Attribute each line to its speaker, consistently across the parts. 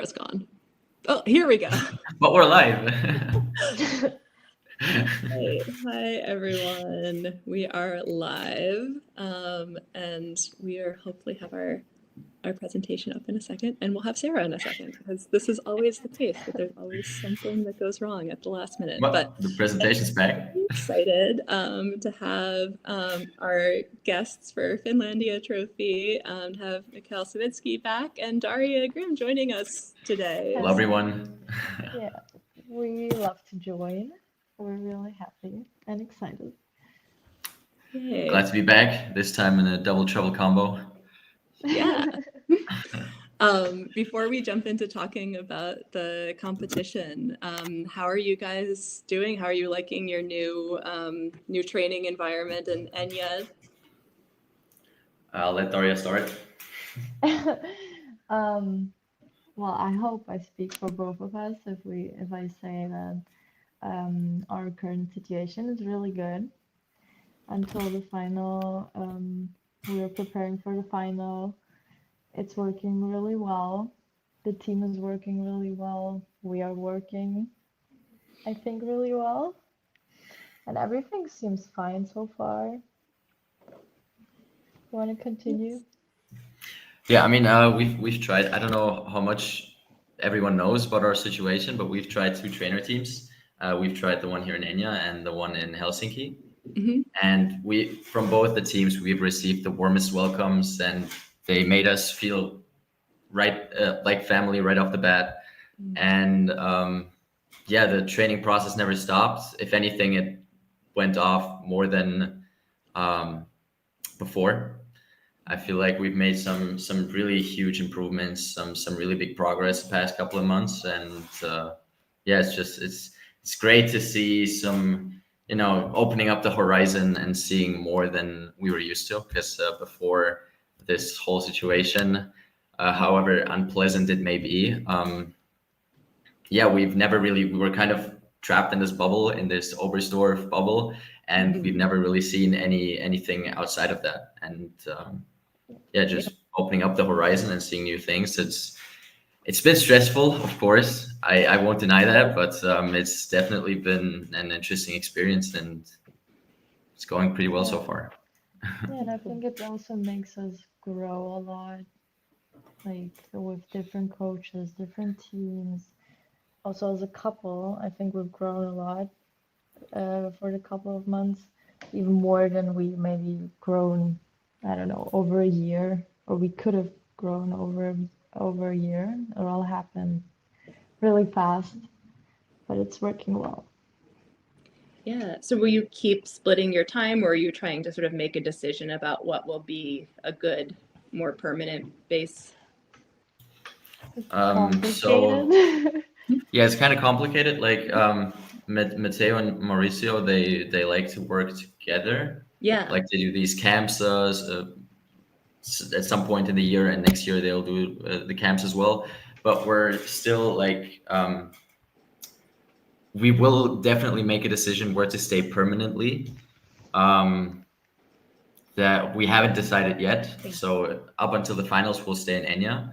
Speaker 1: camera's gone. Oh, here we go.
Speaker 2: But we're live.
Speaker 1: Hi, everyone. We are live, and we are hopefully have our presentation up in a second, and we'll have Sarah in a second, because this is always the case, that there's always something that goes wrong at the last minute.
Speaker 2: But the presentation's back.
Speaker 1: I'm excited to have our guests for Finlandia Trophy, have Michail Savitskiy back and Darya Grimm joining us today.
Speaker 2: Hello, everyone.
Speaker 3: Yeah, we love to join. We're really happy and excited.
Speaker 1: Yay.
Speaker 2: Glad to be back, this time in a double trouble combo.
Speaker 1: Yeah. Before we jump into talking about the competition, how are you guys doing? How are you liking your new training environment in Enya?
Speaker 2: I'll let Darya start.
Speaker 3: Well, I hope I speak for both of us if I say that our current situation is really good. Until the final, we are preparing for the final. It's working really well. The team is working really well. We are working, I think, really well. And everything seems fine so far. You want to continue?
Speaker 2: Yeah, I mean, we've tried. I don't know how much everyone knows about our situation, but we've tried 2 trainer teams. We've tried the one here in Enya and the one in Helsinki.
Speaker 1: Mm-hmm.
Speaker 2: And from both the teams, we've received the warmest welcomes, and they made us feel like family right off the bat. And yeah, the training process never stopped. If anything, it went off more than before. I feel like we've made some really huge improvements, some really big progress the past couple of months, and yeah, it's great to see some, opening up the horizon and seeing more than we were used to. Because before this whole situation, however unpleasant it may be, yeah, we were kind of trapped in this bubble, in this Oberstdorf bubble, and we've never really seen anything outside of that. And yeah, just opening up the horizon and seeing new things. It's been stressful, of course. I won't deny that, but it's definitely been an interesting experience, and it's going pretty well so far.
Speaker 3: Yeah, and I think it also makes us grow a lot, like with different coaches, different teams. Also, as a couple, I think we've grown a lot for the couple of months, even more than we maybe grown, I don't know, over a year, or we could have grown over a year. It all happened really fast, but it's working well.
Speaker 1: Yeah. So will you keep splitting your time, or are you trying to sort of make a decision about what will be a good, more permanent base?
Speaker 2: So yeah, it's kind of complicated. Like Matteo and Mauricio, they like to work together.
Speaker 1: Yeah.
Speaker 2: Like they do these camps at some point in the year, and next year they'll do the camps as well. But we're still like, we will definitely make a decision where to stay permanently. That we haven't decided yet. So up until the finals, we'll stay in Enya.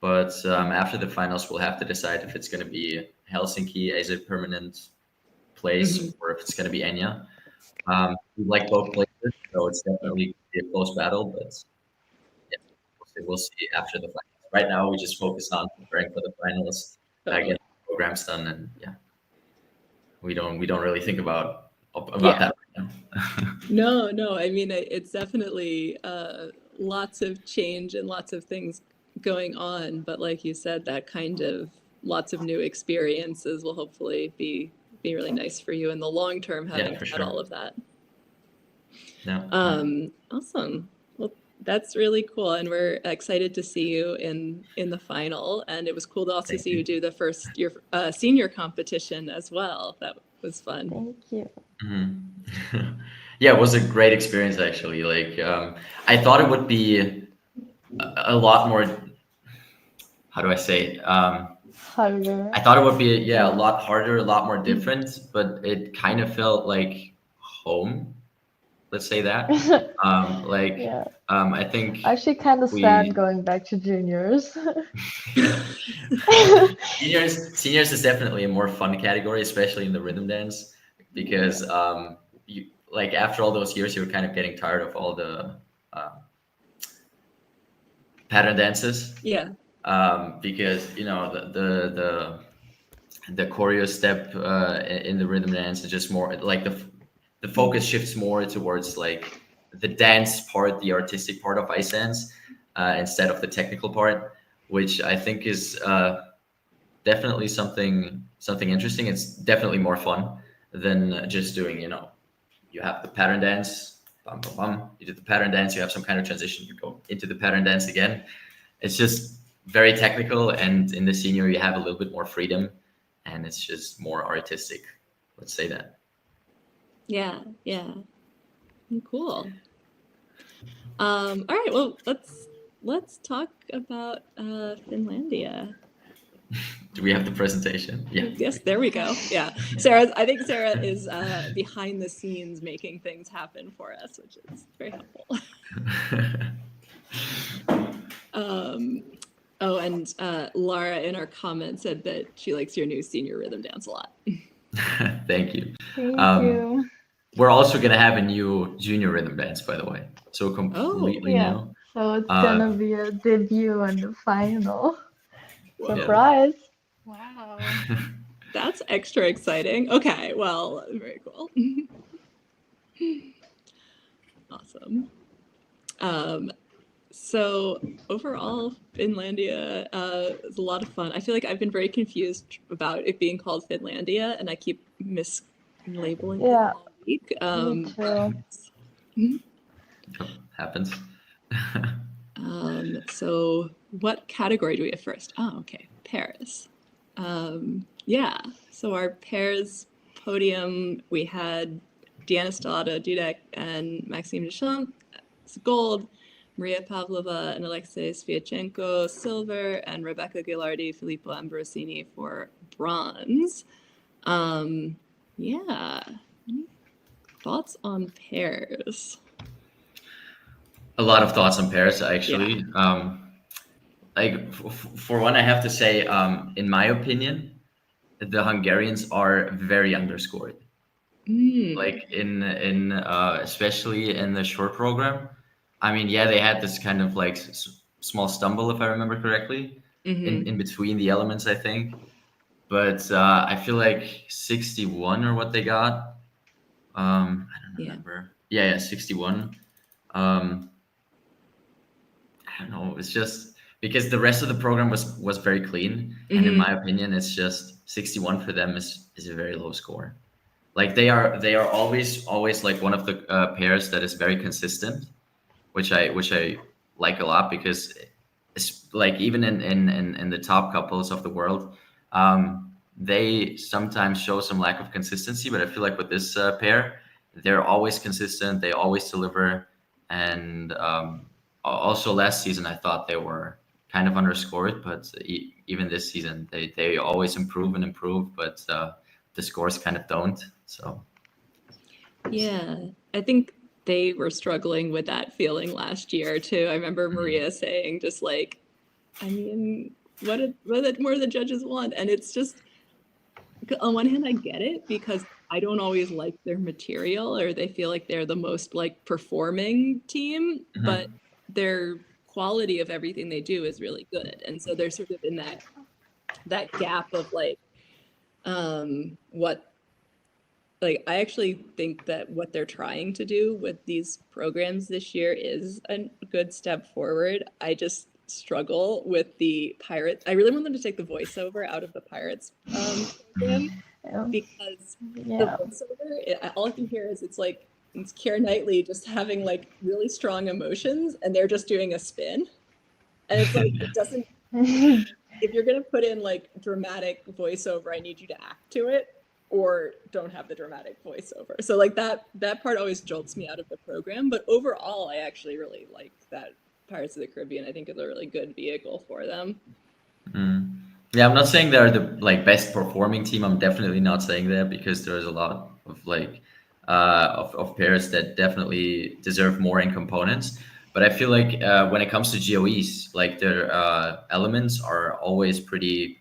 Speaker 2: But after the finals, we'll have to decide if it's going to be Helsinki as a permanent place, or if it's going to be Enya. We like both places, so it's definitely a close battle. But yeah, we'll see after the finals. Right now, we just focus on preparing for the finals, get the programs done, and yeah, we don't really think about that right
Speaker 1: now. No. I mean, it's definitely lots of change and lots of things going on, but like you said, that kind of lots of new experiences will hopefully be really nice for you in the long term, having had all of that.
Speaker 2: Yeah.
Speaker 1: Awesome. Well, that's really cool, and we're excited to see you in the final. And it was cool to also see you do your senior competition as well. That was fun.
Speaker 3: Thank you.
Speaker 2: Mm-hmm. Yeah, it was a great experience actually. Like I thought it would be a lot more, how do I say,
Speaker 3: harder.
Speaker 2: I thought it would be a lot harder, a lot more different, but it kind of felt like home. Let's say that. Like
Speaker 3: Yeah.
Speaker 2: I think
Speaker 3: Actually, kind of
Speaker 2: we
Speaker 3: sad going back to juniors.
Speaker 2: seniors is definitely a more fun category, especially in the rhythm dance, because you like after all those years, you're kind of getting tired of all the pattern dances.
Speaker 1: Yeah.
Speaker 2: Because you know the choreo step in the rhythm dance is just more like the focus shifts more towards like the dance part, the artistic part of ice dance, instead of the technical part, which I think is definitely something interesting. It's definitely more fun than just doing, you know, you have the pattern dance, bum, bum, bum, you do the pattern dance, you have some kind of transition, you go into the pattern dance again. It's just very technical, and in the senior you have a little bit more freedom, and it's just more artistic. Let's say that.
Speaker 1: Yeah. Cool. All right. Well, let's talk about Finlandia.
Speaker 2: Do we have the presentation? Yeah.
Speaker 1: Yes, there we go. Yeah. I think Sarah is behind the scenes making things happen for us, which is very helpful. Oh, and Lara in our comments said that she likes your new senior rhythm dance a lot.
Speaker 2: Thank you.
Speaker 3: Thank you.
Speaker 2: We're also going to have a new junior rhythm dance, by the way. So completely
Speaker 3: Yeah.
Speaker 2: new.
Speaker 3: So it's gonna be a debut and a final.
Speaker 1: Whoa.
Speaker 3: Surprise.
Speaker 4: Wow.
Speaker 1: That's extra exciting. Okay, well, very cool. Awesome. So overall, Finlandia is a lot of fun. I feel like I've been very confused about it being called Finlandia, and I keep mislabeling it
Speaker 3: Yeah.
Speaker 1: all week.
Speaker 3: Me too.
Speaker 2: Happens.
Speaker 1: So what category do we have first? Oh, okay, pairs. Yeah, so our pairs podium, we had Deanna Stellato-Dudek and Maxime Deschamps, gold, Maria Pavlova and Alexei Sviatchenko, silver, and Rebecca Gilardi, Filippo Ambrosini for bronze. Yeah, any thoughts on pairs?
Speaker 2: A lot of thoughts on pairs, actually. Like for one, I have to say, in my opinion, the Hungarians are very underscored. Like in especially in the short program. I mean, yeah, they had this kind of like small stumble, if I remember correctly, in between the elements, I think. But I feel like 61 or what they got. I don't remember. Yeah, 61. I don't know. It's just because the rest of the program was very clean, and in my opinion, it's just 61 for them is a very low score. Like they are always like one of the pairs that is very consistent, which I like a lot, because it's like even in the top couples of the world, they sometimes show some lack of consistency, but I feel like with this pair, they're always consistent, they always deliver. And also last season I thought they were kind of underscored, but even this season they always improve and improve, but the scores kind of don't. So
Speaker 1: yeah, I think they were struggling with that feeling last year too. I remember Maria saying just like, I mean, what more the judges want? And it's just, on one hand, I get it, because I don't always like their material, or they feel like they're the most like performing team, but their quality of everything they do is really good. And so they're sort of in that gap of like, what, like, I actually think that what they're trying to do with these programs this year is a good step forward. I just struggle with the Pirates. I really want them to take the voiceover out of the Pirates program, because the voiceover, all I can hear is it's Keira Knightley just having like really strong emotions, and they're just doing a spin. And it's like, it doesn't, if you're gonna put in like dramatic voiceover, I need you to act to it, or don't have the dramatic voiceover. So like that part always jolts me out of the program. But overall, I actually really like that Pirates of the Caribbean. I think is a really good vehicle for them.
Speaker 2: Yeah, I'm not saying they're the like best performing team. I'm definitely not saying that, because there's a lot of like of pairs that definitely deserve more in components. But I feel like when it comes to GOEs, like their elements are always pretty,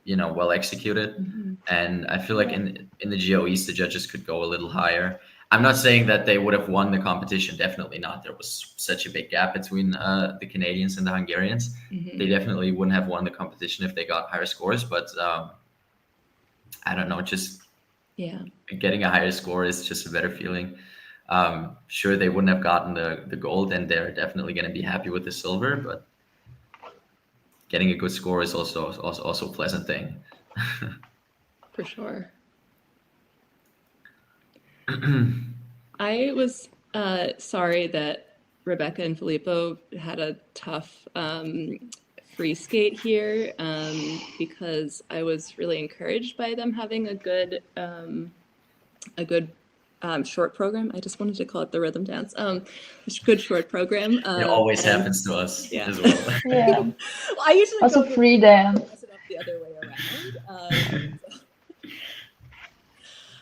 Speaker 2: well executed. And I feel like in the GOEs, the judges could go a little higher. I'm not saying that they would have won the competition. Definitely not. There was such a big gap between the Canadians and the Hungarians. They definitely wouldn't have won the competition if they got higher scores. But I don't know, just getting a higher score is just a better feeling. Sure, they wouldn't have gotten the gold, and they're definitely going to be happy with the silver. But getting a good score is also a pleasant thing.
Speaker 1: For sure. I was sorry that Rebecca and Filippo had a tough free skate here, because I was really encouraged by them having a good short program. I just wanted to call it the rhythm dance. A good short program.
Speaker 2: It always happens to us as well.
Speaker 3: Yeah.
Speaker 1: Well, I usually
Speaker 3: Also
Speaker 1: go
Speaker 3: free dance.
Speaker 1: mess it up the other way around.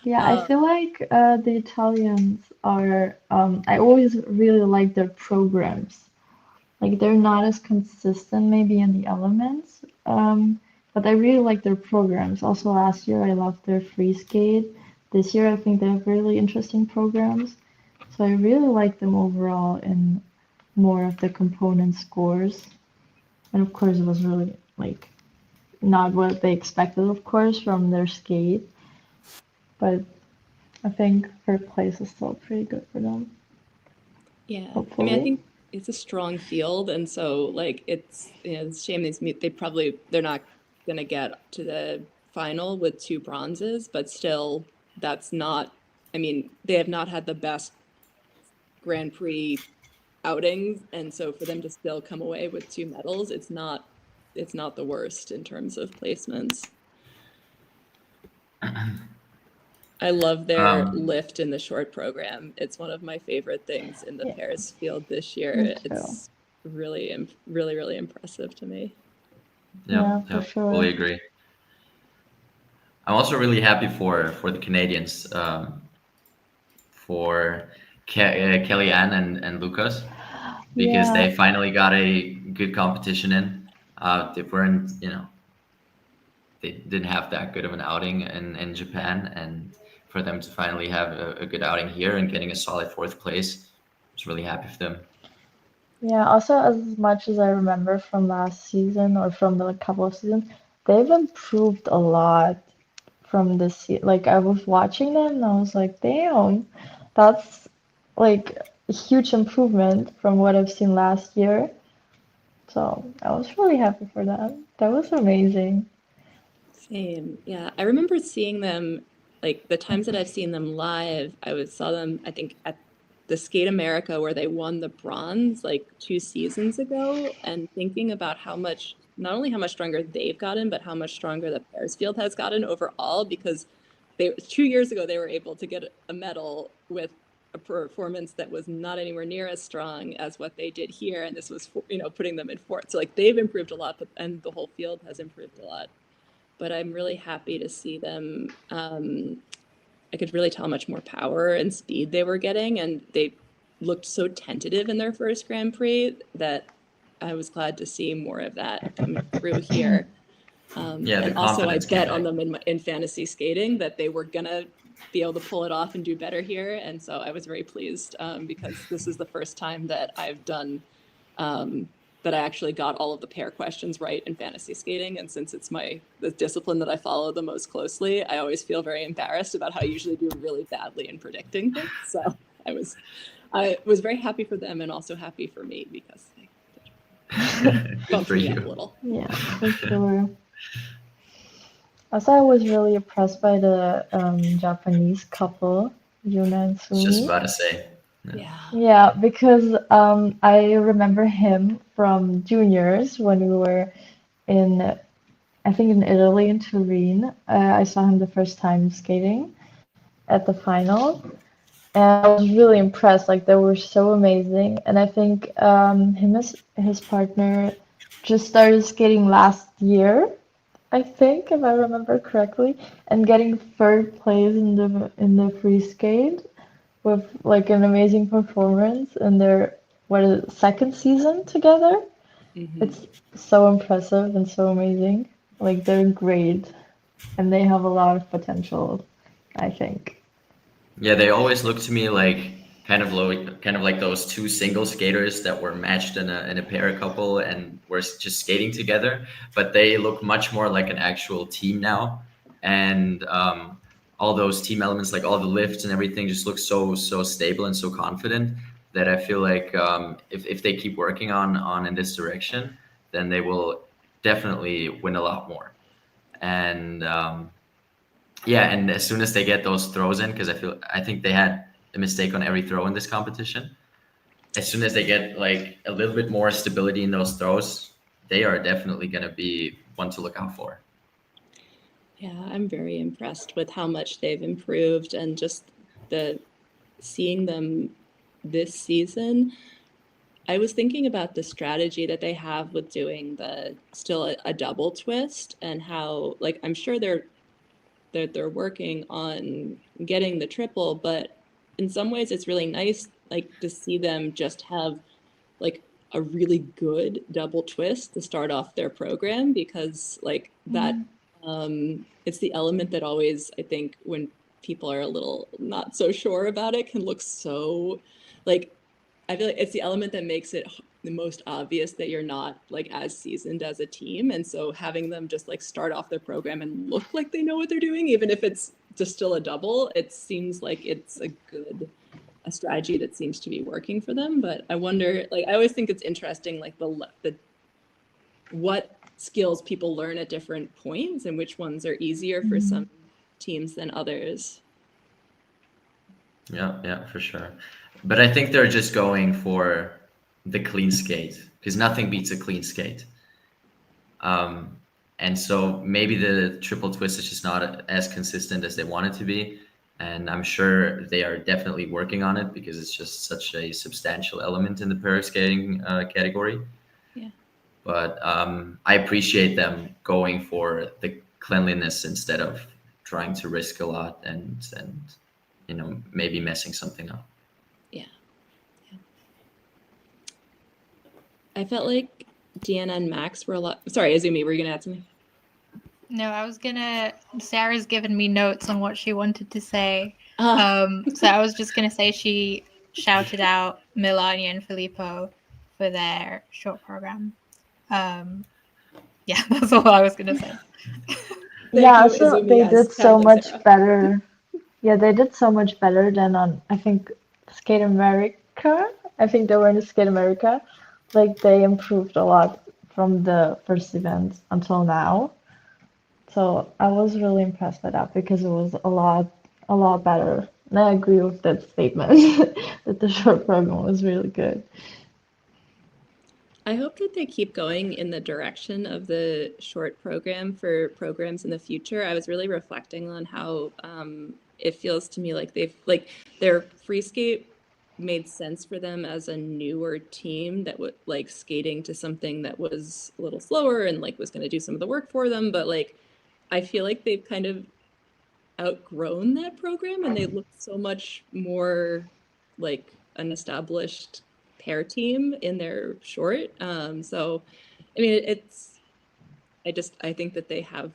Speaker 3: Yeah, I feel like the Italians are, I always really like their programs. Like they're not as consistent maybe in the elements, but I really like their programs. Also last year I loved their free skate. This year I think they have really interesting programs. So I really like them overall in more of the component scores. And of course it was really like not what they expected, of course, from their skate. But I think third place is still pretty good for them.
Speaker 1: Yeah,
Speaker 3: Hopefully.
Speaker 1: I mean, I think it's a strong field, and so like it's it's a shame they're not gonna get to the final with 2 bronzes, but still that's not. I mean, they have not had the best Grand Prix outings, and so for them to still come away with 2 medals, it's not the worst in terms of placements. I love their lift in the short program. It's one of my favorite things in the pairs field this year. It's really, really, really impressive to me.
Speaker 3: Yeah, for sure.
Speaker 2: Fully agree. I'm also really happy for the Canadians, for Kellyanne and Lucas, because they finally got a good competition in. They weren't, they didn't have that good of an outing in Japan, and for them to finally have a good outing here and getting a solid 4th place, I was really happy for them.
Speaker 3: Yeah, also as much as I remember from last season or from the couple of seasons, they've improved a lot from this like I was watching them and I was like, damn, that's like a huge improvement from what I've seen last year. So I was really happy for that. That was amazing.
Speaker 1: Same. Yeah. I remember seeing them, like the times that I've seen them live, saw them, I think, at the Skate America where they won the bronze like 2 seasons ago, and thinking about not only how much stronger they've gotten, but how much stronger the pairs field has gotten overall, because 2 years ago they were able to get a medal with a performance that was not anywhere near as strong as what they did here, and this was putting them in 4th. So like they've improved a lot, and the whole field has improved a lot. But I'm really happy to see them. I could really tell how much more power and speed they were getting, and they looked so tentative in their first Grand Prix that I was glad to see more of that coming through here. And also I bet on them in fantasy skating that they were gonna be able to pull it off and do better here, and so I was very pleased, because this is the first time that I've done that I actually got all of the pair questions right in fantasy skating. And since it's the discipline that I follow the most closely, I always feel very embarrassed about how I usually do really badly in predicting things. So I was very happy for them, and also happy for me, because they bumped me up a little.
Speaker 3: Yeah, for sure. Also, I was really impressed by the Japanese couple, Yuna and Sumi.
Speaker 2: I was just about to say.
Speaker 3: Yeah, because I remember him from juniors when we were I think in Italy, in Turin. I saw him the first time skating at the final, and I was really impressed. Like they were so amazing, and I think his partner just started skating last year, I think, if I remember correctly, and getting 3rd place in the free skate. with like an amazing performance in their what is it, second season together.
Speaker 1: Mhm.
Speaker 3: It's so impressive and so amazing. Like they're great and they have a lot of potential, I think.
Speaker 2: Yeah, they always look to me like kind of like those two single skaters that were matched in a pair couple and were just skating together. But they look much more like an actual team now, and all those team elements, like all the lifts and everything, just look so stable and so confident that I feel like if they keep working on in this direction, then they will definitely win a lot more. And yeah, and as soon as they get those throws in, because I think they had a mistake on every throw in this competition. As soon as they get like a little bit more stability in those throws, they are definitely going to be one to look out for.
Speaker 1: Yeah, I'm very impressed with how much they've improved and just the seeing them this season. I was thinking about the strategy that they have with doing the still a double twist and how like I'm sure they're working on getting the triple, but in some ways it's really nice like to see them just have like a really good double twist to start off their program because like that
Speaker 3: Mm.
Speaker 1: it's the element that always I think when people are a little not so sure about it can look so like I feel like it's the element that makes it the most obvious that you're not like as seasoned as a team. And so having them just like start off their program and look like they know what they're doing, even if it's just still a double, it seems like it's a strategy that seems to be working for them. But I wonder, like, I always think it's interesting, like the what skills people learn at different points and which ones are easier for some
Speaker 3: Mm.
Speaker 1: teams than others.
Speaker 2: Yeah, for sure. But I think they're just going for the clean skate because nothing beats a clean skate. Um, and so maybe the triple twist is just not as consistent as they want it to be. And I'm sure they are definitely working on it because it's just such a substantial element in the pair skating category.
Speaker 1: Yeah.
Speaker 2: But I appreciate them going for the cleanliness instead of trying to risk a lot and maybe messing something up.
Speaker 1: Yeah. Yeah. I felt like Deanna and Max were a lot. Sorry, Azumi, were you gonna add something?
Speaker 4: No, I was gonna. Sarah's given me notes on what she wanted to say.
Speaker 1: Ah,
Speaker 4: So I was just gonna say she shouted out Melania and Filippo for their short program. Yeah, that's all I was gonna say.
Speaker 1: thank
Speaker 3: Yeah,
Speaker 1: you,
Speaker 3: so
Speaker 1: Izumi,
Speaker 3: they
Speaker 1: as
Speaker 3: did so
Speaker 1: counter
Speaker 3: much
Speaker 1: Sarah.
Speaker 3: better. Yeah, they did so much better than on, I think, Skate America. I think they were in the Skate America. Like they improved a lot from the first event until now. So I was really impressed by that because it was a lot better. And I agree with that statement that the short program was really good.
Speaker 1: I hope that they keep going in the direction of the short program for programs in the future. I was really reflecting on how it feels to me like they've like their free skate made sense for them as a newer team that would like skating to something that was a little slower and like was going to do some of the work for them. But like I feel like they've kind of outgrown that program and they look so much more like an established pair team in their short. So, I mean, I think that they have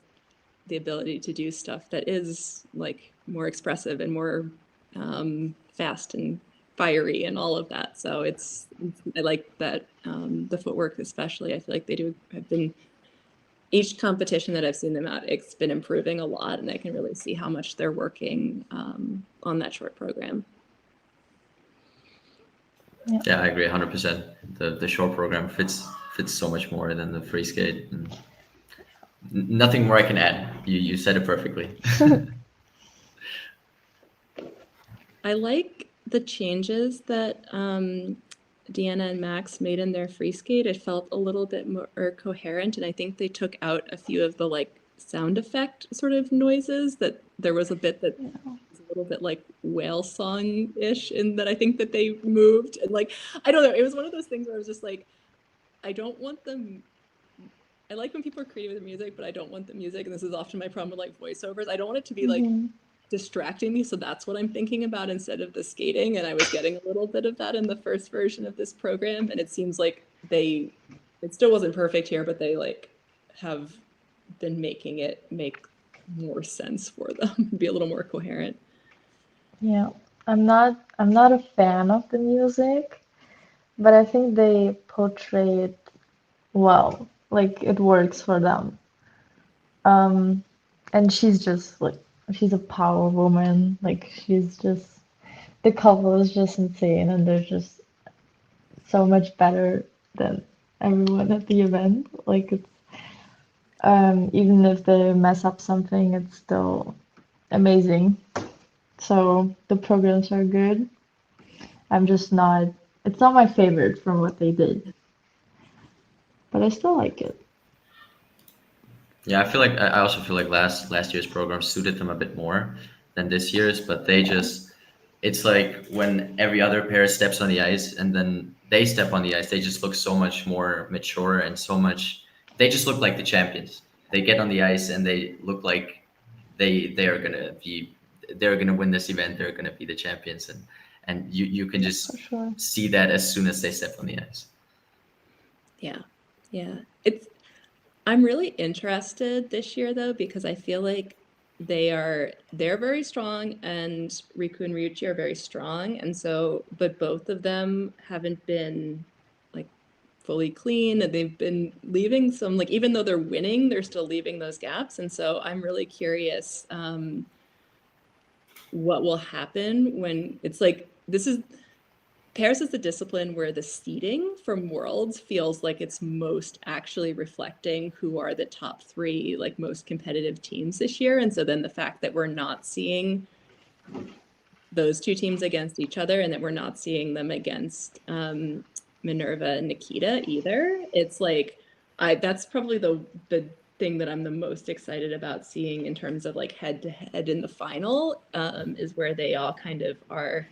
Speaker 1: the ability to do stuff that is like more expressive and more fast and fiery and all of that. So I like that the footwork, especially, I feel like they do have been each competition that I've seen them at, it's been improving a lot, and I can really see how much they're working on that short program.
Speaker 2: Yeah, I agree 100%. The short program fits so much more than the free skate. And nothing more I can add. You said it perfectly.
Speaker 1: I like the changes that Deanna and Max made in their free skate. It felt a little bit more coherent, and I think they took out a few of the like sound effect sort of noises that there was a bit that was a little bit like whale song-ish in that I think that they moved and like I don't know, it was one of those things where I was just like I don't want them I like when people are creative with music, but I don't want the music, and this is often my problem with like voiceovers. I don't want it to be like
Speaker 3: Hmm.
Speaker 1: distracting me. So that's what I'm thinking about instead of the skating. And I was getting a little bit of that in the first version of this program. And it seems like it still wasn't perfect here, but they like have been making it make more sense for them, be a little more coherent.
Speaker 3: Yeah, I'm not a fan of the music, but I think they portray it well. Like it works for them. Um, and she's just like she's a power woman. Like she's just the couple is just insane, and they're just so much better than everyone at the event. Like it's even if they mess up something, it's still amazing. So the programs are good. I'm just not. It's not my favorite from what they did, but I still like it.
Speaker 2: Yeah, I also feel like last year's program suited them a bit more than this year's, but they just it's like when every other pair steps on the ice and then they step on the ice, they just look so much more mature and so much they just look like the champions. They get on the ice and they look like they're gonna win this event, they're gonna be the champions and you can
Speaker 3: For
Speaker 2: just
Speaker 3: sure.
Speaker 2: see that as soon as they step on the ice.
Speaker 1: Yeah. Yeah. I'm really interested this year though, because I feel like they're very strong and Riku and Ryuichi are very strong. And so, but both of them haven't been like fully clean and they've been leaving some, like, even though they're winning, they're still leaving those gaps. And so I'm really curious, what will happen when it's like, Pairs is the discipline where the seeding from Worlds feels like it's most actually reflecting who are the top 3, like most competitive teams this year. And so then the fact that we're not seeing those 2 teams against each other and that we're not seeing them against Minerva and Nikita either, it's like, that's probably the thing that I'm the most excited about seeing in terms of like head to head in the final, is where they all kind of are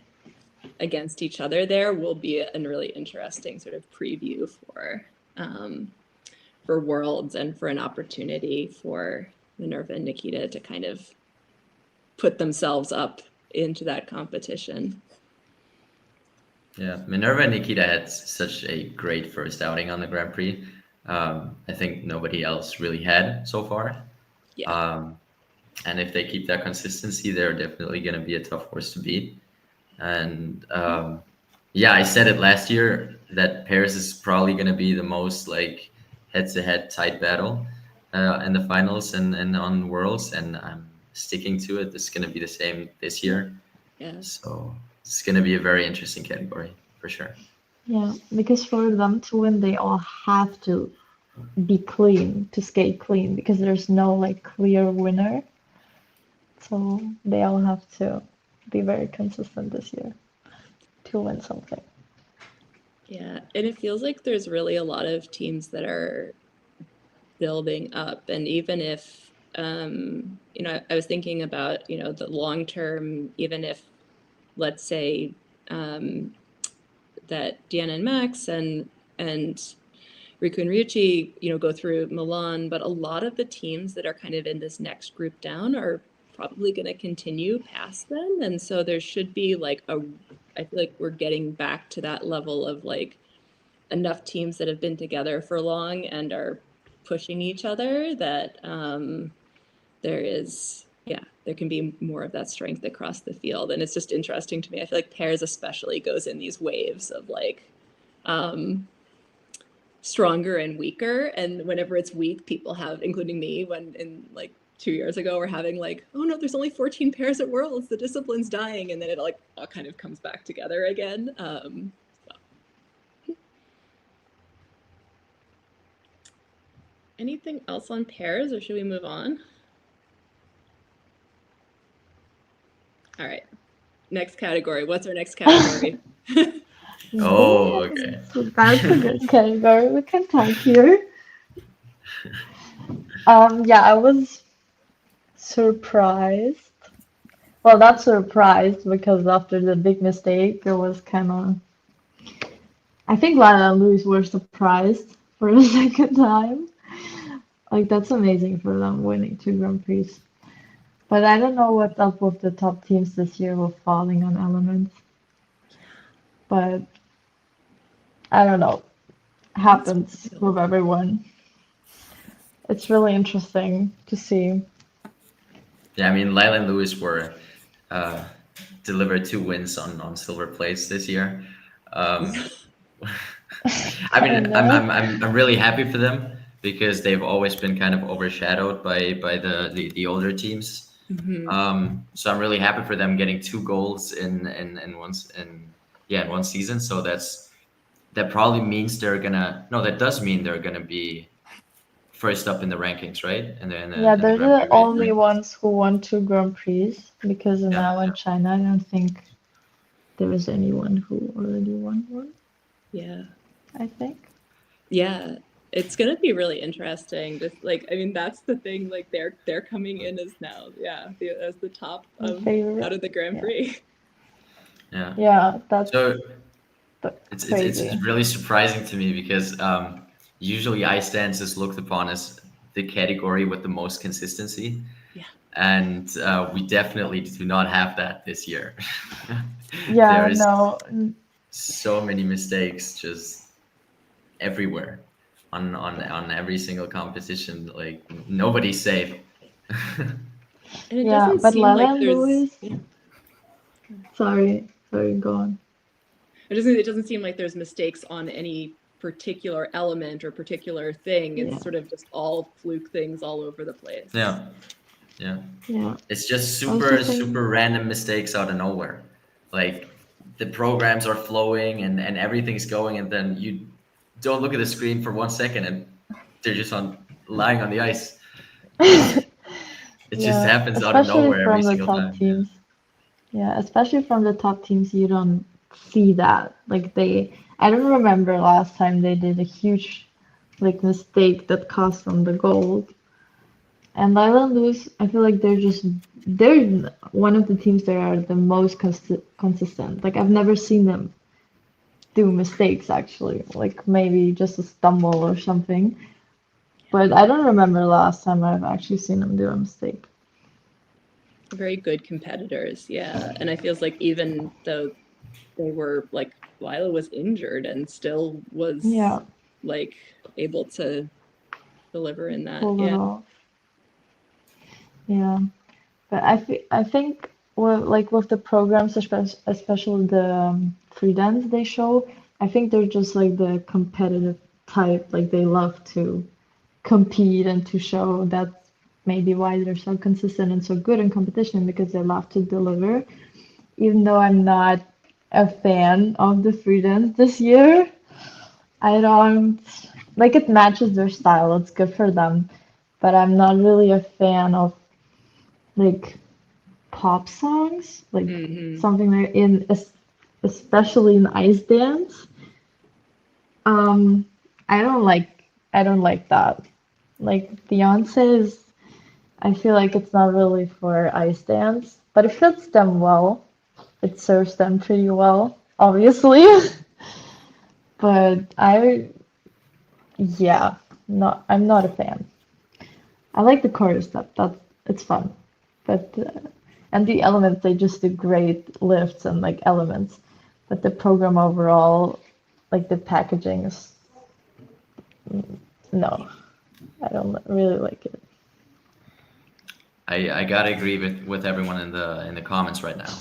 Speaker 1: against each other. There will be a really interesting sort of preview for Worlds and for an opportunity for Minerva and Nikita to kind of put themselves up into that competition.
Speaker 2: Yeah, Minerva and Nikita had such a great first outing on the Grand Prix. I think nobody else really had so far.
Speaker 1: Yeah.
Speaker 2: And if they keep that consistency, they're definitely going to be a tough horse to beat. And yeah, I said it last year that Paris is probably going to be the most like head-to-head tight battle in the finals and on Worlds, and I'm sticking to it. It's going to be the same this year.
Speaker 1: Yeah.
Speaker 2: So it's going to be a very interesting category for sure.
Speaker 3: Yeah, because for them to win, they all have to be clean, to skate clean, because there's no like clear winner. So they all have to be very consistent this year to win something.
Speaker 1: Yeah, and it feels like there's really a lot of teams that are building up, and even if I was thinking about the long term, even if let's say that Deanna and Max and Riku and Ryuichi go through Milan, but a lot of the teams that are kind of in this next group down are probably going to continue past them, and so there should be like I feel like we're getting back to that level of like enough teams that have been together for long and are pushing each other that there can be more of that strength across the field. And it's just interesting to me. I feel like Pairs especially goes in these waves of like stronger and weaker. And whenever it's weak, people have, including me, when in like 2 years ago, we're having like, oh no, there's only 14 pairs at Worlds, the discipline's dying. And then it like all kind of comes back together again. Anything else on pairs, or should we move on? All right. Next category. What's our next category?
Speaker 2: Oh, okay.
Speaker 3: That's a good category. We can talk here. Yeah, I was surprised. Well, not surprised because after the big mistake, it was kind of. I think Lana and Luis were surprised for the second time. Like, that's amazing for them winning 2 Grand Prix. But I don't know what's up with the top teams this year with falling on elements. But I don't know. Happens
Speaker 1: wild.
Speaker 3: with everyone. It's really interesting to see.
Speaker 2: Yeah, I mean, Lyle and Lewis were uh, delivered 2 wins on silver plates this year. Um, I
Speaker 3: I
Speaker 2: mean, I'm,
Speaker 3: know.
Speaker 2: I'm I'm I'm really happy for them because they've always been kind of overshadowed by the older teams.
Speaker 1: Hmm.
Speaker 2: So I'm really happy for them getting 2 goals in one season. So that probably means that does mean they're gonna be first up in the rankings, right?
Speaker 3: Yeah,
Speaker 2: In the
Speaker 3: they're
Speaker 2: Grand
Speaker 3: the
Speaker 2: Prix
Speaker 3: only
Speaker 2: rankings.
Speaker 3: ones who won 2 Grand Prix because
Speaker 2: Yeah,
Speaker 3: now in China, I don't think there is anyone who already won one,
Speaker 1: Yeah.
Speaker 3: I think.
Speaker 1: Yeah. It's gonna be really interesting. Just like, I mean, that's the thing. Like, they're coming in as now, yeah, as the top
Speaker 3: My
Speaker 1: of out
Speaker 3: favorite.
Speaker 1: of the Grand
Speaker 3: Yeah.
Speaker 1: Prix.
Speaker 2: yeah.
Speaker 3: Yeah, that's
Speaker 2: So it's
Speaker 3: crazy.
Speaker 2: really surprising to me because usually ice dance is looked upon as the category with the most consistency,
Speaker 1: Yeah.
Speaker 2: and we definitely do not have that this year.
Speaker 3: Yeah,
Speaker 2: There's
Speaker 3: no,
Speaker 2: so many mistakes just everywhere on every single competition. Like nobody's safe.
Speaker 1: And it
Speaker 3: yeah,
Speaker 1: doesn't
Speaker 3: but
Speaker 1: seem
Speaker 3: Lala
Speaker 1: like
Speaker 3: and
Speaker 1: there's,
Speaker 3: Louis,
Speaker 1: yeah.
Speaker 3: sorry, go on.
Speaker 1: It doesn't seem like there's mistakes on any particular element or particular thing.
Speaker 3: Yeah,
Speaker 1: It's sort of just all fluke things all over the place.
Speaker 2: Yeah, yeah.
Speaker 3: yeah.
Speaker 2: It's just
Speaker 3: I was just
Speaker 2: super
Speaker 3: saying,
Speaker 2: random mistakes out of nowhere. Like the programs are flowing and everything's going, and then you don't look at the screen for 1 second and they're just lying on the ice. It just
Speaker 3: yeah,
Speaker 2: happens out of
Speaker 3: especially
Speaker 2: nowhere every
Speaker 3: from the
Speaker 2: single
Speaker 3: top
Speaker 2: time. Yeah.
Speaker 3: teams. Yeah, especially from the top teams, you don't see that. Like I don't remember last time they did a huge like mistake that cost them the gold. And Lila and Lewis, I feel like they're one of the teams that are the most consistent. Like I've never seen them do mistakes actually, like maybe just a stumble or something. But I don't remember last time I've actually seen them do a mistake.
Speaker 1: Very good competitors, yeah. And I feels like even though they were like Lila was injured and still was
Speaker 3: Yeah,
Speaker 1: like able to deliver in that.
Speaker 3: pull it
Speaker 1: Yeah.
Speaker 3: off. Yeah. But I think well, like with the programs, especially the free dance they show, I think they're just like the competitive type. Like they love to compete and to show. That's maybe why they're so consistent and so good in competition because they love to deliver. Even though I'm not a fan of the free dance this year, I don't like it matches their style. It's good for them, but I'm not really a fan of like pop songs, like
Speaker 1: Hmm.
Speaker 3: something like especially in ice dance. Um, I don't like that. Like Beyonce is, I feel like it's not really for ice dance, but it fits them well. It serves them pretty well, obviously. But yeah, I'm not a fan. I like the chorus stuff. It's fun, but and the elements they just do great lifts and like elements, but the program overall, like the packaging is no, I don't really like it.
Speaker 2: I gotta agree with everyone in the comments right now.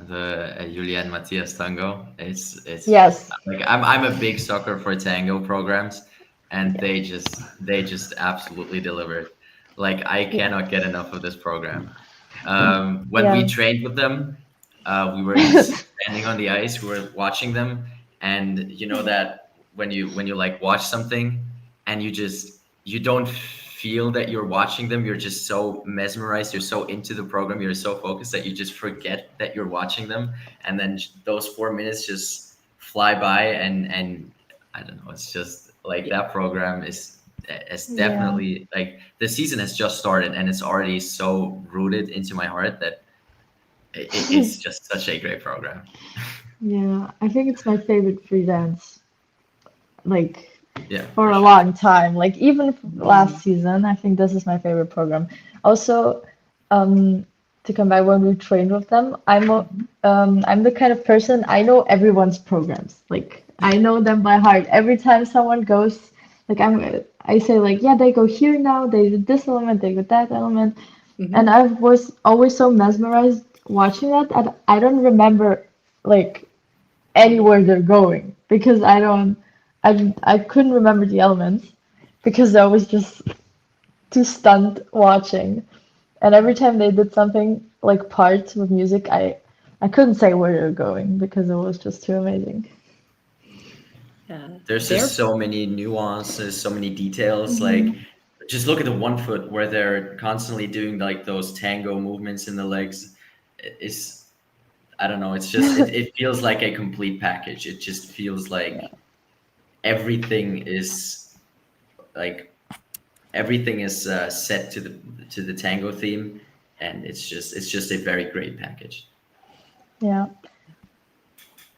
Speaker 2: The Julia and Matthias tango. It's
Speaker 3: Yes,
Speaker 2: like I'm a big sucker for tango programs, and
Speaker 3: yeah,
Speaker 2: they just absolutely delivered. Like I
Speaker 3: yeah,
Speaker 2: cannot get enough of this program. When we
Speaker 3: yeah,
Speaker 2: trained with them, we were just standing on the ice. We were watching them, and you know that when you like watch something, and you don't feel that you're watching them. You're just so mesmerized. You're so into the program. You're so focused that you just forget that you're watching them, and then those 4 minutes just fly by. And I don't know. It's just like
Speaker 1: Yeah.
Speaker 2: that program is. It's
Speaker 3: yeah,
Speaker 2: definitely like the season has just started and it's already so rooted into my heart that it's just such a great program.
Speaker 3: yeah. I think it's my favorite free dance, like
Speaker 2: Yeah,
Speaker 3: for
Speaker 2: for
Speaker 3: a
Speaker 2: sure.
Speaker 3: long time. Like even last
Speaker 1: Mhm.
Speaker 3: season, I think this is my favorite program. Also, to come back when we trained with them, I'm the kind of person, I know everyone's programs. Like I know them by heart. Every time someone goes, like I say like, yeah, they go here now, they did this element, they did that element. And I was always so mesmerized watching that, and I don't remember like anywhere they're going because I couldn't remember the elements because I was just too stunned watching. And every time they did something like parts with music, I couldn't say where they were going because it was just too amazing.
Speaker 1: Yeah.
Speaker 2: There's just so many nuances, so many details.
Speaker 3: Mm-hmm.
Speaker 2: Like, just look at the one foot where they're constantly doing like those tango movements in the legs. It's, I don't know. It's just it feels like a complete package. It just feels like everything is like everything is set to the tango theme, and it's just a very great package.
Speaker 3: Yeah.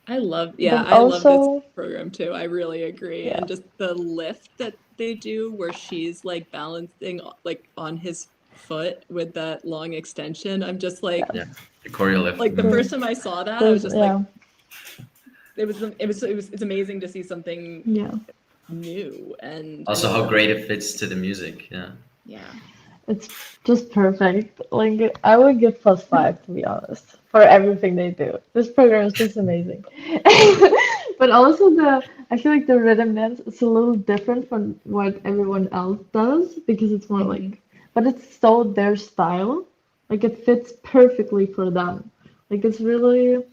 Speaker 1: I love
Speaker 3: Then
Speaker 1: this
Speaker 3: also,
Speaker 1: program too. I really agree.
Speaker 3: yeah.
Speaker 1: And just the lift that they do where she's like balancing like on his foot with that long extension. I'm just like
Speaker 2: Yeah, the choreo lift.
Speaker 1: like the
Speaker 3: Mm.
Speaker 1: first time I saw that, I was just like
Speaker 3: Yeah.
Speaker 1: it's amazing to see something
Speaker 3: Yeah.
Speaker 1: new and
Speaker 2: Also, how great it fits to the music. Yeah.
Speaker 1: yeah.
Speaker 3: It's just perfect. Like I would give +5 to be honest for everything they do. This program is just amazing. But also I feel like the rhythm dance is a little different from what everyone else does because it's more like, but it's so their style. Like it fits perfectly for them. Like it's really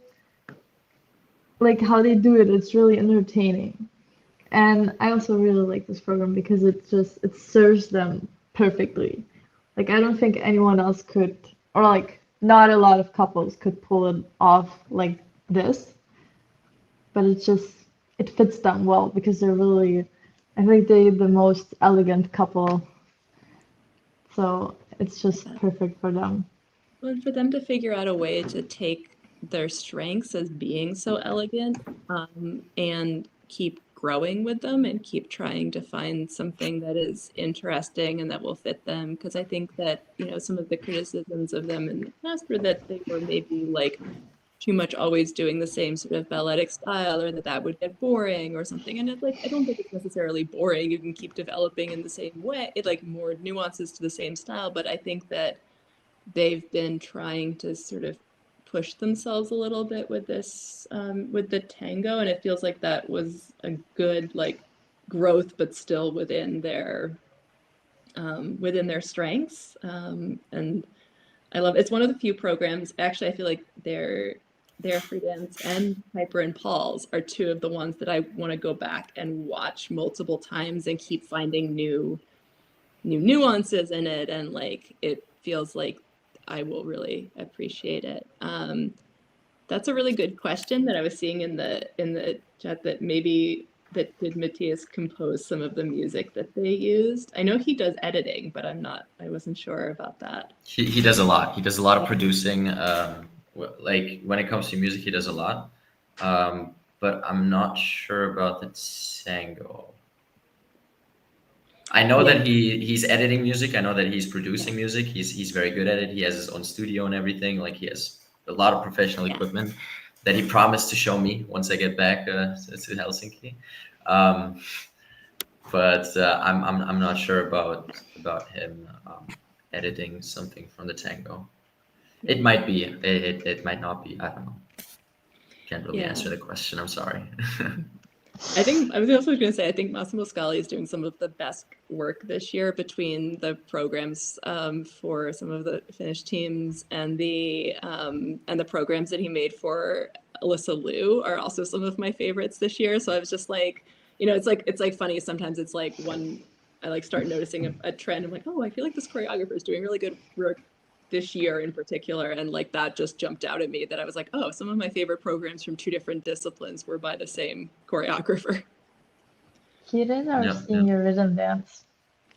Speaker 3: like how they do it. It's really entertaining. And I also really like this program because it serves them perfectly. Like I don't think anyone else could, or like not a lot of couples could pull it off like this. But it fits them well because they're really, I think they're the most elegant couple. So it's just perfect for them.
Speaker 1: Well, for them to figure out a way to take their strengths as being so elegant, and keep growing with them and keep trying to find something that is interesting and that will fit them. Because I think that, some of the criticisms of them in the past were that they were maybe like too much always doing the same sort of balletic style or that would get boring or something. And it's like, I don't think it's necessarily boring. You can keep developing in the same way, like more nuances to the same style. But I think that they've been trying to sort of push themselves a little bit with this, with the tango, and it feels like that was a good like growth, but still within their strengths. And I love it's one of the few programs. Actually, I feel like their free dance and Piper and Paul's are two of the ones that I want to go back and watch multiple times and keep finding new nuances in it, and like it feels like I will really appreciate it. That's a really good question that I was seeing in the chat that did Matthias compose some of the music that they used? I know he does editing, but I wasn't sure about that.
Speaker 2: He does a lot. He does a lot of producing. Like when it comes to music, he does a lot. But I'm not sure about the tango. I know that he's editing music. I know that he's producing music. He's very good at it. He has his own studio and everything. Like he has a lot of professional equipment that he promised to show me once I get back to Helsinki. But I'm not sure about him editing something from the tango. It might be. It might not be. I don't know. Can't really answer the question. I'm sorry.
Speaker 1: I think I was also going to say I think Massimo Scali is doing some of the best work this year between the programs, for some of the Finnish teams and the programs that he made for Alyssa Liu are also some of my favorites this year. So I was just like, it's like funny. Sometimes it's like I like start noticing a trend. I'm like, oh, I feel like this choreographer is doing really good work this year in particular, and like that just jumped out at me that I was like, oh, some of my favorite programs from two different disciplines were by the same choreographer.
Speaker 3: He did our senior rhythm dance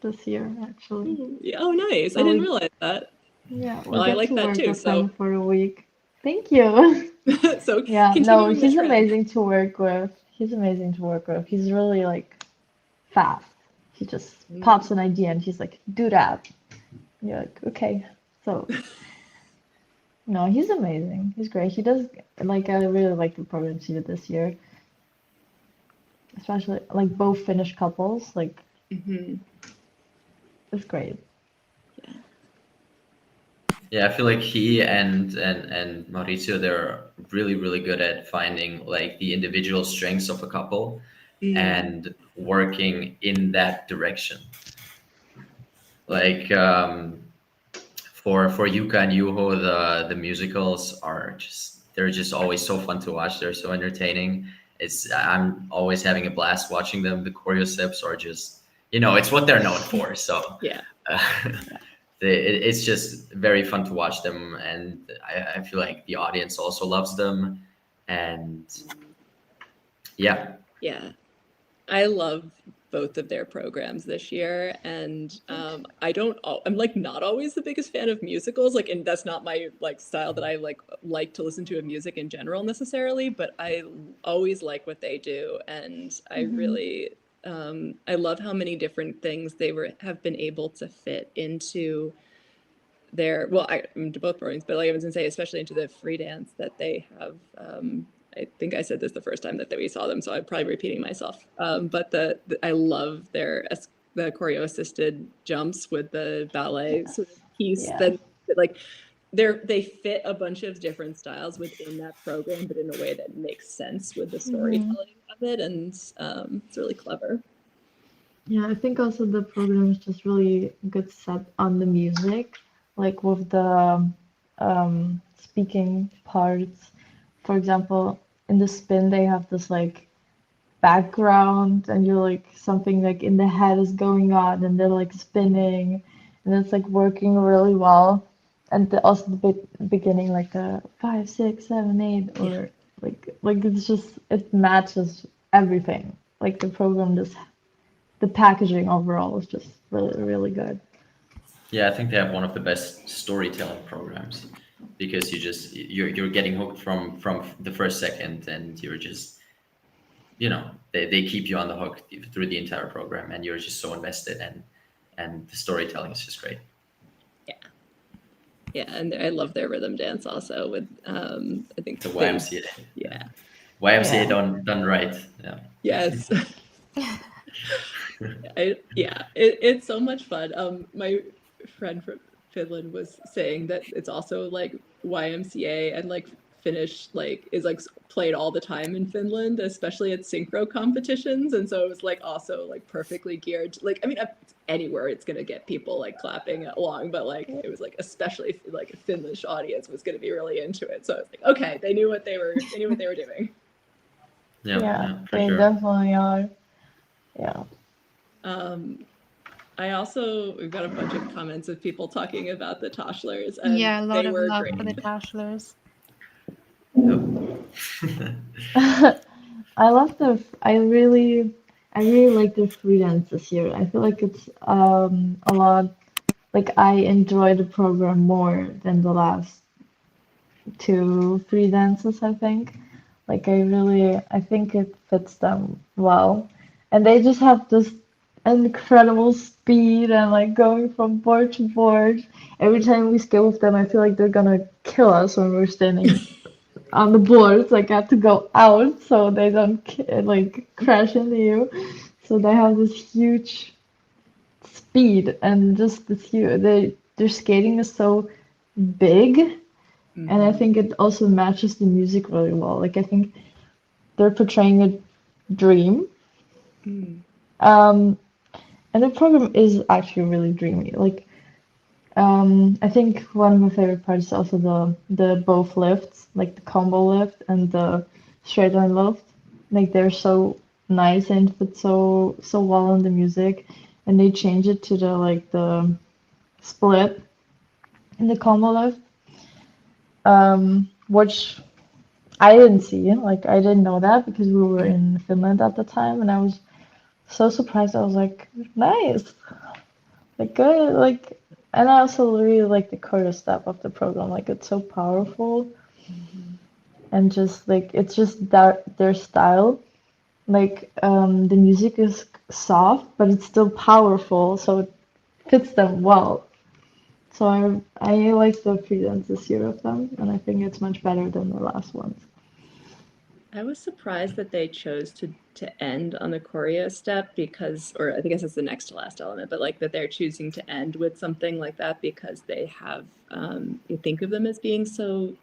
Speaker 3: this year, actually.
Speaker 1: Ooh, yeah. Oh, nice. So I didn't realize that.
Speaker 3: Yeah,
Speaker 1: well, I like that too. So
Speaker 3: for a week. Thank you.
Speaker 1: So
Speaker 3: yeah, no, he's amazing to work with. He's amazing to work with. He's really like fast. He just pops an idea and he's like, do that. And you're like, okay, So no, he's amazing. He's great. He does like I really like the programs he did this year, especially like both Finnish couples. Like
Speaker 1: Hmm.
Speaker 3: it's great.
Speaker 2: Yeah, I feel like he and Maurizio, they're really good at finding like the individual strengths of a couple and working in that direction. Like for Yuka and Yuho, the musicals are they're just always so fun to watch. They're so entertaining. I'm always having a blast watching them. The choreo steps are just it's what they're known for. So
Speaker 1: Yeah.
Speaker 2: uh, it's just very fun to watch them, and I feel like the audience also loves them, and yeah.
Speaker 1: Yeah. I love both of their programs this year, and I'm like not always the biggest fan of musicals, like, and that's not my like style that I like to listen to of music in general necessarily, but I always like what they do, and I really I love how many different things have been able to fit into their into both programs, but like I was gonna say, especially into the free dance that they have. I think I said this the first time that we saw them, so I'm probably repeating myself. But I love the choreo assisted jumps with the ballet sort of piece
Speaker 3: Yeah.
Speaker 1: that like they fit a bunch of different styles within that program, but in a way that makes sense with the storytelling of it, and it's really clever.
Speaker 3: Yeah, I think also the program is just really good set on the music, like with the speaking parts. For example, in the spin they have this like background and you're like something like in the head is going on and they're like spinning and it's like working really well. And also the beginning like the 5, 6, 7, 8 or like it's just it matches everything. Like the program just the packaging overall is just really good.
Speaker 2: Yeah, I think they have one of the best storytelling programs because you're getting hooked from the first second, and you're just they keep you on the hook through the entire program, and you're just so invested, and the storytelling is just great.
Speaker 1: Yeah, and I love their rhythm dance also with I think
Speaker 2: The YMCA.
Speaker 1: Yeah.
Speaker 2: YMCA
Speaker 3: Yeah.
Speaker 2: done right. Yeah.
Speaker 1: Yes. It's so much fun. My friend from Finland was saying that it's also like YMCA and like Finnish like is like played all the time in Finland, especially at synchro competitions, and so it was like also like perfectly geared to, like I mean anywhere it's gonna get people like clapping along, but like it was like especially like a Finnish audience was gonna be really into it. So I was like, okay, they knew what they were doing.
Speaker 2: Yeah, for
Speaker 3: They
Speaker 2: sure.
Speaker 3: definitely are. Yeah.
Speaker 1: We've got a bunch of comments of people talking about the Toshlers, and
Speaker 4: Yeah, a lot
Speaker 1: they
Speaker 4: of
Speaker 1: were
Speaker 4: love
Speaker 1: great.
Speaker 4: for the Dashlers.
Speaker 3: I really like the free dance this year. I feel like it's a lot like I enjoy the program more than the last two free dances, I think. Like I think it fits them well. And they just have this incredible speed and like going from board to board. Every time we skip with them, I feel like they're gonna kill us when we're standing on the boards. Like I have to go out so they don't like crash into you. So they have this huge speed and just this huge. Their skating is so big, and I think it also matches the music really well. Like I think they're portraying a dream. Um, and the program is actually really dreamy. Like I think one of my favorite parts is also the both lifts, like the combo lift and the straight line lift. Like they're so nice and fit so well in the music, and they change it to the split in the combo lift, which I didn't see. Like I didn't know that because we were in Finland at the time, and I was so surprised. I was like, nice, like good, like, and I also really like the choreo step of the program. Like it's so powerful, and just like it's just their style. Like the music is soft, but it's still powerful, so it fits them well. So I like the free dance this year of them, and I think it's much better than the last ones.
Speaker 1: I was surprised that they chose to end on the choreo step because, or I guess it's the next to last element, but like that they're choosing to end with something like that because they have, you think of them as being so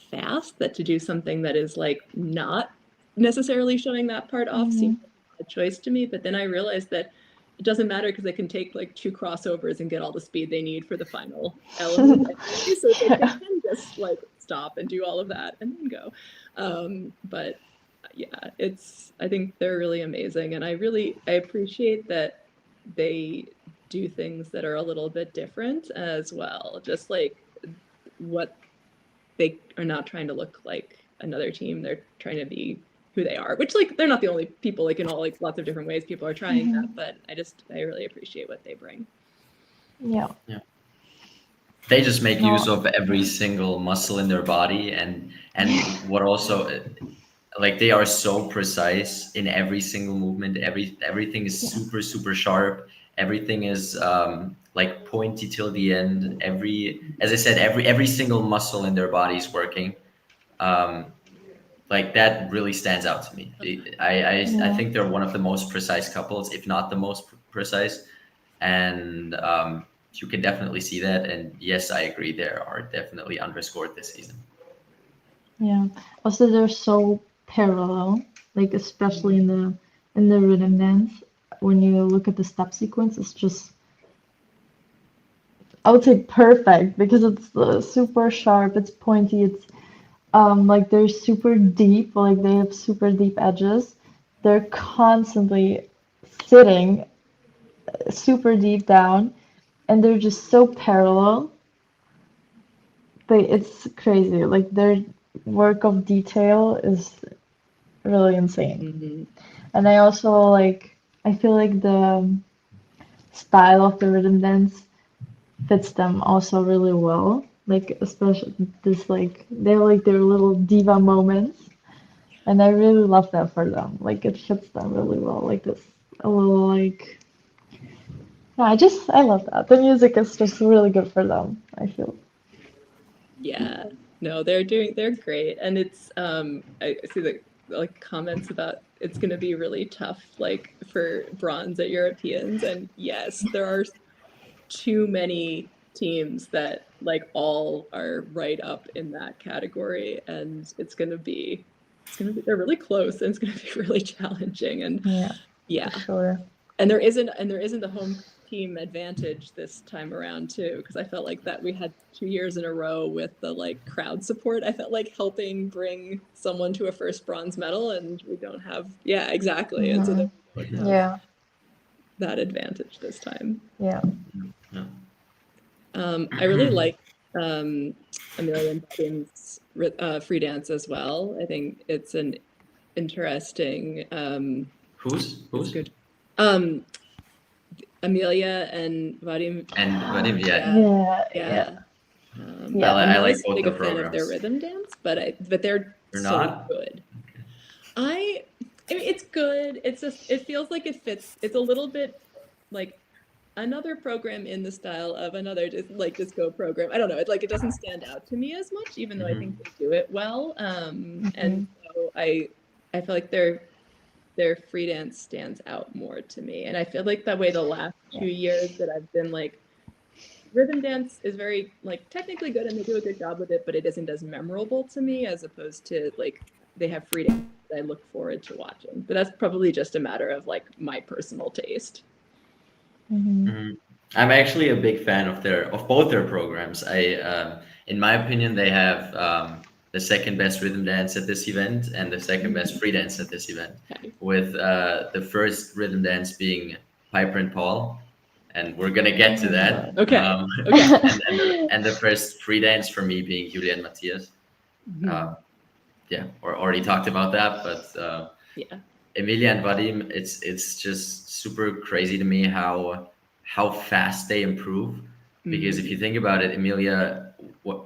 Speaker 1: fast that to do something that is like not necessarily showing that part off seemed like a choice to me. But then I realized that it doesn't matter because they can take like 2 crossovers and get all the speed they need for the final element anyway. So they can just like stop and do all of that and then go. But yeah, I think they're really amazing. And I appreciate that they do things that are a little bit different as well. Just like what they are not trying to look like another team. They're trying to be who they are, which like they're not the only people, like in all like lots of different ways people are trying that, but I really appreciate what they bring.
Speaker 3: Yeah.
Speaker 2: They just make use of every single muscle in their body, and what also like they are so precise in every single movement. Everything is super sharp. Everything is like pointy till the end. As I said, every single muscle in their body is working. Like that really stands out to me. I think they're one of the most precise couples, if not the most precise, and you can definitely see that. And yes, I agree, they are definitely underscored this season.
Speaker 3: Yeah. Also, they're so parallel, like especially in the rhythm dance. When you look at the step sequence, it's just, I would say perfect because it's super sharp, it's pointy, it's like they're super deep, like they have super deep edges. They're constantly sitting super deep down, and they're just so parallel. It's crazy. Like their work of detail is really insane. And I also like, I feel like the style of the rhythm dance fits them also really well. Like especially this like they have like their little diva moments, and I really love that for them. Like it fits them really well. Like this a little like yeah, I love that. The music is just really good for them, I feel.
Speaker 1: Yeah, no, they're great. And it's I see the like comments about it's going to be really tough like for bronze at Europeans, and yes, there are too many teams that like all are right up in that category, and they're really close, and it's going to be really challenging. And
Speaker 3: Yeah, for sure.
Speaker 1: and there isn't the home team advantage this time around too, because I felt like that we had 2 years in a row with the like crowd support. I felt like helping bring someone to a first bronze medal, and we don't have exactly. And so that we don't have that advantage this time.
Speaker 3: Yeah.
Speaker 1: I really like Amelia and Vadim free dance as well. I think it's an interesting
Speaker 2: Who's
Speaker 1: good. Amelia and Vadim.
Speaker 3: Yeah.
Speaker 2: I like both
Speaker 1: big
Speaker 2: their
Speaker 1: a fan of their
Speaker 2: programs.
Speaker 1: rhythm dance, but they're
Speaker 2: You're
Speaker 1: so
Speaker 2: not?
Speaker 1: good. I mean, it's good. It's just it feels like it fits. It's a little bit like another program in the style of another disco program. I don't know. It's like it doesn't stand out to me as much, even though I think they do it well. And so I feel like their free dance stands out more to me. And I feel like that way the last 2 years that I've been like rhythm dance is very like technically good and they do a good job with it, but it isn't as memorable to me as opposed to like they have free dance that I look forward to watching. But that's probably just a matter of like my personal taste.
Speaker 2: I'm actually a big fan of both their programs. In my opinion, they have the second best rhythm dance at this event and the second best free dance at this event, with the first rhythm dance being Piper and Paul, and we're gonna get to that.
Speaker 1: Okay.
Speaker 2: And the first free dance for me being Julia and Matthias. Or already talked about that, but Emilia and Vadim, it's just super crazy to me how fast they improve. Because if you think about it, Emilia,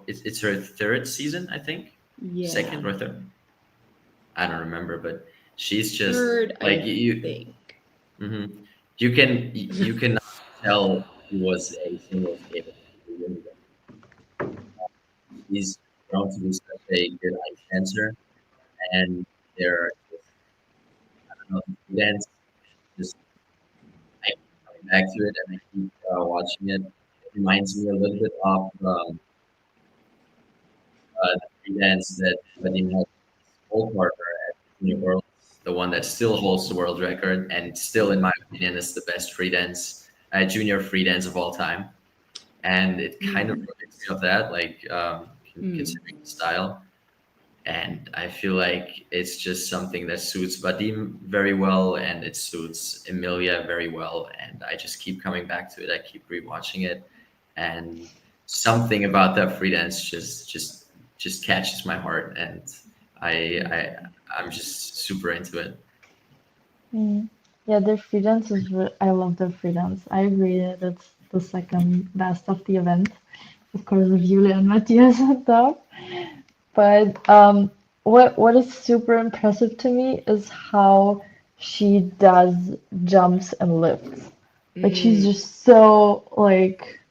Speaker 2: it's her third season, I think. Second or third, I don't remember, but she's just
Speaker 1: third,
Speaker 2: like
Speaker 1: I think.
Speaker 2: You can tell she was a single skater years ago. He's grown to be such a good ice dancer, and they're just, I don't know, the dance just I keep coming back to it and I keep watching it. It reminds me a little bit of the free dance that Vadim had old partner at Junior Worlds, the one that still holds the world record and still, in my opinion, is the best free dance, junior free dance of all time. And it kind of reminds me of that, like considering the style. And I feel like it's just something that suits Vadim very well, and it suits Emilia very well. And I just keep coming back to it. I keep rewatching it, and something about that free dance just catches my heart, and I'm just super into it.
Speaker 3: Yeah, their free dance is. I love their free dance. I agree that it's the second best of the event, of course, with Julia and Matthias on top. But what is super impressive to me is how she does jumps and lifts. Like she's just so like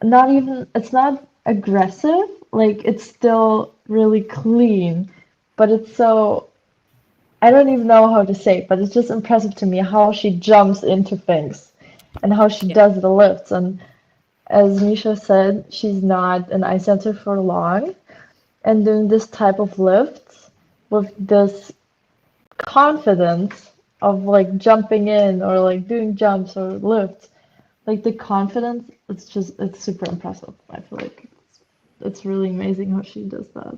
Speaker 3: not even it's not aggressive, like it's still really clean, but it's so I don't even know how to say it, but it's just impressive to me how she jumps into things and how she does the lifts. And as Misha said, she's not an ice dancer for long. And doing this type of lifts with this confidence of like jumping in or like doing jumps or lifts, like the confidence, it's super impressive. I feel like it's really amazing how she does that.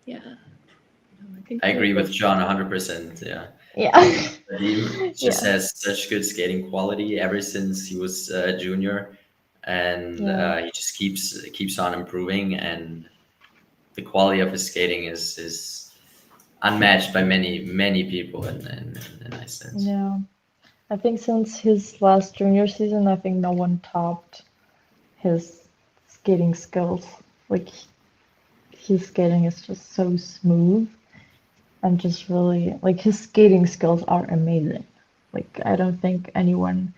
Speaker 1: Yeah.
Speaker 2: I agree with John 100%. Yeah.
Speaker 3: Yeah.
Speaker 2: He just has such good skating quality ever since he was a junior, and he just keeps on improving, and the quality of his skating is unmatched by many people in ice dance.
Speaker 3: Yeah. I think since his last junior season, I think no one topped his skating skills. Like his skating is just so smooth and just really like his skating skills are amazing. Like I don't think anyone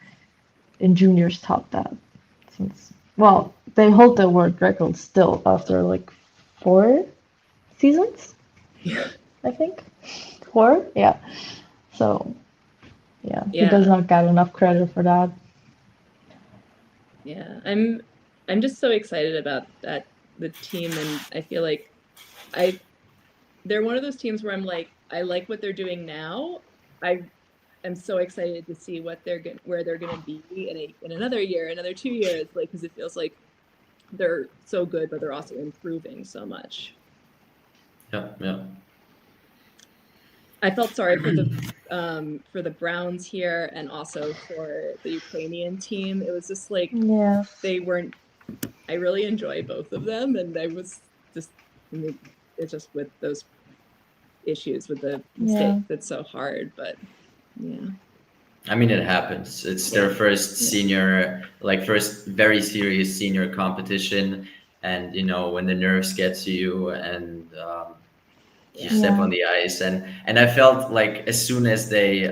Speaker 3: in juniors topped that since well, they hold the world record still after like 4 seasons.
Speaker 1: Yeah.
Speaker 3: I think 4. Yeah. So yeah, he does
Speaker 1: Yeah.
Speaker 3: not get enough credit for that.
Speaker 1: Yeah. I'm just so excited about the team, and I feel like they're one of those teams where I'm like, I like what they're doing now. I'm so excited to see where they're gonna be in another year, another 2 years, like because it feels like they're so good, but they're also improving so much.
Speaker 2: Yeah.
Speaker 1: I felt sorry for the Browns here, and also for the Ukrainian team. It was just like they weren't. I really enjoy both of them, and I was just it's just with those issues with the mistake that's so hard. But yeah.
Speaker 2: I mean, it happens. It's their first senior, like first very serious senior competition, and when the nerves get to you, and you step on the ice, and I felt like as soon as they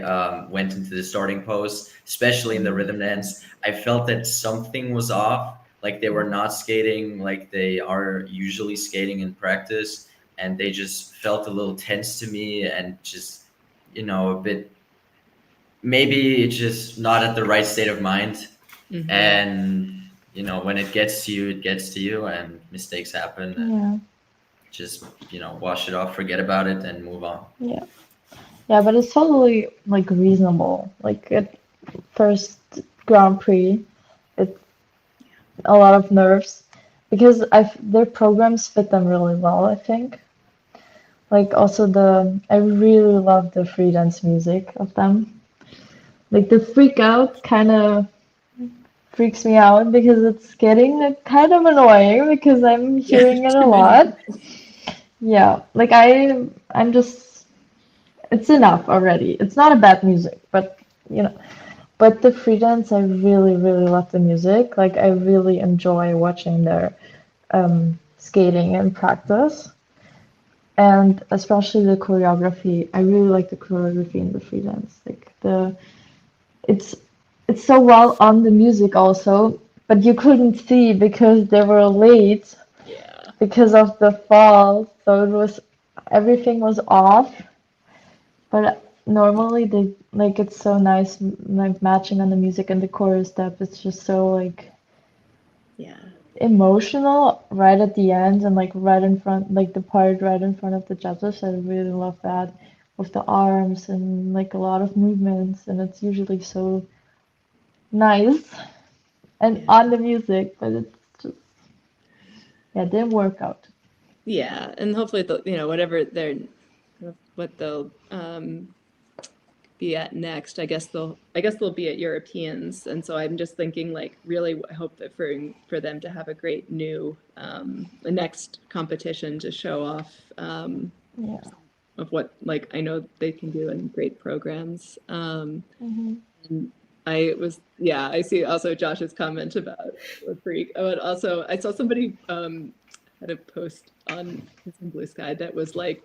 Speaker 2: went into the starting post, especially in the rhythm dance, I felt that something was off. Like they were not skating like they are usually skating in practice, and they just felt a little tense to me, and just a bit. Maybe just not at the right state of mind. And when it gets to you, it gets to you, and mistakes happen. And just wash it off, forget about it, and move on.
Speaker 3: Yeah, but it's totally like reasonable. Like at first Grand Prix, it's a lot of nerves because their programs fit them really well, I think. Like also I really love the free dance music of them. Like the freak out kind of freaks me out because it's getting kind of annoying because I'm hearing it a lot. Yeah, like I'm just it's enough already. It's not a bad music, but but the free dance I really really love the music. Like I really enjoy watching their skating and practice. And especially the choreography. I really like the choreography in the free dance. Like it's so well on the music also but you couldn't see because they were late
Speaker 1: Yeah.
Speaker 3: because of the fall. So it was everything was off. But normally they like it's so nice like matching on the music and the chorus step. It's just so like
Speaker 1: Yeah.
Speaker 3: emotional right at the end and like right in front, like the part right in front of the judges. I really love that with the arms and like a lot of movements, and it's usually so nice and
Speaker 1: Yeah.
Speaker 3: on the music, but it's just yeah, it didn't work out.
Speaker 1: Yeah, and hopefully they'll, whatever what they'll be at next. I guess they'll be at Europeans, and so I'm just thinking like really I hope that for them to have a great new the next competition to show off
Speaker 3: Yeah.
Speaker 1: of what like I know they can do in great programs.
Speaker 3: Hmm.
Speaker 1: And I see also Josh's comment about the freak. Oh, and also I saw somebody had a post on Blue Sky that was like,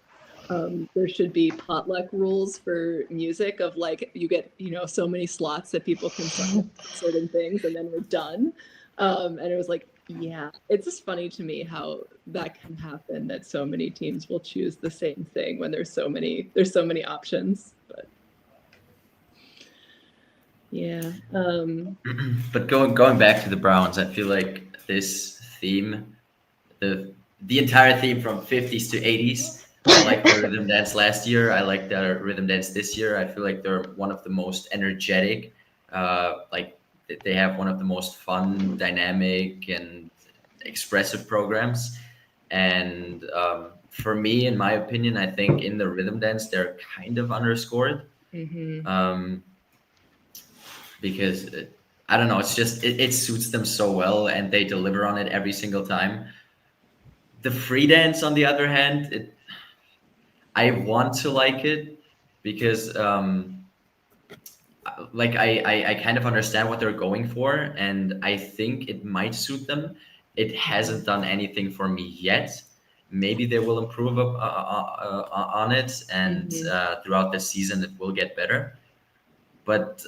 Speaker 1: there should be potluck rules for music of like you get, so many slots that people can sign up for certain things and then we're done. And it was like, yeah, it's just funny to me how that can happen that so many teams will choose the same thing when there's so many options. But yeah.
Speaker 2: But going back to the Browns, I feel like this theme, the entire theme from 50s to 80s. I like the rhythm dance last year. I like the rhythm dance this year. I feel like they're one of the most energetic. Like they have one of the most fun, dynamic, and expressive programs. And for me, in my opinion, I think in the rhythm dance they're kind of underscored.
Speaker 1: Mhm.
Speaker 2: Because I don't know, it's just it suits them so well, and they deliver on it every single time. The free dance, on the other hand, I want to like it because like I kind of understand what they're going for, and I think it might suit them. It hasn't done anything for me yet. Maybe they will improve on it, and
Speaker 1: Mhm.
Speaker 2: throughout the season it will get better. But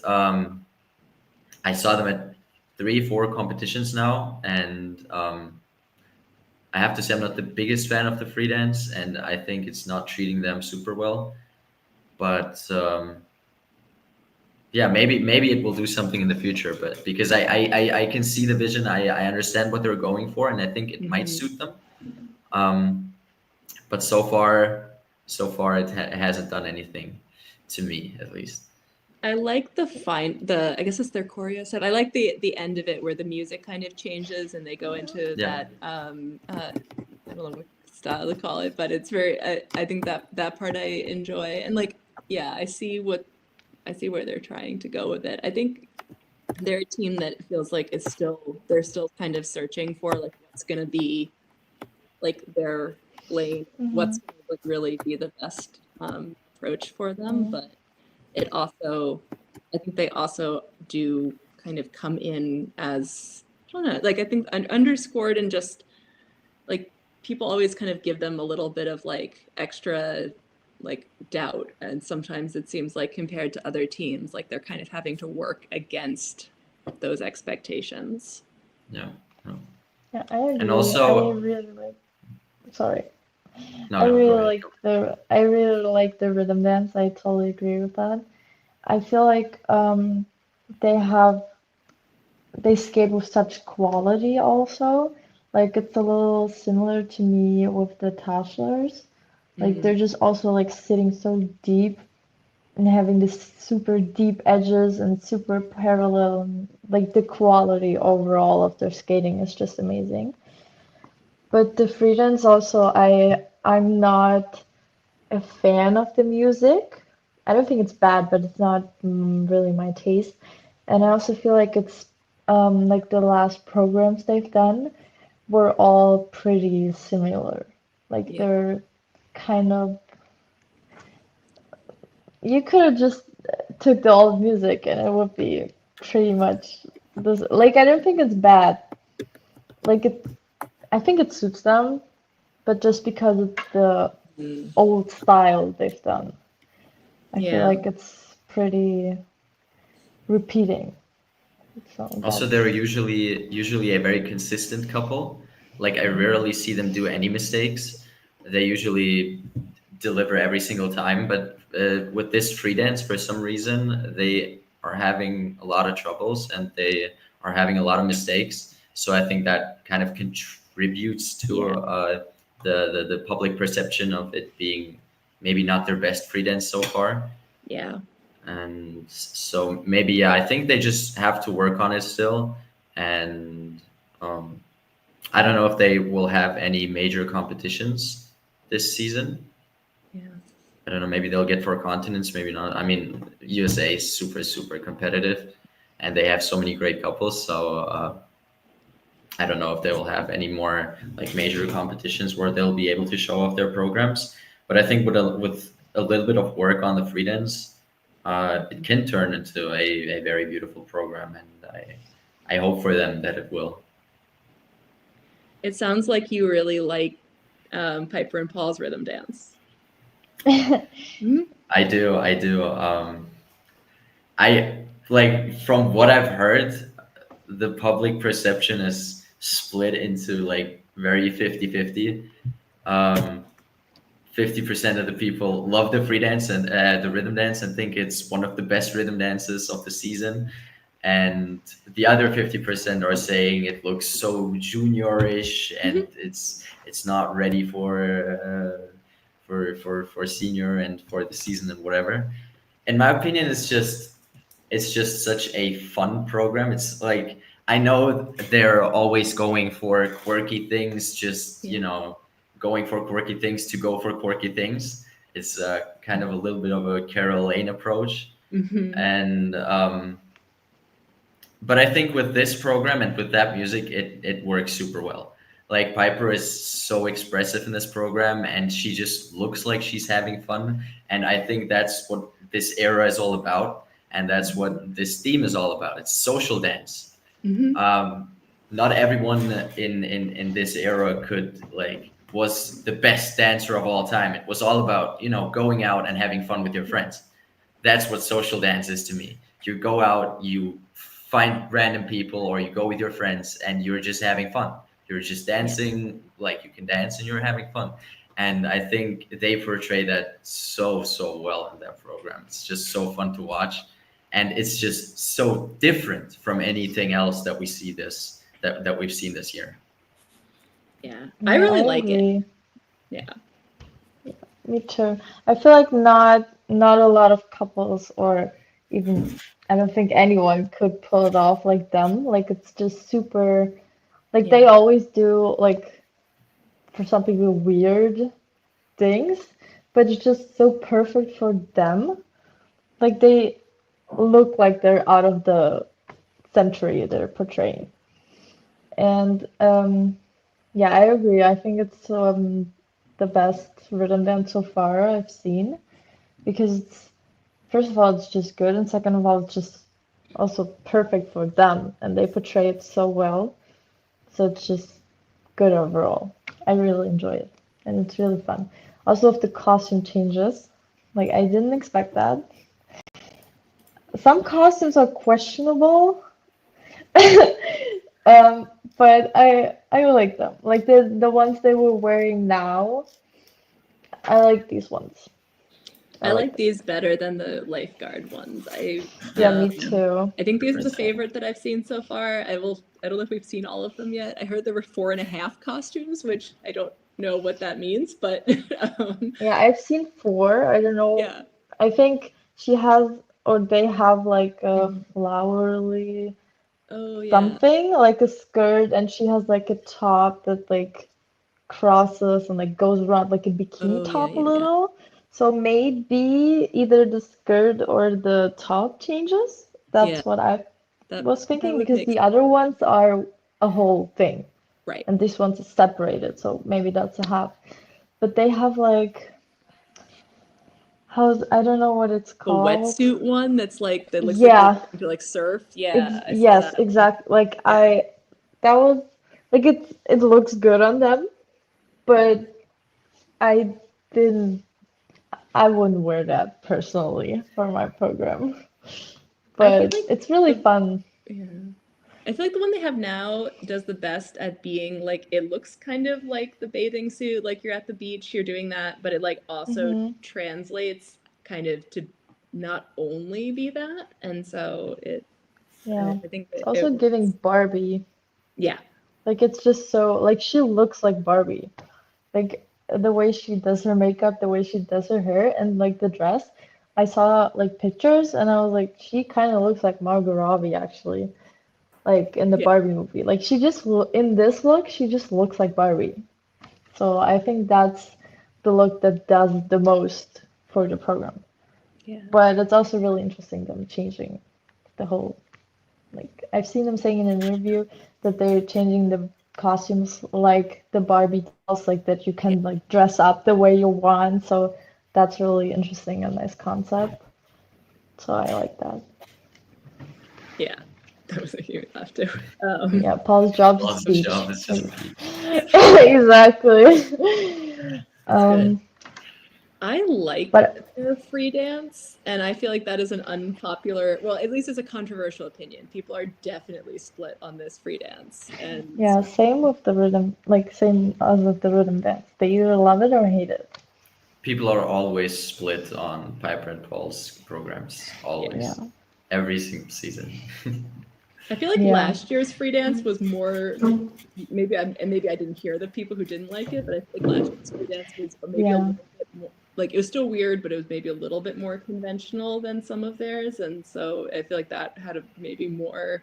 Speaker 2: I saw them at 3, 4 competitions now, and I have to say I'm not the biggest fan of the free dance, and I think it's not treating them super well. But yeah, maybe it will do something in the future. But because I can see the vision, I understand what they're going for, and I think it might
Speaker 1: Mhm.
Speaker 2: suit them. Um, but so far it hasn't done anything to me, at least.
Speaker 1: I like I guess it's their choreo set. I like the end of it where the music kind of changes and they go into
Speaker 2: Yeah.
Speaker 1: that I don't know what style to call it, but it's very I think that part I enjoy. And like yeah, I see where they're trying to go with it. I think they're a team that feels like they're still kind of searching for like what's gonna be like their lane,
Speaker 3: Hmm.
Speaker 1: what's gonna like really be the best approach for them. But it also, I think they also do kind of come in as, I don't know, like I think underscored and just like people always kind of give them a little bit of like extra like doubt. And sometimes it seems like compared to other teams, like they're kind of having to work against those expectations.
Speaker 2: Yeah. No.
Speaker 3: Yeah, I
Speaker 2: And
Speaker 3: agree. I
Speaker 2: also,
Speaker 3: really like. Sorry.
Speaker 2: no, no, go ahead.
Speaker 3: I really like the rhythm dance. I totally agree with that. I feel like they have they skate with such quality also. Like it's a little similar to me with the Tashlers. Like
Speaker 1: Mhm.
Speaker 3: they're just also like sitting so deep and having this super deep edges and super parallel and like the quality overall of their skating is just amazing. But the freelance also I'm not a fan of the music. I don't think it's bad, but it's not really my taste. And I also feel like it's like the last programs they've done were all pretty similar. Like
Speaker 1: Yeah.
Speaker 3: they're kind of you could have just took the old music and it would be pretty much this. Like I don't think it's bad. Like I think it suits them, but just because it's the
Speaker 1: Mm.
Speaker 3: old style they've done. I feel
Speaker 1: Yeah.
Speaker 3: like it's pretty repeating. So
Speaker 2: Also, they're usually a very consistent couple. Like I rarely see them do any mistakes. They usually deliver every single time. But with this free dance, for some reason, they are having a lot of troubles and they are having a lot of mistakes. So I think that kind of contributes to the public perception of it being maybe not their best free dance so far.
Speaker 1: Yeah.
Speaker 2: And so maybe I think they just have to work on it still. And I don't know if they will have any major competitions this season.
Speaker 1: Yeah.
Speaker 2: I don't know. Maybe they'll get four continents, maybe not. I mean, USA is super competitive, and they have so many great couples. So I don't know if they will have any more like major competitions where they'll be able to show off their programs. But I think with a little bit of work on the free dance, it can turn into a very beautiful program, and I hope for them that it will.
Speaker 1: It sounds like you really like Piper and Paul's rhythm dance.
Speaker 2: I do. I like from what I've heard, the public perception is split into like very 50-50. 50% of the people love the free dance and the rhythm dance and think it's one of the best rhythm dances of the season. And the other 50% are saying it looks so juniorish and it's not ready for senior and for the season and whatever. In my opinion, it's just such a fun program. It's like I know they're always going for quirky things, just going for quirky things to go for quirky things. It's kind of a little bit of a Carol Lane approach, and but I think with this program and with that music, it works super well. Like Piper is so expressive in this program, and she just looks like she's having fun. And I think that's what this era is all about, and that's what this theme is all about. It's social dance. Not everyone in this era could was the best dancer of all time. It was all about going out and having fun with your friends. That's what social dance is to me. You go out, you find random people, or you go with your friends, and you're just having fun. You're just dancing like you can dance, and you're having fun. And I think they portray that so well in that program. It's just so fun to watch, and it's just so different from anything else that we see that we've seen this year.
Speaker 1: Yeah, I really like it. Yeah.
Speaker 3: Me too. I feel like not a lot of couples, or even I don't think anyone could pull it off like them. Like it's just super, like they always do like for some people weird things, but it's just so perfect for them. Like they look like they're out of the century they're portraying. And yeah, I agree. I think it's the best rhythm dance so far I've seen, because it's, first of all, it's just good, and second of all, it's just also perfect for them, and they portray it so well. So it's just good overall. I really enjoy it, and it's really fun. Also, if the costume changes, like I didn't expect that. Some costumes are questionable, but I like them. Like the ones they were wearing now, I like these ones.
Speaker 1: I like these better than the lifeguard ones.
Speaker 3: Yeah, me too.
Speaker 1: I think these are the favorite that I've seen so far. I don't know if we've seen all of them yet. I heard there were 4.5 costumes, which I don't know what that means, but
Speaker 3: yeah, I've seen 4. I don't know.
Speaker 1: Yeah.
Speaker 3: I think she has, or they have like a flowery something, like a skirt, and she has like a top that like crosses and like goes around like a bikini top a little. So maybe either the skirt or the top changes. That's what I was thinking, because the other ones are a whole thing.
Speaker 1: Right.
Speaker 3: And this one's separated, so maybe that's a half. But they have like, I don't know what it's called.
Speaker 1: The wetsuit one that's like, that looks like to like surf. Yeah.
Speaker 3: Yes, exactly. Like that was like it looks good on them, but I wouldn't wear that personally for my program. But it's really fun.
Speaker 1: Yeah. I feel like the one they have now does the best at being like, it looks kind of like the bathing suit, like you're at the beach, you're doing that, but it like also translates kind of to not only be that. And so
Speaker 3: Yeah.
Speaker 1: I think
Speaker 3: It's
Speaker 1: that
Speaker 3: also giving Barbie.
Speaker 1: yeah.
Speaker 3: Like it's just so like she looks like Barbie. Like the way she does her makeup, the way she does her hair, and like the dress. I saw like pictures and I was like, she kind of looks like Margot Robbie actually, like in the
Speaker 1: Yeah.
Speaker 3: Barbie movie. Like she just in this look, she just looks like Barbie. So I think that's the look that does the most for the program.
Speaker 1: Yeah.
Speaker 3: But it's also really interesting them changing the whole like I've seen them saying in an interview that they're changing the costumes like the Barbie dolls, like that you can like dress up the way you want. So that's really interesting and nice concept. So I like that.
Speaker 1: Yeah. That was a huge laugh too.
Speaker 3: Yeah, Paul's job is
Speaker 2: Paul's
Speaker 3: speech.
Speaker 2: job is just speech.
Speaker 3: Exactly.
Speaker 1: That's good.
Speaker 3: Um,
Speaker 1: I like
Speaker 3: but
Speaker 1: the free dance, and I feel like that is an unpopular, well, at least it's a controversial opinion. People are definitely split on this free dance, and
Speaker 3: yeah, same with the rhythm, like same as with the rhythm dance. They either love it or hate it.
Speaker 2: People are always split on Piper and Paul's programs. Always,
Speaker 3: Yeah.
Speaker 2: every season.
Speaker 1: I feel like
Speaker 3: Yeah.
Speaker 1: last year's free dance was more maybe I didn't hear the people who didn't like it, but I feel like last year's free dance was maybe a
Speaker 3: Yeah.
Speaker 1: little bit more like it was still weird, but it was maybe a little bit more conventional than some of theirs, and so I feel like that had maybe more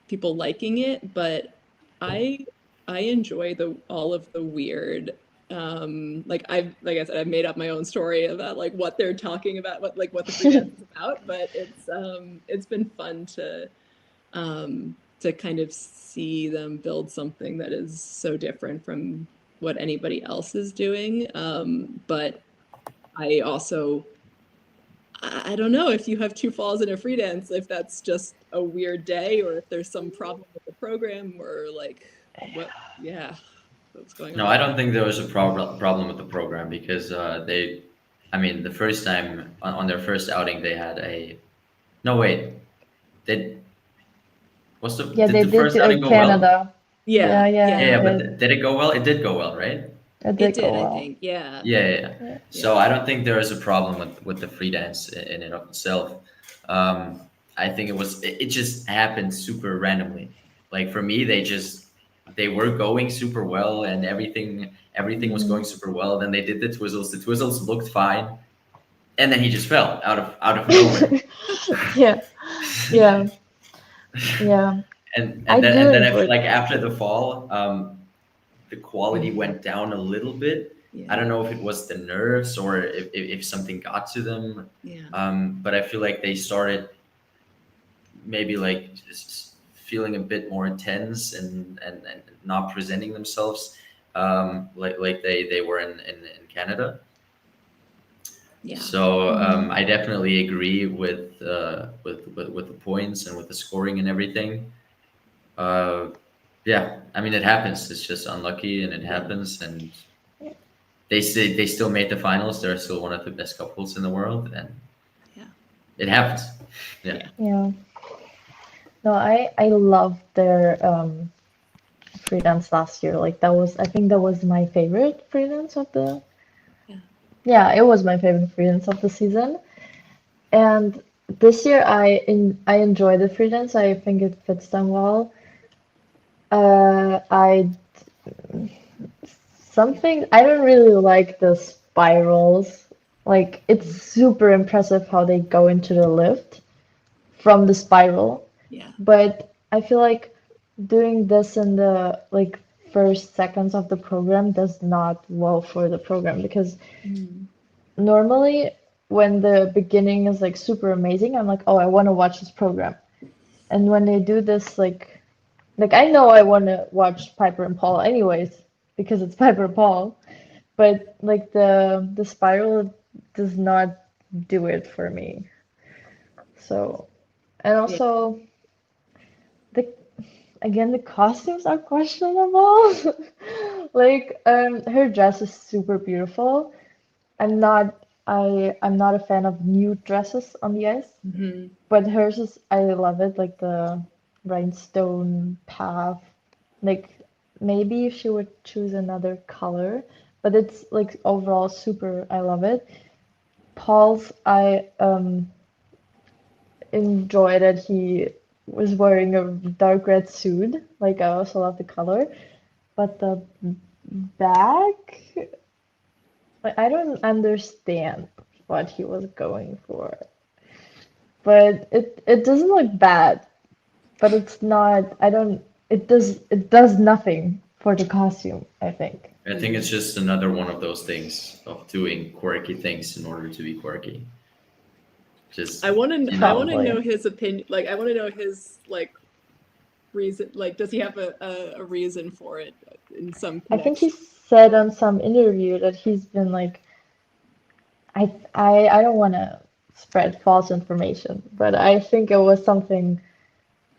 Speaker 1: people liking it. But I enjoy all of the weird like I said, I've made up my own story about like what they're talking about, what the free dance is about, but it's been fun to kind of see them build something that is so different from what anybody else is doing. But I also I don't know if you have two falls in a free dance, if that's just a weird day or if there's some problem with the program or like what what's going on.
Speaker 2: No, I don't think there was a problem with the program because I mean, the first time on their first outing, they had a. No, wait, they
Speaker 3: Yeah,
Speaker 2: did
Speaker 3: they
Speaker 2: the
Speaker 3: did
Speaker 2: first outing go well?
Speaker 3: Canada.
Speaker 1: Yeah.
Speaker 2: Yeah,
Speaker 3: It
Speaker 2: but did it go well? It did go well, right?
Speaker 1: It
Speaker 3: did go
Speaker 1: did, I
Speaker 3: well.
Speaker 1: think. Yeah.
Speaker 2: Yeah. So I don't think there is a problem with the free dance in and of itself. I think it just happened super randomly. Like for me, they were going super well and everything was going super well. Then they did the twizzles. The twizzles looked fine, and then he just fell out of nowhere.
Speaker 3: Yeah. Yeah. Yeah.
Speaker 2: and
Speaker 3: I
Speaker 2: and then
Speaker 3: do
Speaker 2: and then I feel
Speaker 3: enjoy
Speaker 2: like
Speaker 3: that.
Speaker 2: after the fall, the quality went down a little bit.
Speaker 1: Yeah.
Speaker 2: I don't know if it was the nerves or if something got to them.
Speaker 1: Yeah.
Speaker 2: But I feel like they started maybe like just feeling a bit more intense and not presenting themselves like they were in Canada.
Speaker 1: Yeah.
Speaker 2: So I definitely agree with the points and with the scoring and everything. Yeah, I mean it happens. It's just unlucky and it happens. And they still made the finals. They're still one of the best couples in the world, and it happens. Yeah.
Speaker 3: Yeah. No, I loved their free dance last year. Like I think that was my favorite free dance of the. Yeah, it was my favorite free dance of the season. And this year I enjoy the free dance. I think it fits them well. I I don't really like the spirals. Like it's super impressive how they go into the lift from the spiral.
Speaker 1: Yeah.
Speaker 3: But I feel like doing this in the like first seconds of the program does not well for the program because normally when the beginning is like super amazing, I'm like, oh, I want to watch this program. And when they do this like I know I want to watch Piper and Paul anyways because it's Piper and Paul, but like the spiral does not do it for me. So, and also the again the costumes are questionable. Like her dress is super beautiful. I'm not I'm not a fan of nude dresses on the ice,
Speaker 1: Hmm.
Speaker 3: but hers is, I love it, like the rhinestone path. Like maybe if she would choose another color, but it's like overall super, I love it. Paul's, I enjoy that he was wearing a dark red suit. Like I also love the color, but the back, like, I don't understand what he was going for. But it doesn't look bad, but it's not. I don't. It does nothing for the costume, I think.
Speaker 2: I think it's just another one of those things of doing quirky things in order to be quirky. Just
Speaker 1: I want to.
Speaker 2: you
Speaker 1: I
Speaker 2: know,
Speaker 1: want to
Speaker 3: Probably.
Speaker 1: know his opinion. Like, I want to know his like reason. Like, does he have a reason for it in some
Speaker 3: I think he
Speaker 1: connection?
Speaker 3: said on some interview that he's been like, I don't want to spread false information, but I think it was something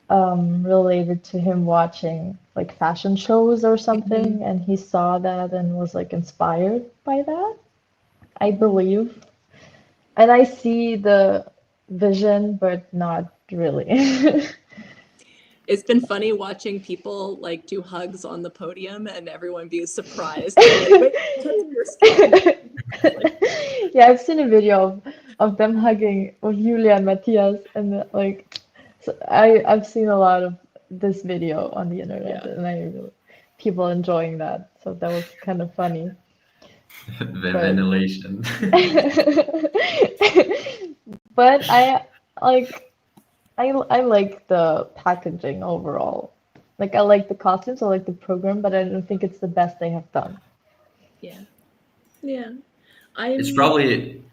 Speaker 3: related to him watching like fashion shows or something, and he saw that and was like inspired by that, I believe. And I see the vision, but not really.
Speaker 1: It's been funny watching people like do hugs on the podium and everyone be surprised. And like, wait, touching your skin. Like,
Speaker 3: Yeah, I've seen a video of them hugging with Julia and Matthias, and like, so I've seen a lot of this video on the internet,
Speaker 1: yeah.
Speaker 3: and people enjoying that, so that was kind of funny. But
Speaker 2: ventilation.
Speaker 3: but I like I like the packaging overall. Like I like the costumes, I like the program, but I don't think it's the best they have done.
Speaker 1: Yeah. Yeah.
Speaker 2: It's
Speaker 1: I'm
Speaker 2: probably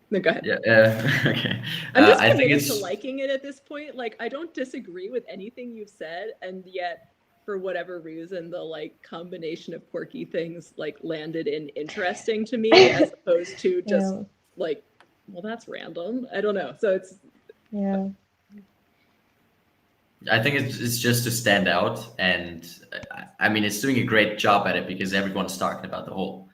Speaker 1: no, go ahead.
Speaker 2: yeah. Okay.
Speaker 1: I'm just
Speaker 2: I think
Speaker 1: committed to
Speaker 2: it's
Speaker 1: liking it at this point. Like, I don't disagree with anything you've said, and yet, for whatever reason, the like combination of quirky things like landed in interesting to me, as opposed to just
Speaker 3: Yeah,
Speaker 1: like, well, that's random. I don't know. So it's
Speaker 3: yeah.
Speaker 2: I think it's just to stand out, and I mean it's doing a great job at it because everyone's talking about the whole.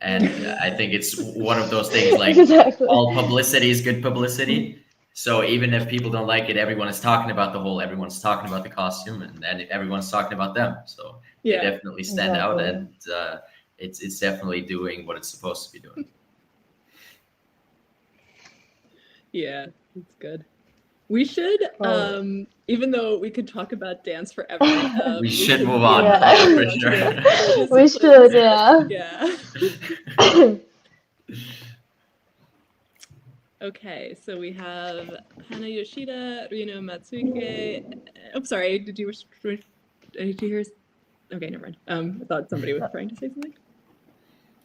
Speaker 2: And I think it's one of those things like
Speaker 3: Exactly.
Speaker 2: all publicity is good publicity. So even if people don't like it, everyone is talking about the whole, everyone's talking about the costume, and everyone's talking about them. So they
Speaker 1: yeah,
Speaker 2: definitely stand out,
Speaker 3: Exactly.
Speaker 2: and it's definitely doing what it's supposed to be doing.
Speaker 1: yeah, it's good. We should,
Speaker 3: Oh.
Speaker 1: even though we could talk about dance forever,
Speaker 2: We
Speaker 1: we
Speaker 2: should
Speaker 1: should,
Speaker 2: move on,
Speaker 1: yeah,
Speaker 3: Yeah.
Speaker 1: move
Speaker 2: for
Speaker 1: on to
Speaker 2: sure.
Speaker 1: the other
Speaker 3: We
Speaker 1: disciplines.
Speaker 3: should, yeah.
Speaker 1: Yeah. Okay, so we have Hana Yoshida, Rino Matsuike. Oh, sorry, did you hear? Okay, never mind. I thought somebody was trying to say something.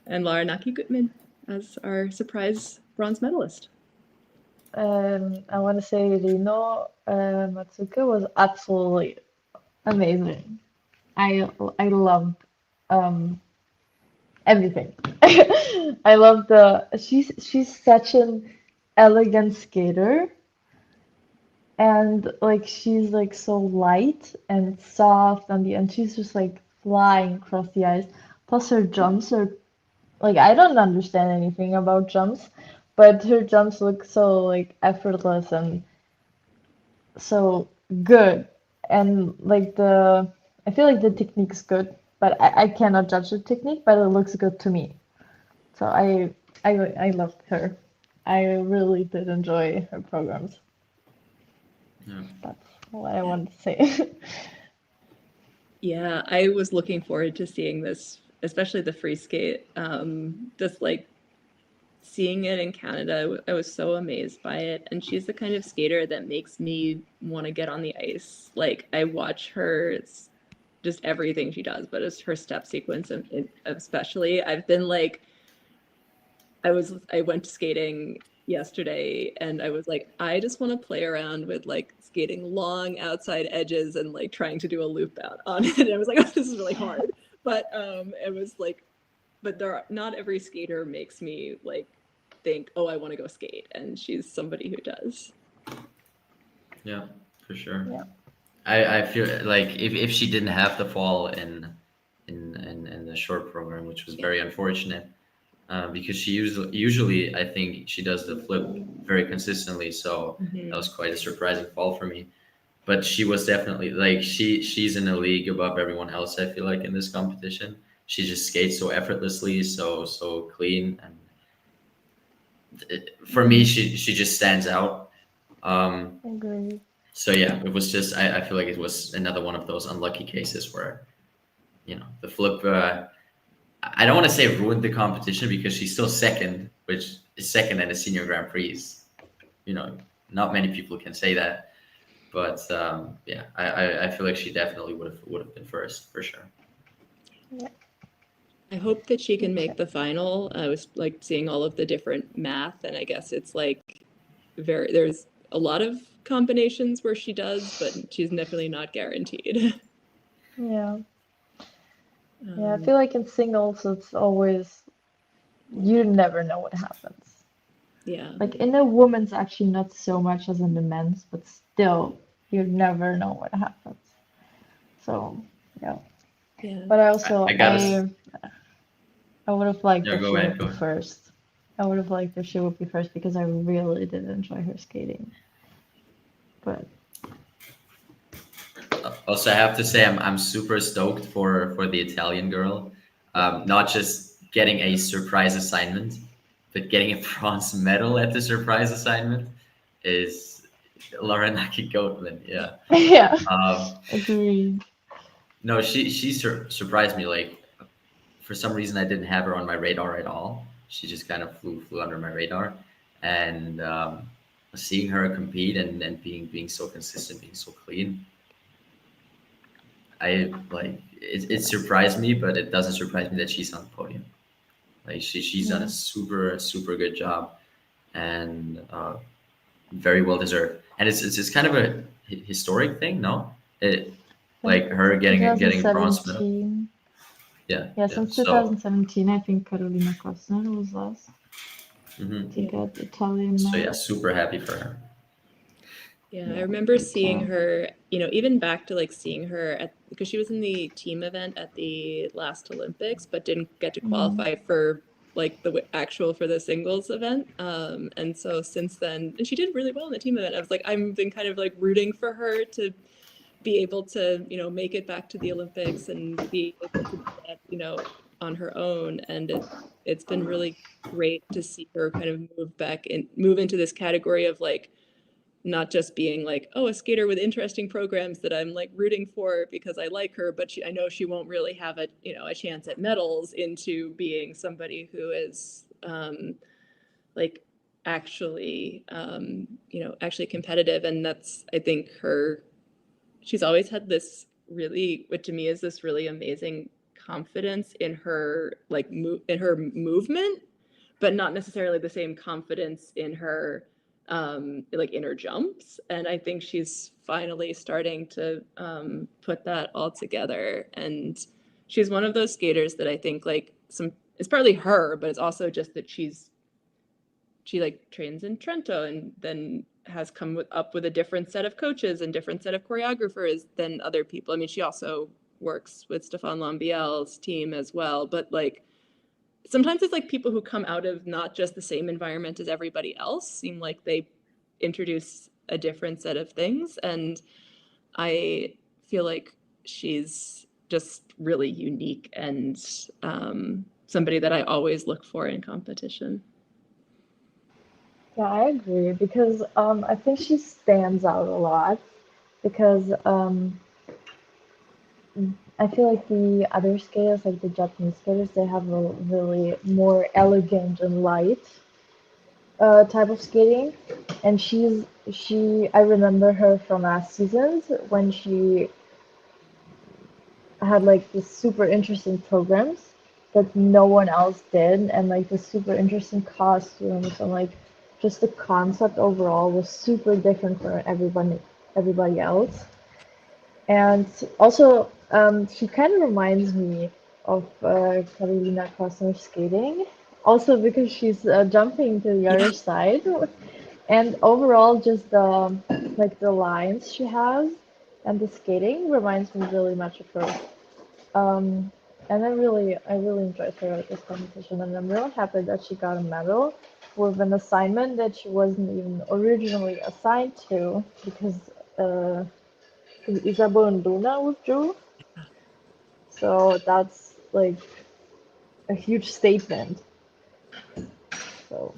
Speaker 1: And Lara Naki Gutman as our surprise bronze medalist.
Speaker 3: I want to say Rino Matsuka was absolutely amazing. I loved um, everything. I love the she's such an elegant skater, and like she's like so light and soft on the end. She's just like flying across the ice. Plus her jumps are like I don't understand anything about jumps, but her jumps look so like effortless and so good. And like I feel like the technique's good, but I cannot judge the technique, but it looks good to me. So I loved her. I really did enjoy her programs.
Speaker 2: Yeah.
Speaker 3: That's what I wanted to say.
Speaker 1: Yeah, I was looking forward to seeing this, especially the free skate. Just like seeing it in Canada, I was so amazed by it. And she's the kind of skater that makes me want to get on the ice. Like I watch her, it's just everything she does, but it's her step sequence, and especially. I've been like, I went skating yesterday and I was like, I just want to play around with like skating long outside edges and like trying to do a loop out on it. And I was like, oh, this is really hard. But it was like, but not every skater makes me like think, oh, I want to go skate. And she's somebody who does.
Speaker 2: Yeah, for sure.
Speaker 3: Yeah.
Speaker 2: I feel like if she didn't have the fall in the short program, which was very unfortunate, because she usually I think she does the flip very consistently. So that was quite a surprising fall for me. But she was definitely like she's in a league above everyone else. I feel like in this competition, she just skates so effortlessly, so clean, and for me, she just stands out.
Speaker 3: Agreed.
Speaker 2: So yeah, it was just I feel like it was another one of those unlucky cases where, the flip. I don't want to say ruined the competition because she's still second, which is second in a senior Grand Prix. Not many people can say that, but yeah, I feel like she definitely would have been first for sure.
Speaker 3: Yeah.
Speaker 1: I hope that she can make the final. I was like seeing all of the different math, and I guess it's like there's a lot of combinations where she does, but she's definitely not guaranteed.
Speaker 3: Yeah. Yeah, I feel like in singles, it's always, you never know what happens.
Speaker 1: Yeah.
Speaker 3: Like in a woman's actually not so much as in the men's, but still, you never know what happens. So, yeah.
Speaker 1: Yeah.
Speaker 3: But I also,
Speaker 2: I gotta
Speaker 3: I would have liked
Speaker 2: Yeah,
Speaker 3: if
Speaker 2: go
Speaker 3: she
Speaker 2: ahead,
Speaker 3: would
Speaker 2: go
Speaker 3: be
Speaker 2: ahead.
Speaker 3: first. I would have liked if she would be first because I really did enjoy her skating. But
Speaker 2: Also, I have to say I'm super stoked for the Italian girl. Not just getting a surprise assignment, but getting a bronze medal at the surprise assignment is Laurenaki Goatman. Yeah.
Speaker 3: yeah,
Speaker 2: Um,
Speaker 3: agreed.
Speaker 2: no, she surprised me. Like for some reason, I didn't have her on my radar at all. She just kind of flew under my radar, and seeing her compete and being so consistent, being so clean, it surprised me, but it doesn't surprise me that she's on the podium. Like she's done a super good job, and very well deserved. And it's just kind of a historic thing, no? Like her getting a bronze medal.
Speaker 3: 2017.
Speaker 2: Yeah,
Speaker 3: Yeah,
Speaker 2: yeah.
Speaker 3: since
Speaker 2: So
Speaker 3: 2017, I think Carolina Kostner was last to
Speaker 1: Yeah.
Speaker 3: get Italian
Speaker 2: so yeah,
Speaker 3: medal.
Speaker 2: super happy for her.
Speaker 1: Yeah, I
Speaker 3: Yeah,
Speaker 1: remember seeing
Speaker 3: so-
Speaker 1: her, even back to like seeing her because she was in the team event at the last Olympics, but didn't get to qualify for like the actual for the singles event. And so since then, and she did really well in the team event. I was like, I've been kind of like rooting for her to be able to, make it back to the Olympics and be able to do that, on her own. And it's been really great to see her kind of move into this category of like, not just being like, oh, a skater with interesting programs that I'm like rooting for because I like her, but I know she won't really have a chance at medals, into being somebody who is like actually actually competitive. And that's, I think, she's always had this really, what to me is this really amazing confidence in her in her movement, but not necessarily the same confidence in her like inner jumps. And I think she's finally starting to put that all together. And she's one of those skaters that I think like it's partly her, but it's also just that she like trains in Trento and then has come up with a different set of coaches and different set of choreographers than other people. I mean, she also works with Stefan Lambiel's team as well, but like sometimes it's like people who come out of not just the same environment as everybody else seem like they introduce a different set of things. And I feel like she's just really unique and somebody that I always look for in competition.
Speaker 3: Yeah, I agree because I think she stands out a lot because I feel like the other skaters, like the Japanese skaters, they have a really more elegant and light type of skating, and I remember her from last seasons when she had like this super interesting programs that no one else did, and like the super interesting costumes and like just the concept overall was super different from everybody else. And also, she kind of reminds me of Carolina Kostner skating, also because she's jumping to the other side, and overall, just the lines she has and the skating reminds me really much of her. Um, and I really enjoyed her at this competition, and I'm really happy that she got a medal with an assignment that she wasn't even originally assigned to, because Isabel and Luna withdrew. So that's like a huge statement. So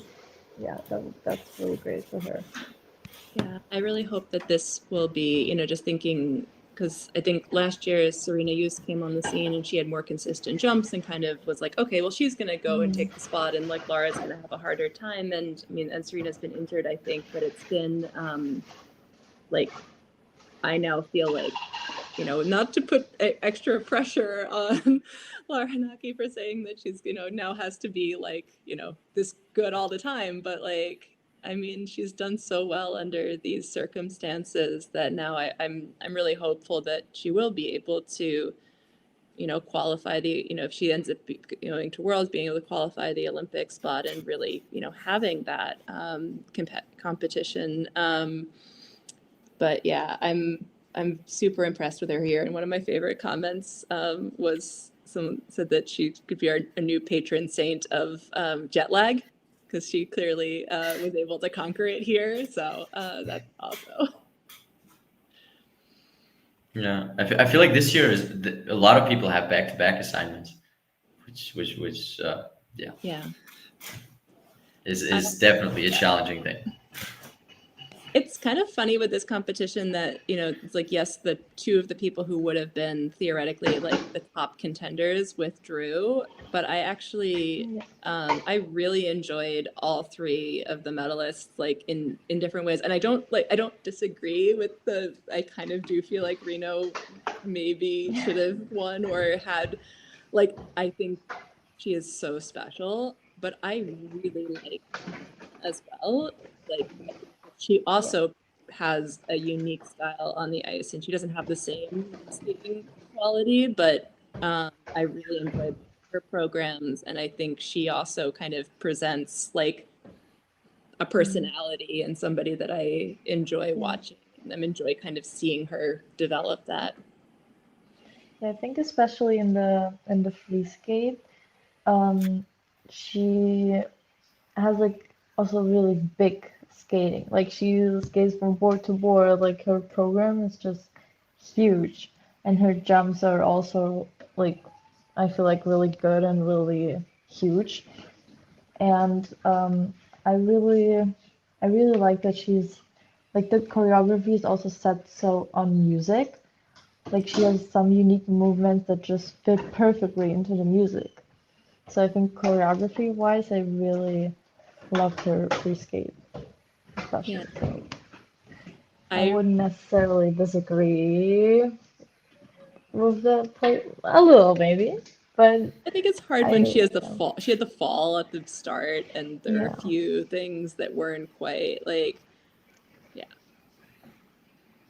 Speaker 3: yeah, that's really great for her.
Speaker 1: Yeah, I really hope that this will be, just thinking, because I think last year Serena Yus came on the scene and she had more consistent jumps and kind of was like, okay, well, she's going to go and take the spot, and like Laura's going to have a harder time. And I mean, and Serena's been injured, I think, but it's been like, I now feel like, not to put extra pressure on Laura Hanaki for saying that she's, now has to be like, this good all the time, but like, I mean, she's done so well under these circumstances that now I'm really hopeful that she will be able to, qualify the, if she ends up going to Worlds, being able to qualify the Olympic spot and really, having that competition. But yeah, I'm super impressed with her here. And one of my favorite comments was someone said that she could be a new patron saint of jet lag, because she clearly was able to conquer it here. So that's also.
Speaker 2: Yeah, I feel like this year a lot of people have back-to-back assignments, which
Speaker 1: Yeah.
Speaker 2: is definitely a challenging thing.
Speaker 1: It's kind of funny with this competition that, it's like, yes, the two of the people who would have been theoretically like the top contenders withdrew, but I actually, I really enjoyed all three of the medalists, like in different ways. And I don't disagree with I kind of do feel like Reno maybe should have won or had, like, I think she is so special, but I really like as well. Like, she also has a unique style on the ice, and she doesn't have the same skating quality, but I really enjoy her programs, and I think she also kind of presents like a personality and somebody that I enjoy watching, and I enjoy kind of seeing her develop that.
Speaker 3: Yeah, I think especially in the free skate, she has like also really big skating. Like she skates from board to board. Like her program is just huge, and her jumps are also like, I feel like, really good and really huge. And I really like that she's like, the choreography is also set so on music. Like she has some unique movements that just fit perfectly into the music. So I think choreography wise, I really loved her free skate, especially.
Speaker 1: Yeah.
Speaker 3: So I wouldn't necessarily disagree with the play, a little maybe, but
Speaker 1: I think it's hard when she has the fall. She had the fall at the start, and there are a few things that weren't quite like,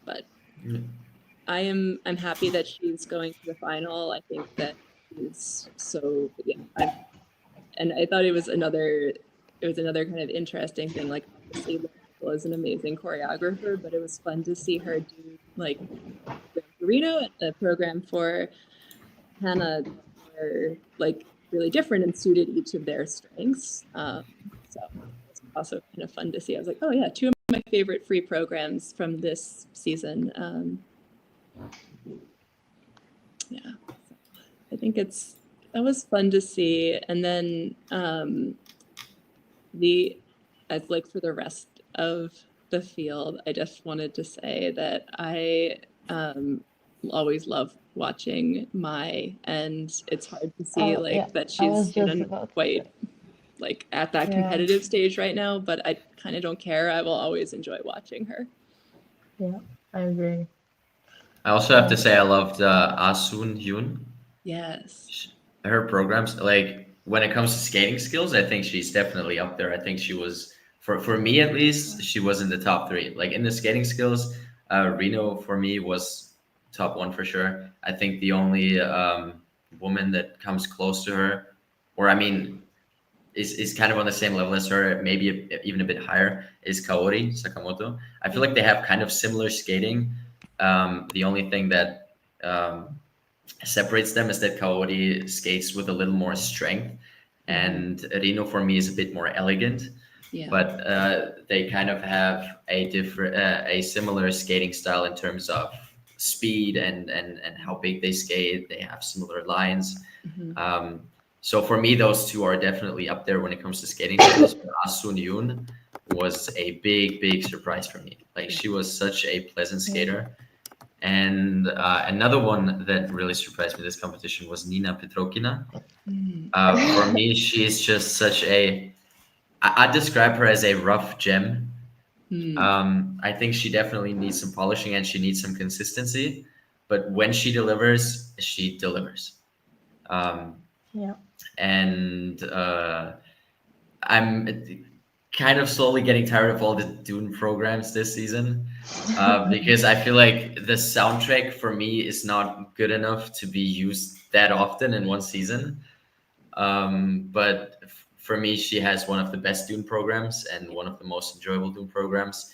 Speaker 1: but I'm happy that she's going to the final. I think that she's so, and I thought it was another kind of interesting thing. Like, obviously, Michail is an amazing choreographer, but it was fun to see her do like Reno at the program for Hannah were like really different and suited each of their strengths. So it's also kind of fun to see. I was like, oh yeah, two of my favorite free programs from this season. Yeah, so I think that was fun to see. And then as like for the rest of the field, I just wanted to say that I always love watching Mai, and it's hard to see that she's quite like at that competitive stage right now, but I kind of don't care. I will always enjoy watching her.
Speaker 3: Yeah, I agree.
Speaker 2: I also have to say I loved Asun Hyun.
Speaker 1: Yes.
Speaker 2: Her programs, like when it comes to skating skills, I think she's definitely up there. I think she was, for me at least, she was in the top three. Like in the skating skills, Reno for me was top one for sure. I think the only woman that comes close to her, or I mean, is kind of on the same level as her, maybe even a bit higher, is Kaori Sakamoto. I feel like they have kind of similar skating. The only thing that separates them is that Kaori skates with a little more strength, and Rino for me is a bit more elegant.
Speaker 1: Yeah.
Speaker 2: But they kind of have a similar skating style in terms of speed and how big they skate. They have similar lines. So for me, those two are definitely up there when it comes to skating skills. But Ah Sun Yoon was a big surprise for me. Like, she was such a pleasant skater. And another one that really surprised me this competition was Nina Petrokina. For me, she's just such I describe her as a rough gem. I think she definitely needs some polishing and she needs some consistency. But when she delivers, she delivers.
Speaker 3: Yeah.
Speaker 2: And I'm kind of slowly getting tired of all the Dune programs this season, because I feel like the soundtrack for me is not good enough to be used that often in one season. But for me, she has one of the best Dune programs and one of the most enjoyable Dune programs.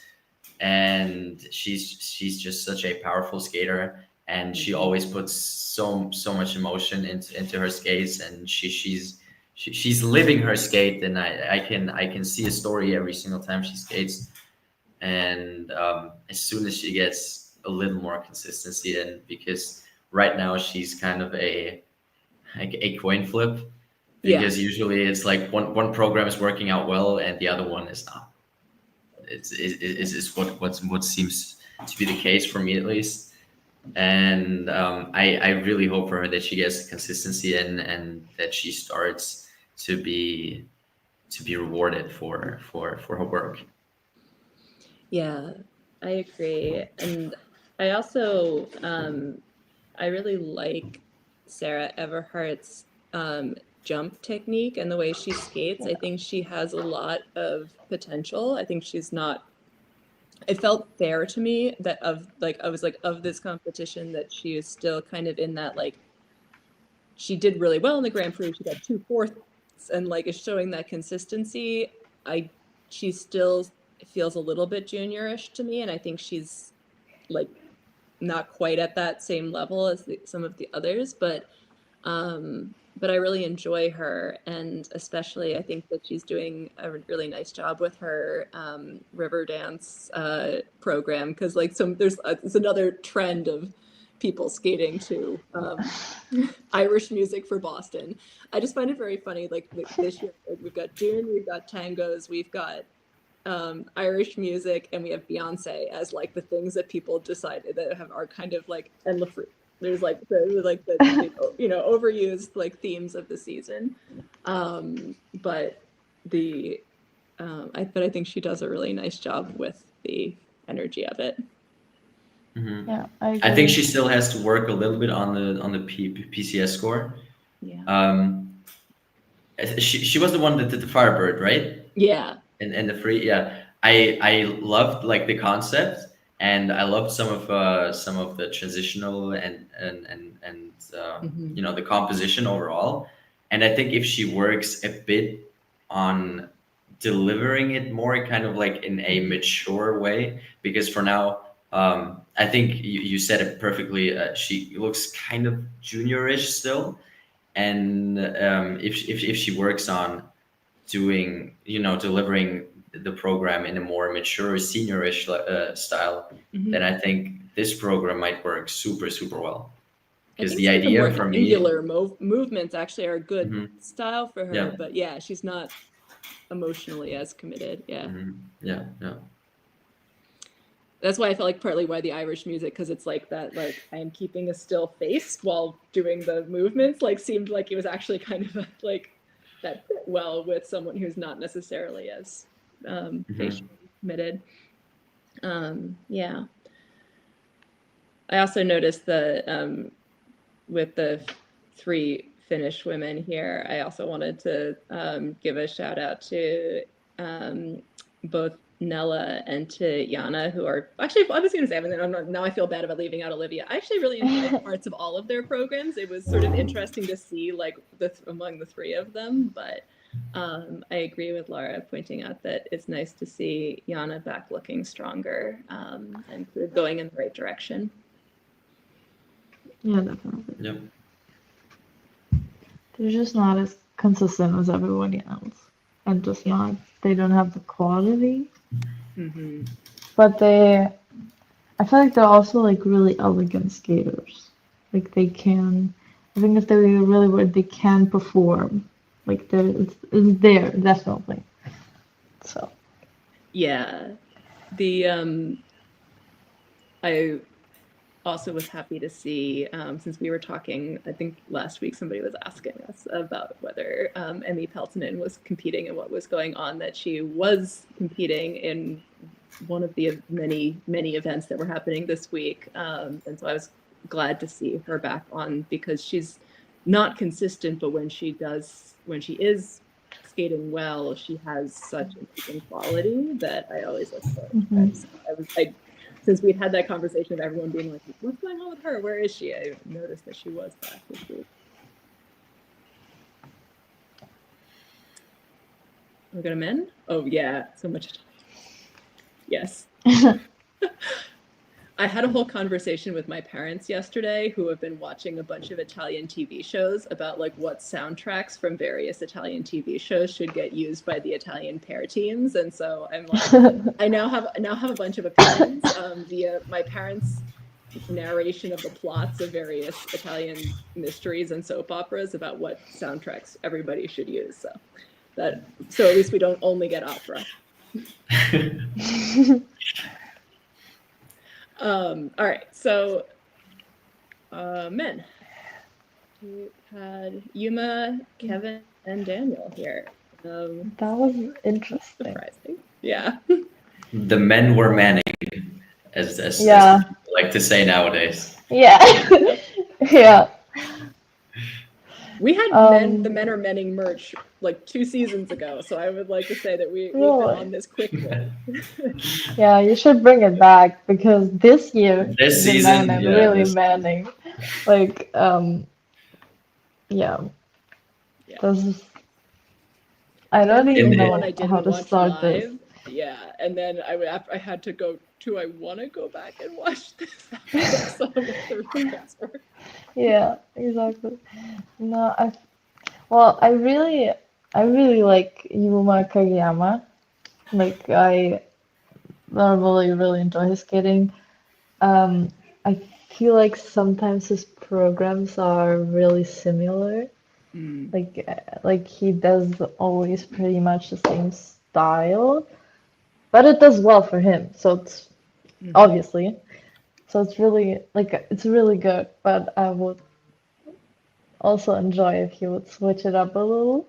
Speaker 2: And she's just such a powerful skater, and she always puts so much emotion into her skates, and she's living her skate, and I can see a story every single time she skates. And as soon as she gets a little more consistency, and because right now she's kind of a coin flip, because usually it's like one program is working out well and the other one is not. It's what seems to be the case for me, at least. And I really hope for her that she gets consistency and that she starts to be rewarded for her work.
Speaker 1: Yeah, I agree. And I also I really like Sarah Everhart's jump technique and the way she skates. I think she has a lot of potential. I think she's not, it felt fair to me that I was like, of this competition, that she is still kind of in that, like, she did really well in the Grand Prix. She got 2 fourths and like is showing that consistency. She still feels a little bit juniorish to me, and I think she's like not quite at that same level as some of the others, but I really enjoy her, and especially I think that she's doing a really nice job with her river dance program, because like it's another trend of people skating to Irish music for Boston. I just find it very funny. Like this year, we've got Dune, we've got tangos, we've got Irish music, and we have Beyonce as like the things that people decided that are kind of like, and there's like the overused like themes of the season. But I think she does a really nice job with the energy of it.
Speaker 2: Mm-hmm.
Speaker 3: Yeah,
Speaker 2: I think she still has to work a little bit on the PCS score.
Speaker 1: Yeah.
Speaker 2: She was the one that did the Firebird, right?
Speaker 1: Yeah.
Speaker 2: And the free, yeah. I loved like the concept, and I loved some of the transitional and the composition overall. And I think if she works a bit on delivering it more kind of like in a mature way, because for now, I think you said it perfectly. She looks kind of juniorish still, and if she works on delivering the program in a more mature seniorish style, then I think this program might work super well. Because the idea for me,
Speaker 1: angular movements actually are a good style for her, but yeah, she's not emotionally as committed. Yeah.
Speaker 2: Yeah.
Speaker 1: That's why I felt like partly why the Irish music, because it's like that, like I am keeping a still face while doing the movements, like seemed like it was actually kind of like that fit well with someone who's not necessarily as facially committed. Yeah. I also noticed the with the 3 Finnish women here, I also wanted to give a shout out to both Nella and to Jana, who are actually, I was going to say, now I feel bad about leaving out Olivia. I actually really enjoyed parts of all of their programs. It was sort of interesting to see like among the 3 of them, but I agree with Laura pointing out that it's nice to see Jana back looking stronger and going in the right direction.
Speaker 3: Yeah, definitely.
Speaker 2: Yep.
Speaker 3: They're just not as consistent as everybody else, and just
Speaker 1: Yeah.
Speaker 3: not. They don't have the quality,
Speaker 1: Mm-hmm.
Speaker 3: but they. I feel like they're also like really elegant skaters. Like they can. I think if they really were, they can perform. Like it's there definitely. So.
Speaker 1: Yeah. The I also was happy to see, since we were talking, I think last week somebody was asking us about whether Emmy Peltonen was competing and what was going on, that she was competing in one of the many, many events that were happening this week. And so I was glad to see her back on, because she's not consistent, but when she is skating well, she has such amazing quality that I always look for.
Speaker 3: Mhm.
Speaker 1: So since we'd had that conversation of everyone being like, what's going on with her? Where is she? I noticed that she was back this week. We're gonna men? Oh yeah, so much. Yes. I had a whole conversation with my parents yesterday, who have been watching a bunch of Italian TV shows, about like what soundtracks from various Italian TV shows should get used by the Italian pair teams. And so I'm like, I now have a bunch of opinions via my parents' narration of the plots of various Italian mysteries and soap operas about what soundtracks everybody should use. So at least we don't only get opera. All right, so men. We had Yuma, Kevin, and Daniel here.
Speaker 3: That was interesting.
Speaker 1: Surprising. Yeah.
Speaker 2: The men were manning, as
Speaker 3: Yeah.
Speaker 2: people like to say nowadays.
Speaker 3: Yeah. Yeah.
Speaker 1: We had the Men Are Menning merch like 2 seasons ago, so I would like to say that we've been on this quick roll.
Speaker 3: Yeah, you should bring it back, because this year
Speaker 2: This
Speaker 3: the
Speaker 2: season,
Speaker 3: men are
Speaker 2: yeah,
Speaker 3: really manning. Like, yeah.
Speaker 1: Yeah.
Speaker 3: This is, I don't even know
Speaker 1: one I didn't
Speaker 3: how to
Speaker 1: watch
Speaker 3: start
Speaker 1: live.
Speaker 3: this.
Speaker 1: Yeah, and then I had to go to, I want to go back and watch this. I saw what the results were.
Speaker 3: Yeah, exactly. No, I really like Yuma Kageyama. Like, I normally really enjoy his skating. I feel like sometimes his programs are really similar.
Speaker 1: Mm.
Speaker 3: Like he does always pretty much the same style, but it does well for him. So it's obviously, so it's really it's really good. But I would also enjoy if he would switch it up a little.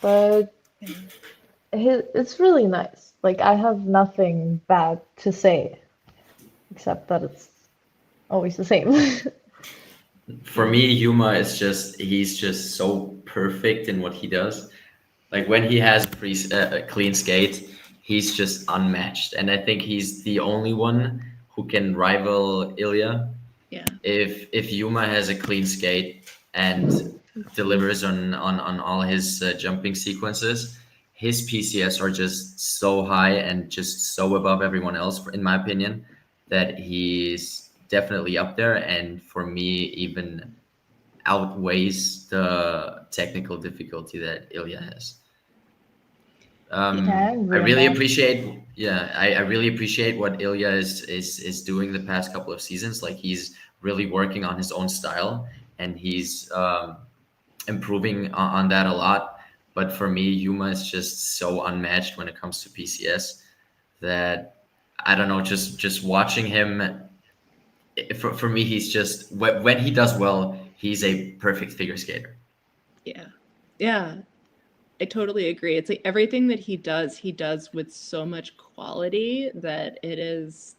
Speaker 3: But it's really nice. Like, I have nothing bad to say, except that it's always the same.
Speaker 2: For me, Yuma is he's just so perfect in what he does. Like when he has a clean skate, he's just unmatched. And I think he's the only one who can rival Ilya.
Speaker 1: Yeah.
Speaker 2: If Yuma has a clean skate and delivers on all his jumping sequences, his PCS are just so high and just so above everyone else, in my opinion, that he's definitely up there. And for me, even outweighs the technical difficulty that Ilya has.
Speaker 3: Yeah,
Speaker 2: I really appreciate, I really appreciate what Ilya is doing the past couple of seasons. Like he's really working on his own style, and he's improving on that a lot. But for me, Yuma is just so unmatched when it comes to PCS that I don't know. Just watching him, for me, he's just when he does well, he's a perfect figure skater.
Speaker 1: Yeah, I totally agree. It's like everything that he does with so much quality that it's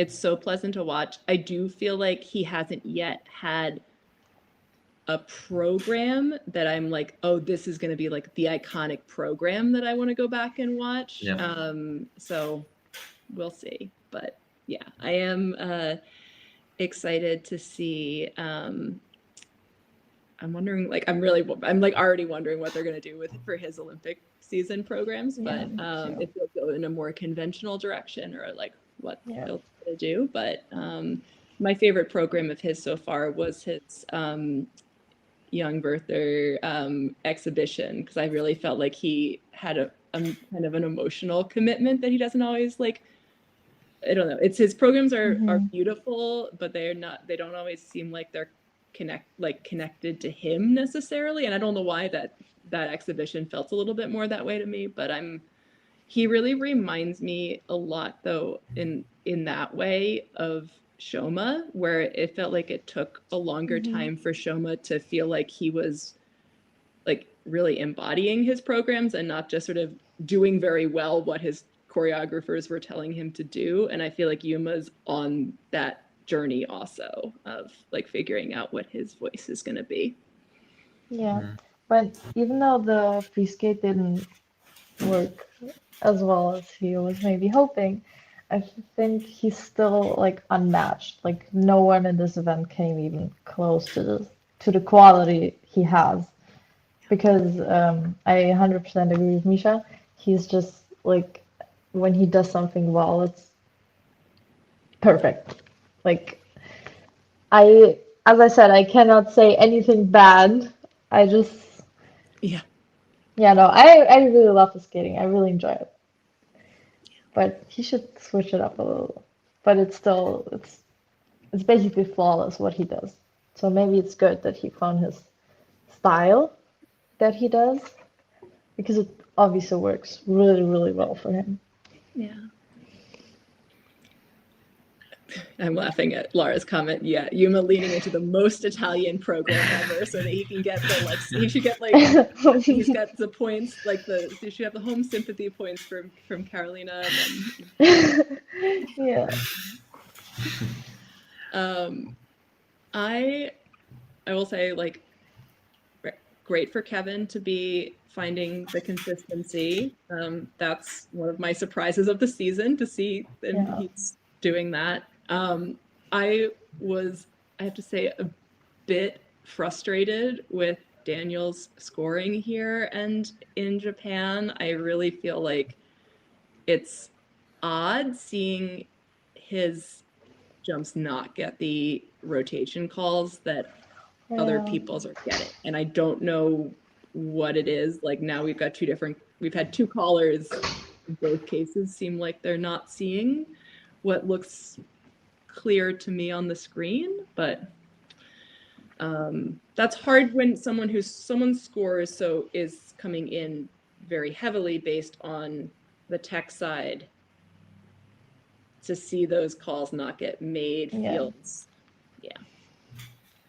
Speaker 1: so pleasant to watch. I do feel like he hasn't yet had a program that I'm like, oh, this is going to be like the iconic program that I want to go back and watch.
Speaker 2: Yeah.
Speaker 1: So we'll see. But yeah, I am excited to see. I'm wondering, like, I'm already wondering what they're going to do for his Olympic season programs, but if they'll go in a more conventional direction or like what
Speaker 3: Yeah.
Speaker 1: else to do. But my favorite program of his so far was his young birther exhibition, because I really felt like he had a kind of an emotional commitment that he doesn't always like. I don't know. It's his programs are beautiful, but they don't always seem like they're connected to him necessarily. And I don't know why that exhibition felt a little bit more that way to me, but he really reminds me a lot though in that way of Shoma, where it felt like it took a longer time for Shoma to feel like he was like really embodying his programs and not just sort of doing very well what his choreographers were telling him to do. And I feel like Yuma's on that journey also of like figuring out what his voice is going to be.
Speaker 3: Yeah, but even though the free skate didn't work as well as he was maybe hoping, I think he's still like unmatched. Like no one in this event came even close to the quality he has. Because I 100% agree with Misha. He's just like when he does something well, it's perfect. Like as I said, I cannot say anything bad. I just
Speaker 1: Yeah.
Speaker 3: Yeah, no, I really love the skating. I really enjoy it. But he should switch it up a little. But it's basically flawless what he does. So maybe it's good that he found his style that he does, because it obviously works really, really well for him.
Speaker 1: Yeah. I'm laughing at Laura's comment. Yeah, Yuma leaning into the most Italian program ever, so that he can get the like. He should get like. He's got the points, like he should have the home sympathy points from Carolina.
Speaker 3: Yeah.
Speaker 1: I will say like great for Kevin to be finding the consistency. That's one of my surprises of the season to see that he's doing that. I have to say, a bit frustrated with Daniel's scoring here and in Japan. I really feel like it's odd seeing his jumps not get the rotation calls that other people's are getting. And I don't know what it is. Like now we've had two callers in both cases seem like they're not seeing what looks clear to me on the screen, but that's hard when someone's score is coming in very heavily based on the tech side. To see those calls not get made feels, yeah.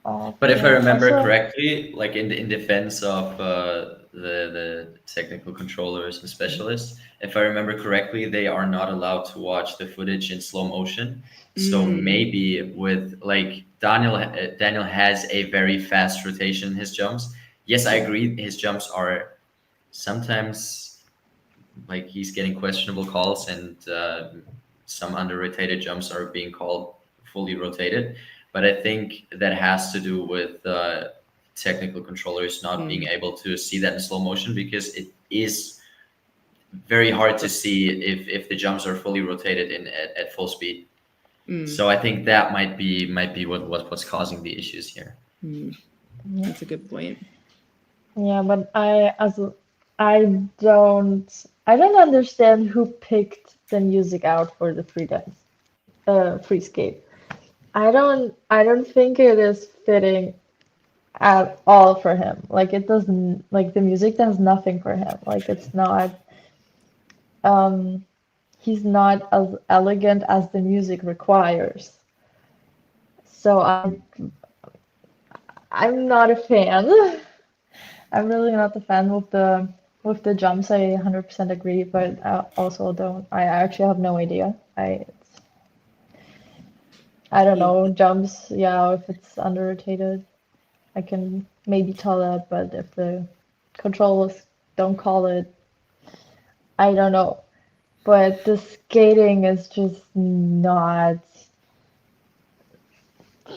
Speaker 2: But if I remember correctly, like in defense of the technical controllers and specialists, if I remember correctly, they are not allowed to watch the footage in slow motion. So maybe with like Daniel has a very fast rotation in his jumps. Yes, I agree. His jumps are sometimes like he's getting questionable calls, and some under rotated jumps are being called fully rotated. But I think that has to do with technical controllers not being able to see that in slow motion, because it is very hard to see if the jumps are fully rotated at full speed. So I think that might be what's causing the issues here.
Speaker 1: That's a good point.
Speaker 3: Yeah, but I don't understand who picked the music out for the free skate. I don't think it is fitting at all for him. Like it doesn't, like the music does nothing for him. Like it's not he's not as elegant as the music requires. So I'm not a fan. I'm really not a fan with the jumps. I 100% agree, but I also don't. I actually have no idea. I don't know jumps. Yeah, if it's under rotated, I can maybe tell that. But if the controllers don't call it, I don't know. But the skating is just not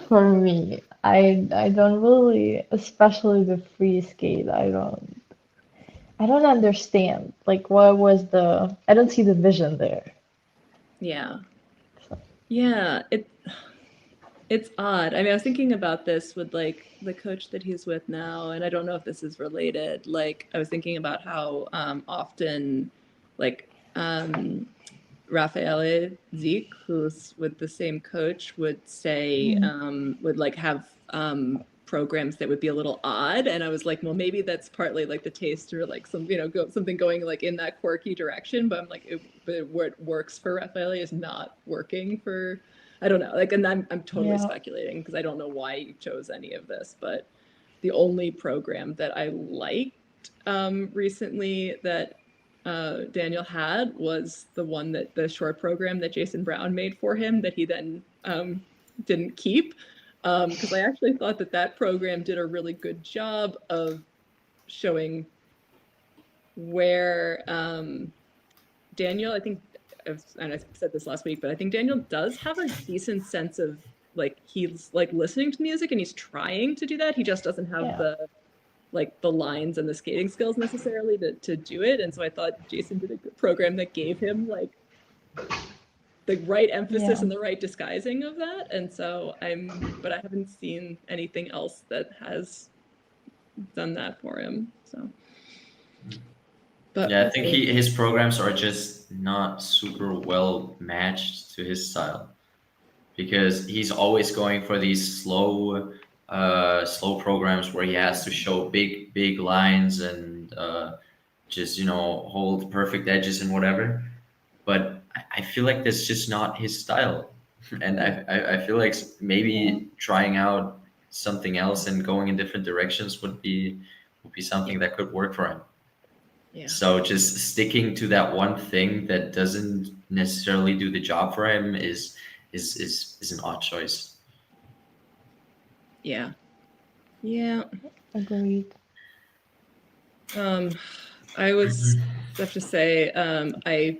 Speaker 3: for me. I don't really, especially the free skate. I don't understand. Like, what was I don't see the vision there.
Speaker 1: Yeah. Yeah, it's odd. I mean, I was thinking about this with like the coach that he's with now, and I don't know if this is related. Like, I was thinking about how often, like, Raffaele Zeke, who's with the same coach, would say, would like have programs that would be a little odd. And I was like, well, maybe that's partly like the taste or like some, something going like in that quirky direction. But I'm like, what works for Raffaele is not working for, I don't know. Like, and I'm totally
Speaker 3: Yeah.
Speaker 1: speculating because I don't know why you chose any of this. But the only program that I liked recently that Daniel had was the short program that Jason Brown made for him that he then didn't keep. Because I actually thought that program did a really good job of showing where Daniel, I think, and I said this last week, but I think Daniel does have a decent sense of like he's like listening to music and he's trying to do that. He just doesn't have the lines and the skating skills necessarily to do it. And so I thought Jason did a good program that gave him like the right emphasis and the right disguising of that. And so but I haven't seen anything else that has done that for him. So, but
Speaker 2: yeah, I think his programs are just not super well matched to his style because he's always going for these slow programs where he has to show big lines and just hold perfect edges and whatever. But I feel like that's just not his style, and I feel like maybe trying out something else and going in different directions would be something that could work for him.
Speaker 1: Yeah.
Speaker 2: So just sticking to that one thing that doesn't necessarily do the job for him is an odd choice.
Speaker 1: Yeah.
Speaker 3: Agreed.
Speaker 1: I have to say, I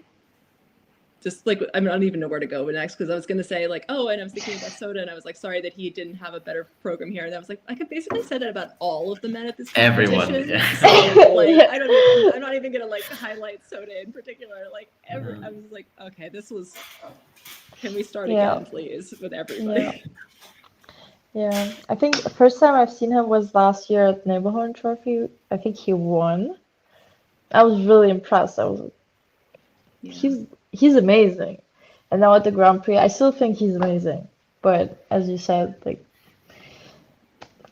Speaker 1: just like, I don't even know where to go next because I was going to say like, oh, and I was thinking about Soda and I was like, sorry that he didn't have a better program here. And I was like, I could basically say that about all of the men at this competition.
Speaker 2: Everyone, yeah.
Speaker 1: So like, I'm not even going to like highlight Soda in particular. Like I was like, okay, can we start again, please, with everybody?
Speaker 3: Yeah, I think the first time I've seen him was last year at Neighborhood Trophy. I think he won. I was really impressed. I was like, he's amazing. And now at the Grand Prix, I still think he's amazing. But as you said, like,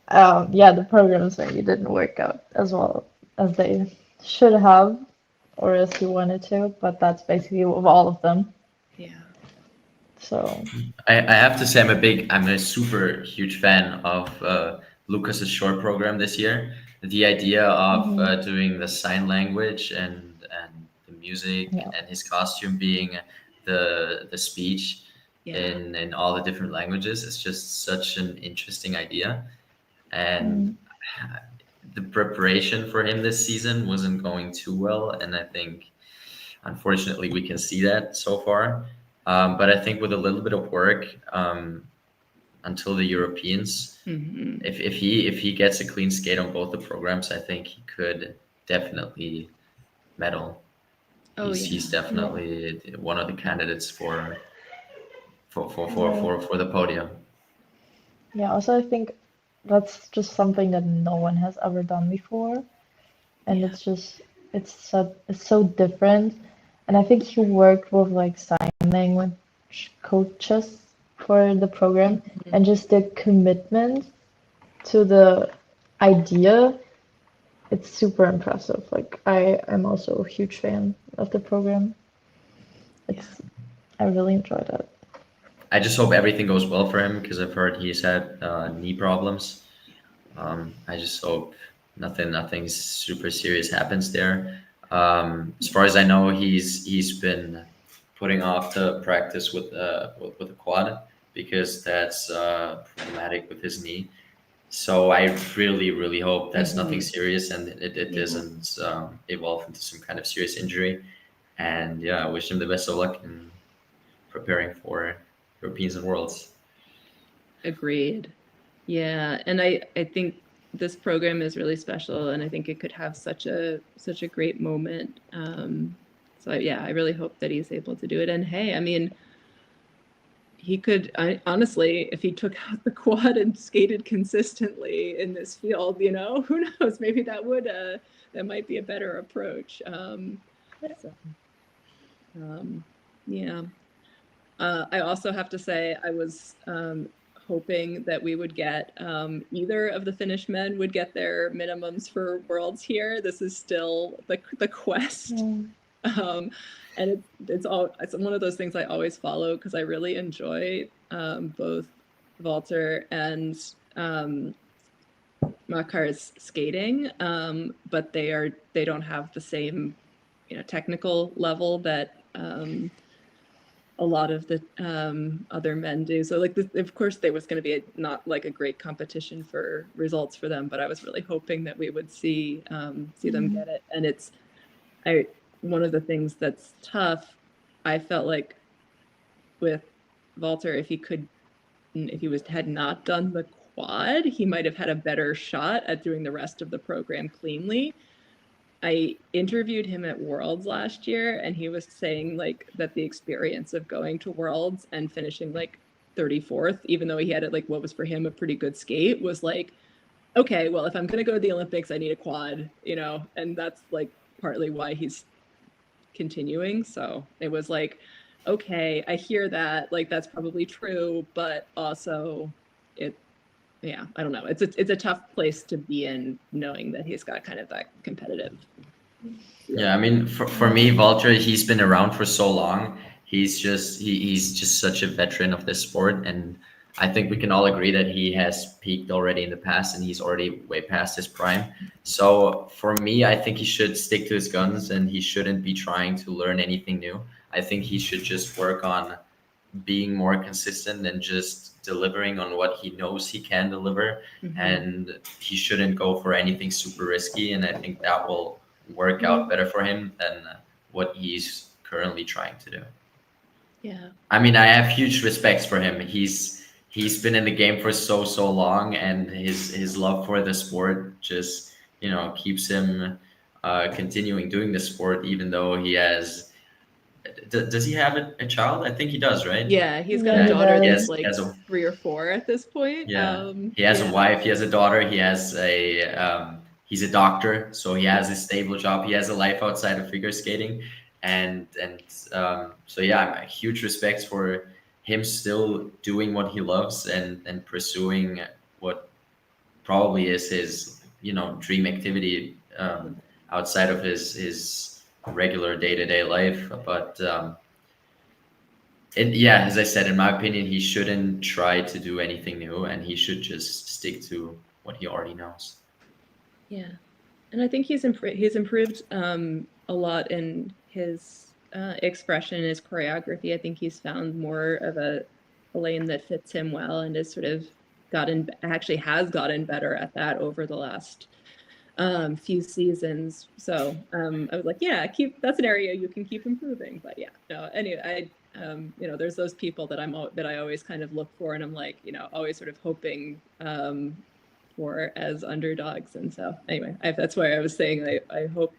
Speaker 3: the programs maybe didn't work out as well as they should have, or as he wanted to. But that's basically of all of them.
Speaker 1: Yeah.
Speaker 3: So
Speaker 2: I have to say I'm a super huge fan of Lucas's short program this year. The idea of doing the sign language and the music and his costume being the speech in all the different languages is just such an interesting idea. And the preparation for him this season wasn't going too well, and I think unfortunately we can see that so far. But I think with a little bit of work until the Europeans, if he gets a clean skate on both the programs, I think he could definitely medal. He's definitely one of the candidates for the podium.
Speaker 3: Yeah, also I think that's just something that no one has ever done before, and it's so different. And I think he worked with like sign language coaches for the program, and just the commitment to the idea, it's super impressive. Like I am also a huge fan of the program. I really enjoyed it.
Speaker 2: I just hope everything goes well for him because I've heard he's had knee problems. I just hope nothing super serious happens there. As far as I know, he's been putting off the practice with a quad because that's problematic with his knee. So I really hope that's nothing serious and it doesn't evolve into some kind of serious injury. And yeah, I wish him the best of luck in preparing for Europeans and Worlds.
Speaker 1: Agreed. Yeah, and I think this program is really special, and I think it could have such a great moment. So I really hope that he's able to do it. And hey, I mean, he could, honestly, if he took out the quad and skated consistently in this field, you know, who knows? Maybe that would that might be a better approach. Yeah. I also have to say I was hoping that we would get either of the Finnish men would get their minimums for Worlds here. This is still the quest. And it's one of those things I always follow because I really enjoy both Walter and Makar's skating, but they don't have the same, you know, technical level that a lot of the other men do. So like, of course, there was going to be not like a great competition for results for them, but I was really hoping that we would see them get it. And one of the things that's tough, I felt like with Walter, if he had not done the quad, he might have had a better shot at doing the rest of the program cleanly. I interviewed him at Worlds last year, and he was saying like that the experience of going to Worlds and finishing like 34th, even though he had like what was for him a pretty good skate, was like, okay, well, if I'm going to go to the Olympics, I need a quad, you know, and that's like partly why he's continuing. So it was like, okay, I hear that, like that's probably true, but also yeah, I don't know. It's a tough place to be in, knowing that he's got kind of that competitive.
Speaker 2: Yeah, I mean, for me, Walter, he's been around for so long. He's just such a veteran of this sport, and I think we can all agree that he has peaked already in the past, and he's already way past his prime. So for me, I think he should stick to his guns, and he shouldn't be trying to learn anything new. I think he should just work on being more consistent and just delivering on what he knows he can deliver. And he shouldn't go for anything super risky, and I think that will work out better for him than what he's currently trying to do.
Speaker 1: Yeah,
Speaker 2: I mean, I have huge respects for him. He's been in the game for so long, and his love for the sport just, you know, keeps him continuing doing the sport, even though he has. Does he have a child? I think he does, right?
Speaker 1: yeah, he's got
Speaker 3: Yeah,
Speaker 1: a
Speaker 3: he
Speaker 1: daughter
Speaker 3: does.
Speaker 1: that's like 3 or 4 at this point.
Speaker 2: Yeah, he has a wife, he has a daughter, he has he's a doctor, so he has a stable job, he has a life outside of figure skating, and so yeah, huge respects for him still doing what he loves and pursuing what probably is his, you know, dream activity outside of his regular day-to-day life. But yeah, as I said, in my opinion, he shouldn't try to do anything new, and he should just stick to what he already knows.
Speaker 1: Yeah, and I think he's improved a lot in his expression, his choreography. I think he's found more of a lane that fits him well, and has sort of has gotten better at that over the last few seasons. So I was like, yeah, that's an area you can keep improving. But yeah, no, anyway, you know, there's those people that I always kind of look for, and I'm like, you know, always sort of hoping for as underdogs. And so anyway, that's why I was saying I hope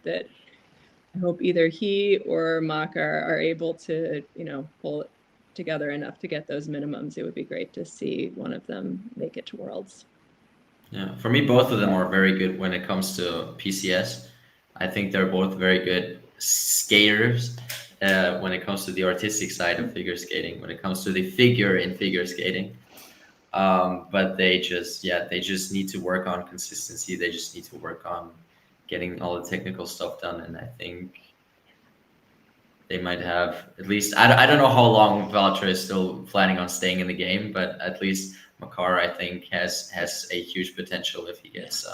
Speaker 1: either he or Makar are able to, you know, pull it together enough to get those minimums. It would be great to see one of them make it to Worlds.
Speaker 2: Yeah, for me, both of them are very good when it comes to PCS. I think they're both very good skaters when it comes to the artistic side of figure skating, when it comes to the figure in figure skating. But they just need to work on consistency. They just need to work on getting all the technical stuff done. And I think they might have at least, I don't know how long Valtra is still planning on staying in the game, but at least Makar, I think, has a huge potential if he gets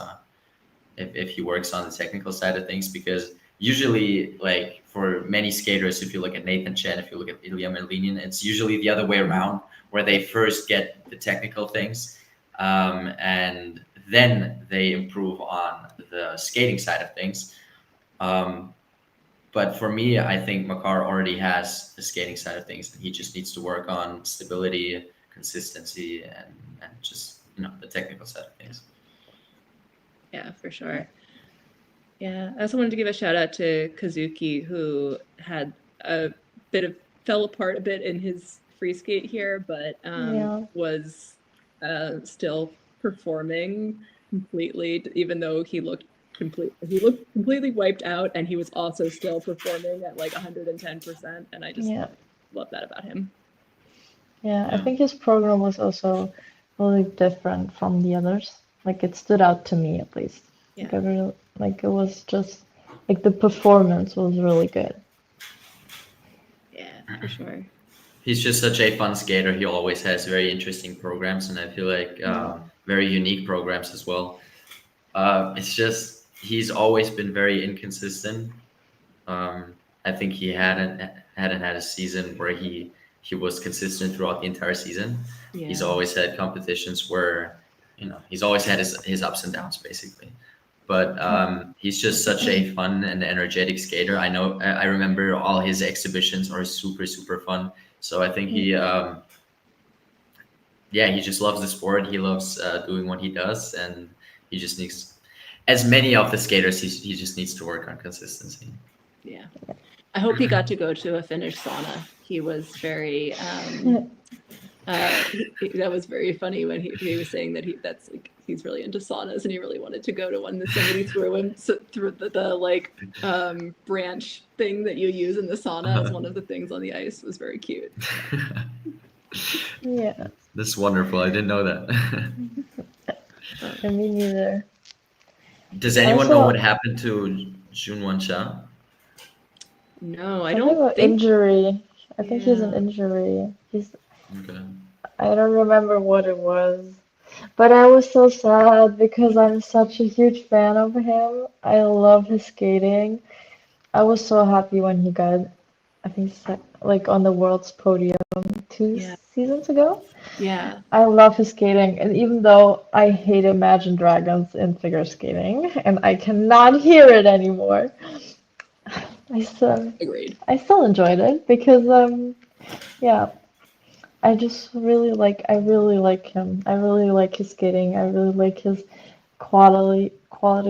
Speaker 2: if he works on the technical side of things. Because usually, like for many skaters, if you look at Nathan Chen, if you look at Ilya Merlinin, it's usually the other way around, where they first get the technical things and then they improve on the skating side of things. But for me, I think Makar already has the skating side of things, and he just needs to work on stability, consistency, and just, you know, the technical side of things.
Speaker 1: Yeah, for sure. Yeah, I also wanted to give a shout out to Kazuki, who had fell apart a bit in his free skate here, but
Speaker 3: Yeah.
Speaker 1: was still performing completely, even though he looked completely wiped out, and he was also still performing at like 110%, and I just
Speaker 3: Yeah.
Speaker 1: love that about him.
Speaker 3: Yeah, I
Speaker 2: Yeah.
Speaker 3: think his program was also really different from the others. Like it stood out to me at least. Like
Speaker 1: Yeah.
Speaker 3: I really, like it was just like the performance was really good.
Speaker 1: Yeah, for sure.
Speaker 2: He's just such a fun skater. He always has very interesting programs, and I feel like very unique programs as well. It's just he's always been very inconsistent. I think he hadn't had a season where he was consistent throughout the entire season. He's
Speaker 1: Yeah.
Speaker 2: always had competitions where he's always had his ups and downs basically. But he's just such a fun and energetic skater. I remember all his exhibitions are super fun. So I think he he just loves the sport. He loves doing what he does, and he just needs, as many of the skaters, he just needs to work on consistency.
Speaker 1: Yeah. I hope he got to go to a Finnish sauna. He was very that was very funny when he was saying that that's like he's really into saunas and he really wanted to go to one, that somebody threw him through the like branch thing that you use in the sauna as one of the things on the ice. Was very cute.
Speaker 3: Yeah,
Speaker 2: That's wonderful. I didn't know that.
Speaker 3: and me neither.
Speaker 2: Does anyone know
Speaker 3: Also,
Speaker 2: what happened to Junwon Cha?
Speaker 1: No, I
Speaker 3: something
Speaker 1: don't
Speaker 3: about
Speaker 1: think.
Speaker 3: injury. I think he's an
Speaker 1: Yeah.
Speaker 3: injury.
Speaker 2: Okay.
Speaker 3: I don't remember what it was. But I was so sad because I'm such a huge fan of him. I love his skating. I was so happy when he got, I think, like on the world's podium two
Speaker 1: Yeah.
Speaker 3: seasons ago.
Speaker 1: Yeah.
Speaker 3: I love his skating, and even though I hate Imagine Dragons in figure skating, and I cannot hear it anymore, I still
Speaker 1: Agreed.
Speaker 3: I still enjoyed it because yeah, I really like him. I really like his skating. I really like his quality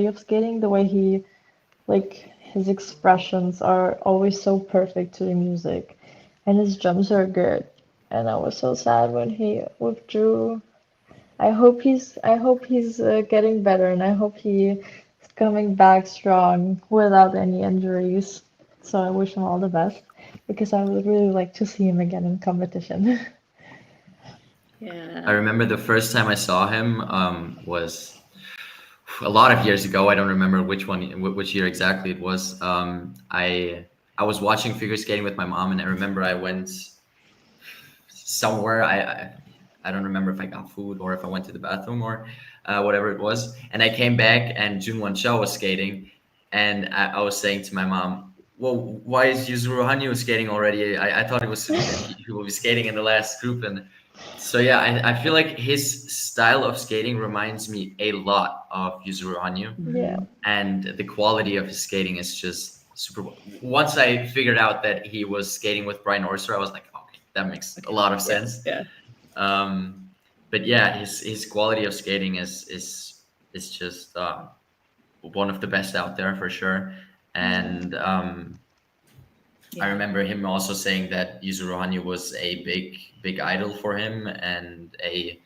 Speaker 3: of skating, the way he like his expressions are always so perfect to the music, and his jumps are good. And I was so sad when he withdrew. I hope he's getting better, and I hope he is coming back strong without any injuries. So I wish him all the best because I would really like to see him again in competition.
Speaker 2: I
Speaker 1: Yeah.
Speaker 2: remember the first time I saw him was a lot of years ago. I don't remember which year exactly it was. I was watching figure skating with my mom, and I remember I went somewhere. I don't remember if I got food or if I went to the bathroom or whatever it was. And I came back, and Junwon Cho was skating, and I was saying to my mom, "Well, why is Yuzuru Hanyu skating already? I thought he will be skating in the last group." And so yeah, I feel like his style of skating reminds me a lot of Yuzuru Hanyu,
Speaker 3: Yeah,
Speaker 2: and the quality of his skating is just super. Once I figured out that he was skating with Brian Orser, I was like, okay, that makes a lot of sense.
Speaker 1: Yeah.
Speaker 2: But yeah, his quality of skating is just one of the best out there for sure. And I remember him also saying that Yuzuru Hanyu was a big idol for him and a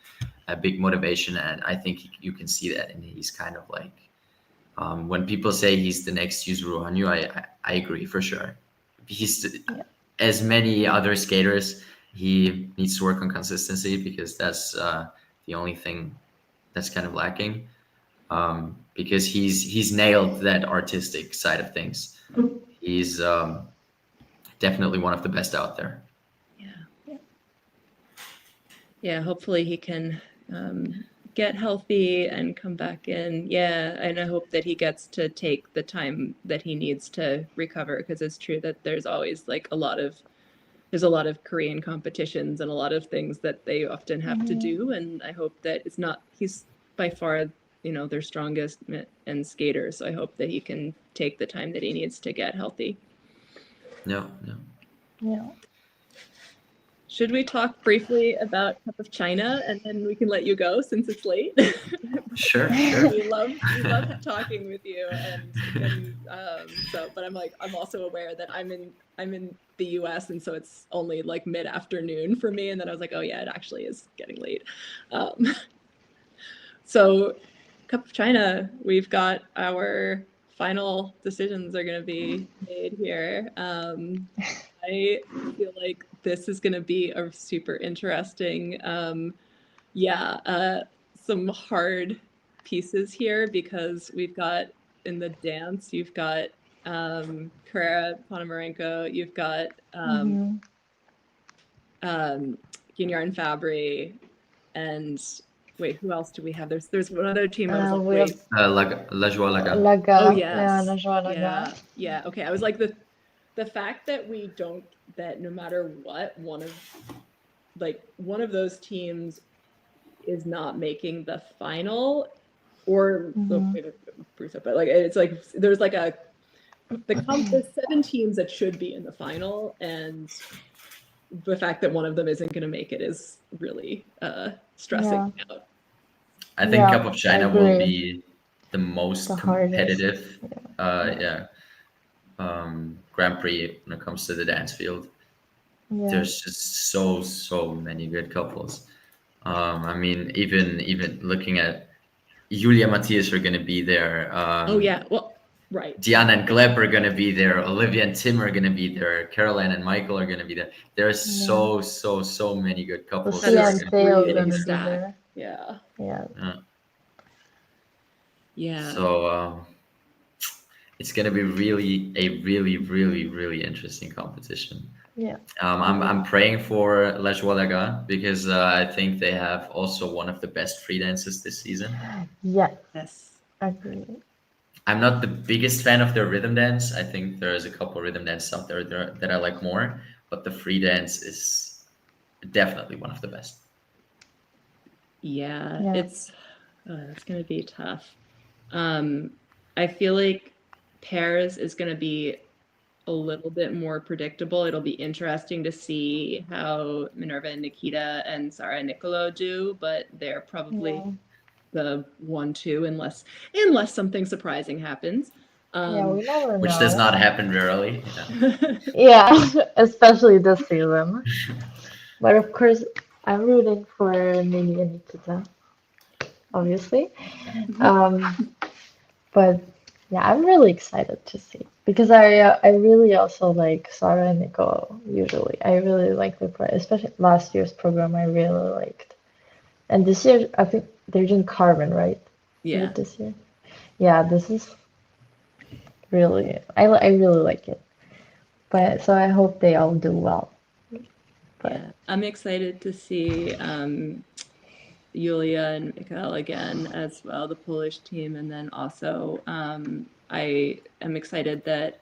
Speaker 2: big motivation. And I think you can see that, and he's kind of like when people say he's the next Yuzuru Hanyu, I agree for sure. He's as many other skaters. He needs to work on consistency because that's the only thing that's kind of lacking. Because he's nailed that artistic side of things. He's definitely one of the best out there.
Speaker 1: Yeah, hopefully he can get healthy and come back in. Yeah, and I hope that he gets to take the time that he needs to recover, because it's true that there's always like there's a lot of Korean competitions and a lot of things that they often have to do, and I hope that he's by far, their strongest and skater, so I hope that he can take the time that he needs to get healthy.
Speaker 2: Yeah.
Speaker 3: yeah.
Speaker 1: should we talk briefly about Cup of China, and then we can let you go since it's late?
Speaker 2: Sure.
Speaker 1: we love talking with you, and so. But I'm also aware that I'm in the U.S. and so it's only like mid-afternoon for me. And then I was like, oh yeah, it actually is getting late. So, Cup of China, we've got our final decisions are going to be made here. I feel like this is going to be a super interesting, some hard pieces here because we've got in the dance, you've got Carrera, Ponomarenko, you've got Guignard and Fabry, and wait, who else do we have? There's one other team. I was like, wait.
Speaker 2: La Joie Laga.
Speaker 3: Laga.
Speaker 1: Oh yes.
Speaker 3: Yeah, La Joie Laga.
Speaker 1: Yeah. Okay. I was like the fact that that no matter what, one of those teams is not making the final, or but like it's like there's like there's 7 teams that should be in the final, and the fact that one of them isn't going to make it is really stressing out.
Speaker 2: I think Cup of China will be the most competitive Grand Prix when it comes to the dance field. There's just so many good couples. I mean, even looking at Julia and Matthias are going to be there.
Speaker 1: Right.
Speaker 2: Diana and Gleb are going to be there. Olivia and Tim are going to be there. Caroline and Michael are going to be there. There's so many good couples.
Speaker 3: That are going to be there.
Speaker 1: Yeah.
Speaker 2: So it's going to be really interesting competition.
Speaker 3: Yeah.
Speaker 2: I'm praying for La Joie Laga because I think they have also one of the best free dances this season.
Speaker 3: Yes. Agree.
Speaker 2: I'm not the biggest fan of their rhythm dance. I think there's a couple of rhythm dances out there that I like more, but the free dance is definitely one of the best.
Speaker 1: Yeah. It's going to be tough. I feel like Paris is going to be a little bit more predictable. It'll be interesting to see how Minerva and Nikita and Sarah and Nicolo do, but they're probably the 1-2 unless something surprising happens.
Speaker 3: We never know.
Speaker 2: Which does not happen rarely.
Speaker 3: Especially this season. But of course, I'm rooting for Nini and Nikita, obviously. But yeah, I'm really excited to see because I really also like Sarah and Nicole. Usually, I really like their play, especially last year's program. I really liked, and this year I think they're doing Carmen, right?
Speaker 1: Yeah.
Speaker 3: This year. Yeah, this is really I really like it. But so I hope they all do well. But
Speaker 1: yeah, I'm excited to see Julia and Michail again as well, the Polish team, and then also I am excited that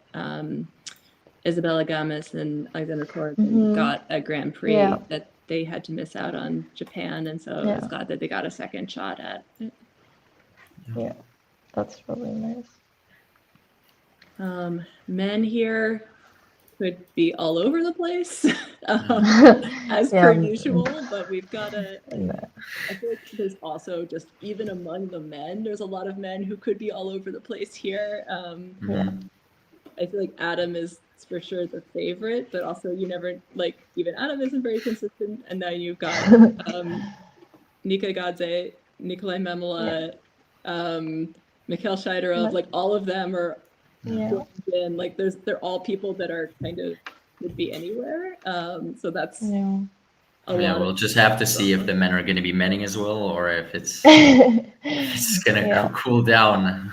Speaker 1: Isabella Gomez and Alexander Corbin got a Grand Prix that they had to miss out on Japan, and so I was glad that they got a second shot at it.
Speaker 3: Yeah, that's really nice.
Speaker 1: Men here could be all over the place as per usual, but we've got I feel like there's also just even among the men, there's a lot of men who could be all over the place here. I feel like Adam is for sure the favorite, but also you never even Adam isn't very consistent, and then you've got Nika Gadze, Nikolai Memela, Mikhail Shidorov, all of them are they're all people that are kind of would be anywhere. So that's
Speaker 2: we'll just have to see if the men are going to be menning as well, or if it's going to cool down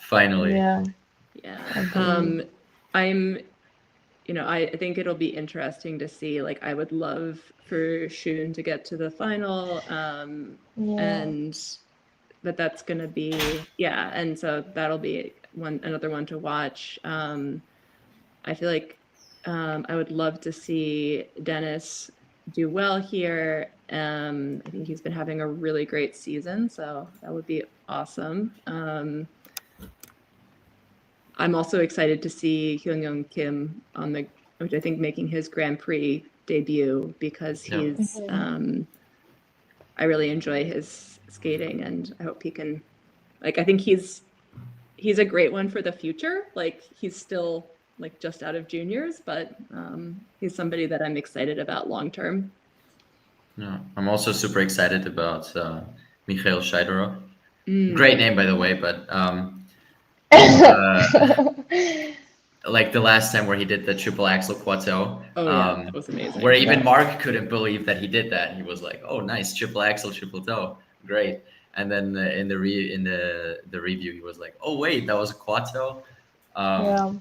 Speaker 2: finally.
Speaker 1: I think it'll be interesting to see. I would love for Shun to get to the final, but that's going to be and so that'll be another one to watch. I feel like I would love to see Dennis do well here. I think he's been having a really great season, so that would be awesome. I'm also excited to see Hyun-Young Kim which I think making his Grand Prix debut because
Speaker 2: Yeah.
Speaker 1: he's I really enjoy his skating, and I hope he can, like, I think he's a great one for the future. Like, he's still like just out of juniors, but he's somebody that I'm excited about long term.
Speaker 2: Yeah. I'm also super excited about Michail Savitskiy. Great name, by the way, but like the last time where he did the triple axel quato.
Speaker 1: Oh yeah, that was amazing.
Speaker 2: Where even Mark couldn't believe that he did that. He was like, "Oh, nice, triple axel, triple toe, great." And then in the review, he was like, "Oh wait, that was a quato."
Speaker 3: Yeah.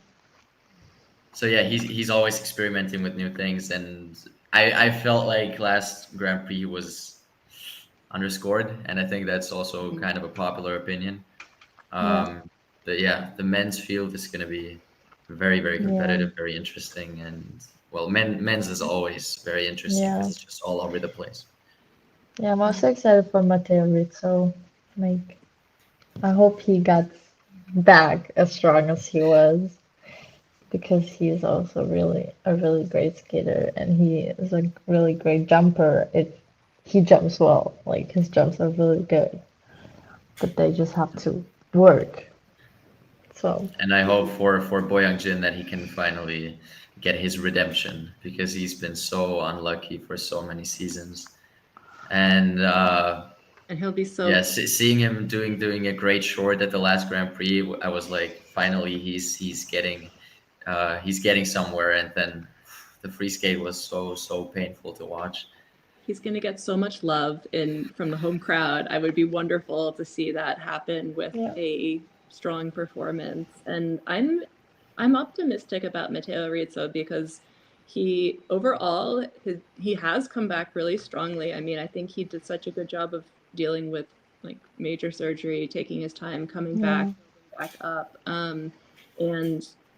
Speaker 2: So yeah, he's always experimenting with new things, and I felt like last Grand Prix was underscored, and I think that's also kind of a popular opinion. But yeah, the men's field is going to be very, very competitive, very interesting, and well, men's is always very interesting because it's just all over the place.
Speaker 3: Yeah, I'm also excited for Matteo Rizzo. Like, I hope he gets back as strong as he was, because he is also really a really great skater, and he is a really great jumper. He jumps well. Like, his jumps are really good, but they just have to work. So.
Speaker 2: And I hope for Boyoung Jin that he can finally get his redemption, because he's been so unlucky for so many seasons. And
Speaker 1: he'll be so
Speaker 2: seeing him doing a great short at the last Grand Prix, I was like, finally he's getting somewhere. And then the free skate was so painful to watch.
Speaker 1: He's going to get so much love from the home crowd. I would be wonderful to see that happen with a strong performance. And I'm optimistic about Matteo Rizzo, because he overall he has come back really strongly. I mean, I think he did such a good job of dealing with like major surgery, taking his time, coming back up. And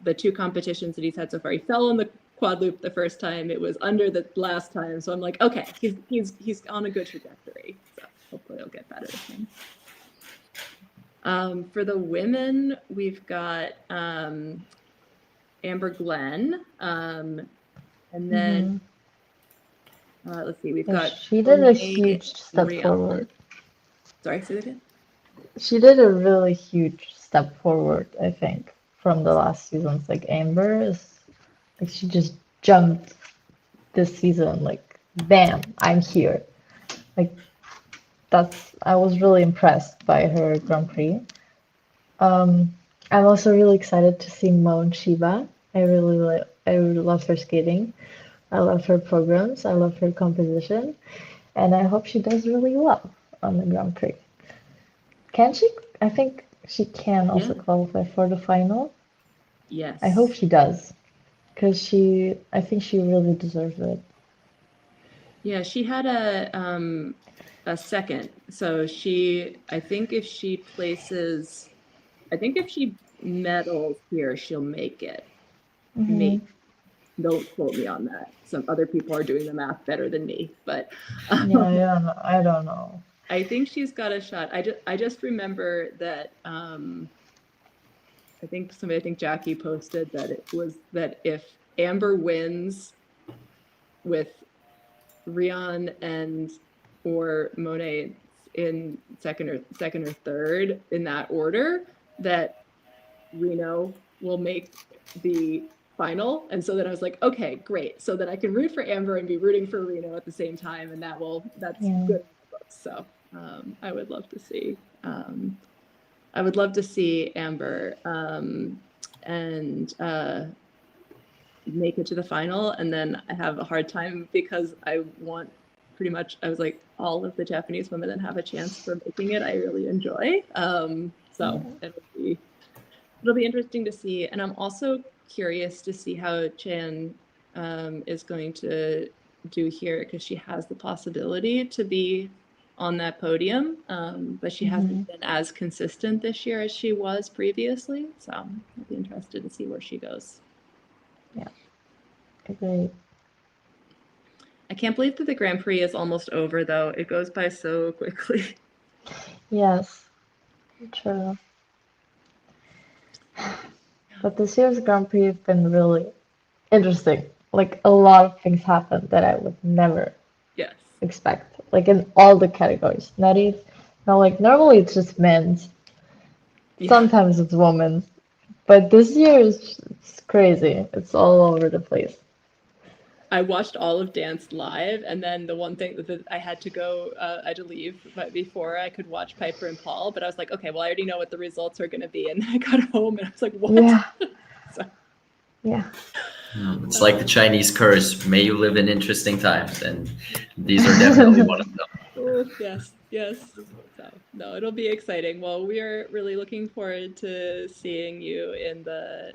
Speaker 1: the two competitions that he's had so far, he fell on the quad loop the first time. It was under the last time, so I'm like, okay, he's on a good trajectory. So hopefully it'll get better with him. For the women, we've got Amber Glenn, and then let's see, we've got.
Speaker 3: She did a huge step forward.
Speaker 1: Sorry, say that again.
Speaker 3: She did a really huge step forward, I think, from the last seasons. Like, Amber is, like, she just jumped this season, like, bam, I'm here. Like, I was really impressed by her Grand Prix. I'm also really excited to see Moan Shiba. I really love her skating. I love her programs. I love her composition, and I hope she does really well on the Grand Prix. Can she? I think she can also qualify for the final.
Speaker 1: Yes.
Speaker 3: I hope she does, because I think she really deserves it.
Speaker 1: Yeah, she had a second. So I think if she medals here, she'll make it. Maybe. Don't quote me on that. Some other people are doing the math better than me, but
Speaker 3: I don't know.
Speaker 1: I think she's got a shot. I just remember that I think Jackie posted that it was that if Amber wins with Rion or Monet in second or third in that order, that Reno will make the final. And so then I was like, okay, great. So then I can root for Amber and be rooting for Reno at the same time, and that's good. So I would love to see Amber and make it to the final. And then I have a hard time, because I want I was like, all of the Japanese women that have a chance for making it, I really enjoy. So it'll be interesting to see. And I'm also curious to see how Chan is going to do here, because she has the possibility to be on that podium, but she hasn't been as consistent this year as she was previously. So I'll be interested to see where she goes.
Speaker 3: Yeah, agreed.
Speaker 1: I can't believe that the Grand Prix is almost over, though. It goes by so quickly.
Speaker 3: Yes, true. But this year's Grand Prix has been really interesting. like a lot of things happened that I would never
Speaker 1: Yes.
Speaker 3: expect, like in all the categories. Not like normally it's just men's,
Speaker 1: Yeah.
Speaker 3: sometimes it's women's, but this year it's crazy. It's all over the place.
Speaker 1: I watched all of dance live, and then the one thing that I had to go, I had to leave, but before I could watch Piper and Paul. But I was like, okay, well, I already know what the results are going to be, and then I got home and I was like, what?
Speaker 3: Yeah,
Speaker 1: So,
Speaker 3: yeah.
Speaker 2: It's like the Chinese curse. May you live in interesting times, and these are definitely one of them.
Speaker 1: oh, yes, yes. So no, it'll be exciting. Well, we are really looking forward to seeing you in the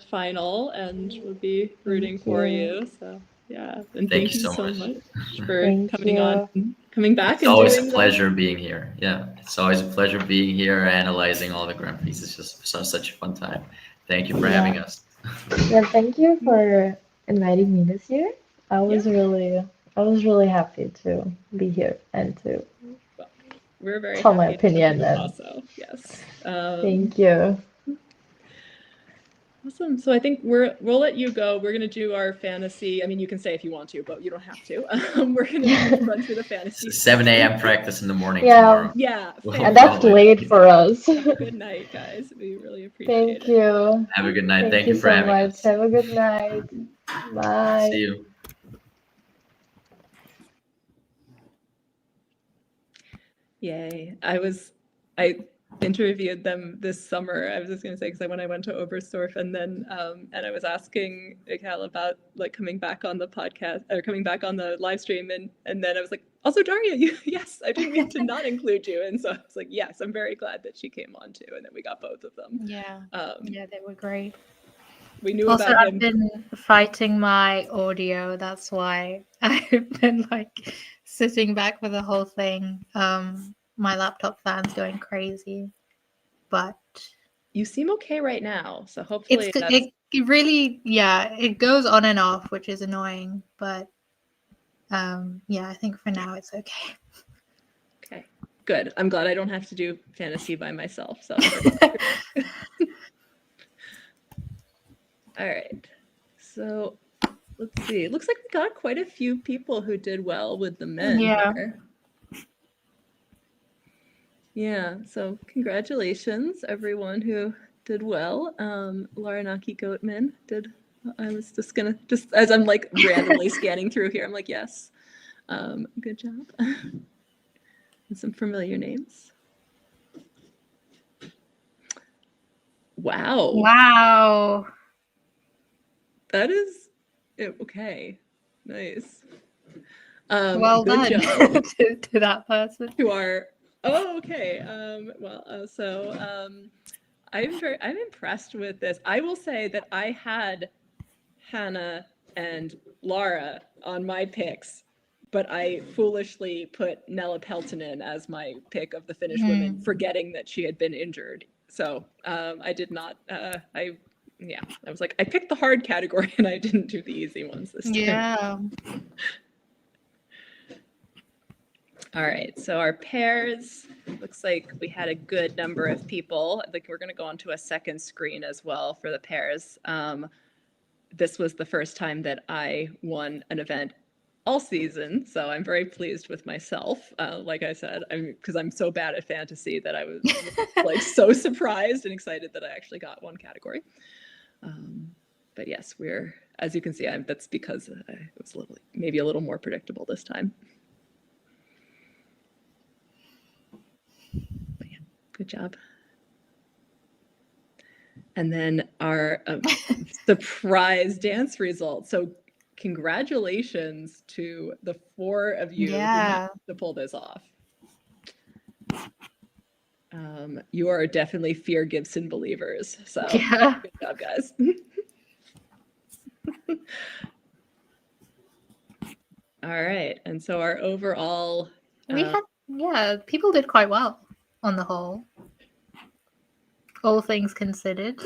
Speaker 1: final, and we'll be rooting for you. So yeah, and
Speaker 2: Thank
Speaker 1: thank
Speaker 2: you
Speaker 1: you
Speaker 2: so
Speaker 1: so
Speaker 2: much.
Speaker 1: much for
Speaker 3: Thank
Speaker 1: coming on,
Speaker 3: you.
Speaker 1: coming back,
Speaker 2: It's
Speaker 1: and
Speaker 2: always a
Speaker 1: doing
Speaker 2: pleasure being here. Yeah, it's always a pleasure being here, analyzing all the Grand Prix. It's just such a fun time. Thank you for having
Speaker 3: Yeah.
Speaker 2: us.
Speaker 3: Yeah, thank you for inviting me this year. I was
Speaker 1: Yeah.
Speaker 3: really happy to be here and to
Speaker 1: Well, we're very
Speaker 3: tell my
Speaker 1: happy to have
Speaker 3: opinion,
Speaker 1: you
Speaker 3: and
Speaker 1: also. Yes.
Speaker 3: thank you.
Speaker 1: Awesome. So I think we'll let you go. We're gonna do our fantasy. I mean, you can say if you want to, but you don't have to. We're gonna run through the fantasy.
Speaker 2: 7 a.m. practice in the morning
Speaker 3: Yeah.
Speaker 2: tomorrow.
Speaker 1: Yeah,
Speaker 3: And that's
Speaker 2: Well,
Speaker 3: late for us.
Speaker 1: have a good night, guys. We really appreciate
Speaker 3: Thank
Speaker 1: it.
Speaker 3: you.
Speaker 2: have a good night.
Speaker 3: Thank
Speaker 2: Thank
Speaker 3: you
Speaker 2: you for
Speaker 3: so
Speaker 2: having
Speaker 3: much.
Speaker 2: us.
Speaker 3: Have a good night. Bye.
Speaker 2: See you.
Speaker 1: Yay. I interviewed them this summer. I was just gonna say, because when I went to Oberstdorf, and then and I was asking Michail about like coming back on the podcast or coming back on the live stream, and then I was like, also Darya, yes, I didn't mean to not include you. And so I was like, yes, I'm very glad that she came on too, and then we got both of them.
Speaker 4: Yeah. Yeah, they were great.
Speaker 1: We knew
Speaker 4: Also,
Speaker 1: about
Speaker 4: I've
Speaker 1: him.
Speaker 4: been fighting my audio. That's why I've been like sitting back for the whole thing. My laptop fan's going crazy, but
Speaker 1: You seem okay right now, so hopefully that's
Speaker 4: it really, yeah, it goes on and off, which is annoying, but yeah, I think for now it's okay.
Speaker 1: okay. Good. I'm glad I don't have to do fantasy by myself. So all right. So let's see. It looks like we got quite a few people who did well with the men
Speaker 4: Yeah.
Speaker 1: here. Yeah. So congratulations, everyone who did well. Laranaki Goatman did. I was just gonna as I'm like randomly scanning through here. I'm like, yes. Good job. And some familiar names. Wow.
Speaker 4: Wow.
Speaker 1: That is okay. Nice.
Speaker 4: Well
Speaker 1: good
Speaker 4: done
Speaker 1: job
Speaker 4: to that person.
Speaker 1: to our. Oh, okay. I'm impressed with this. I will say that I had Hannah and Lara on my picks, but I foolishly put Nella Peltonen as my pick of the Finnish women, forgetting that she had been injured. So I did not. I was like, I picked the hard category and I didn't do the easy ones this time.
Speaker 4: Yeah.
Speaker 1: All right, so our pairs, looks like we had a good number of people. I think we're going to go on to a second screen as well for the pairs. This was the first time that I won an event all season, so I'm very pleased with myself. Like I said, because I'm so bad at fantasy that I was like so surprised and excited that I actually got one category. But yes, as you can see, that's because it was maybe a little more predictable this time. But yeah, good job. And then our surprise dance results. So congratulations to the 4 of you who managed to pull this off. You are definitely Fear Gibson believers. So
Speaker 4: Yeah.
Speaker 1: good job, guys. All right. And so our overall...
Speaker 4: people did quite well on the whole. All things considered.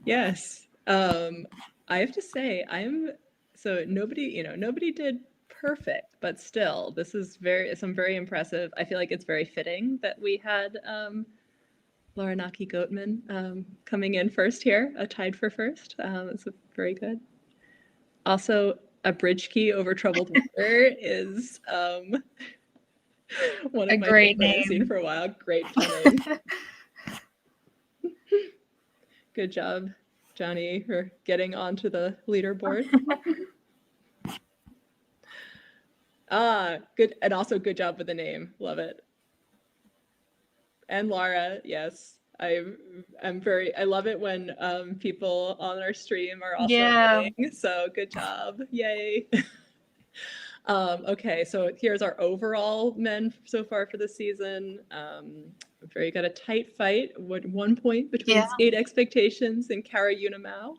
Speaker 1: Yes. I have to say, nobody did perfect, but still, this is very impressive. I feel like it's very fitting that we had Laranaki Goatman coming in first here, tied for first. It's very good. Also, a bridge key over troubled water is one
Speaker 4: A
Speaker 1: of my
Speaker 4: great
Speaker 1: favorite I've seen
Speaker 4: name.
Speaker 1: for a while. Great punning. Good job, Johnny, for getting onto the leaderboard. Good, and also good job with the name. Love it. And Laura, yes, I love it when people on our stream are also winning. So good job, yay. Okay, so here's our overall men so far for the season. Very got a tight fight, 1 point between Skate Expectations and Kara Unimau.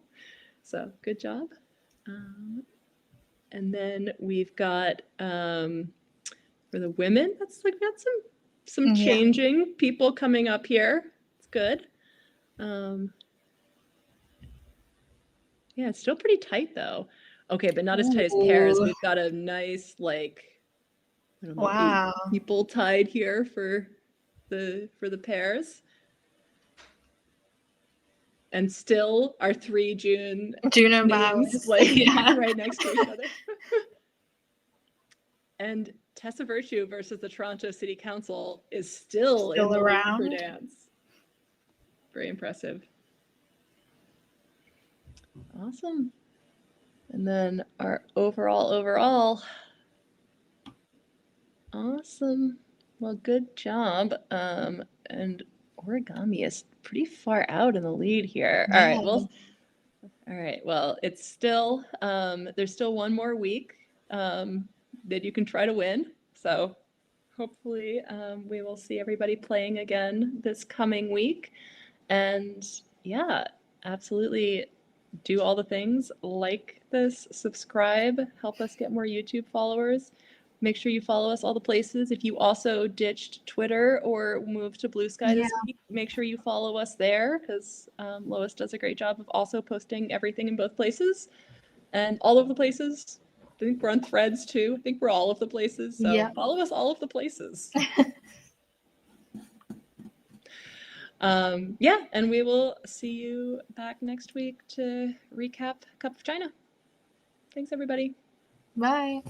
Speaker 1: So good job. And then we've got for the women, that's like got some changing people coming up here. It's good. Yeah, it's still pretty tight though. Okay, but not as tight as pairs. We've got a nice like I don't know, 8 people tied here for the pairs. And still our 3 June names like right next to each other. And Tessa Virtue versus the Toronto City Council is still in the league for dance. Very impressive. Awesome. And then our overall. Awesome. Well, good job. And origami is pretty far out in the lead here. All right. Well, it's still there's still 1 more week that you can try to win. So hopefully we will see everybody playing again this coming week. And yeah, absolutely do all the things. Like this, subscribe, help us get more YouTube followers. Make sure you follow us all the places. If you also ditched Twitter or moved to Blue Sky this week, make sure you follow us there because Lois does a great job of also posting everything in both places and all of the places. I think we're on Threads too. I think we're all of the places. So follow us all of the places. Yeah, and we will see you back next week to recap Cup of China. Thanks, everybody.
Speaker 4: Bye.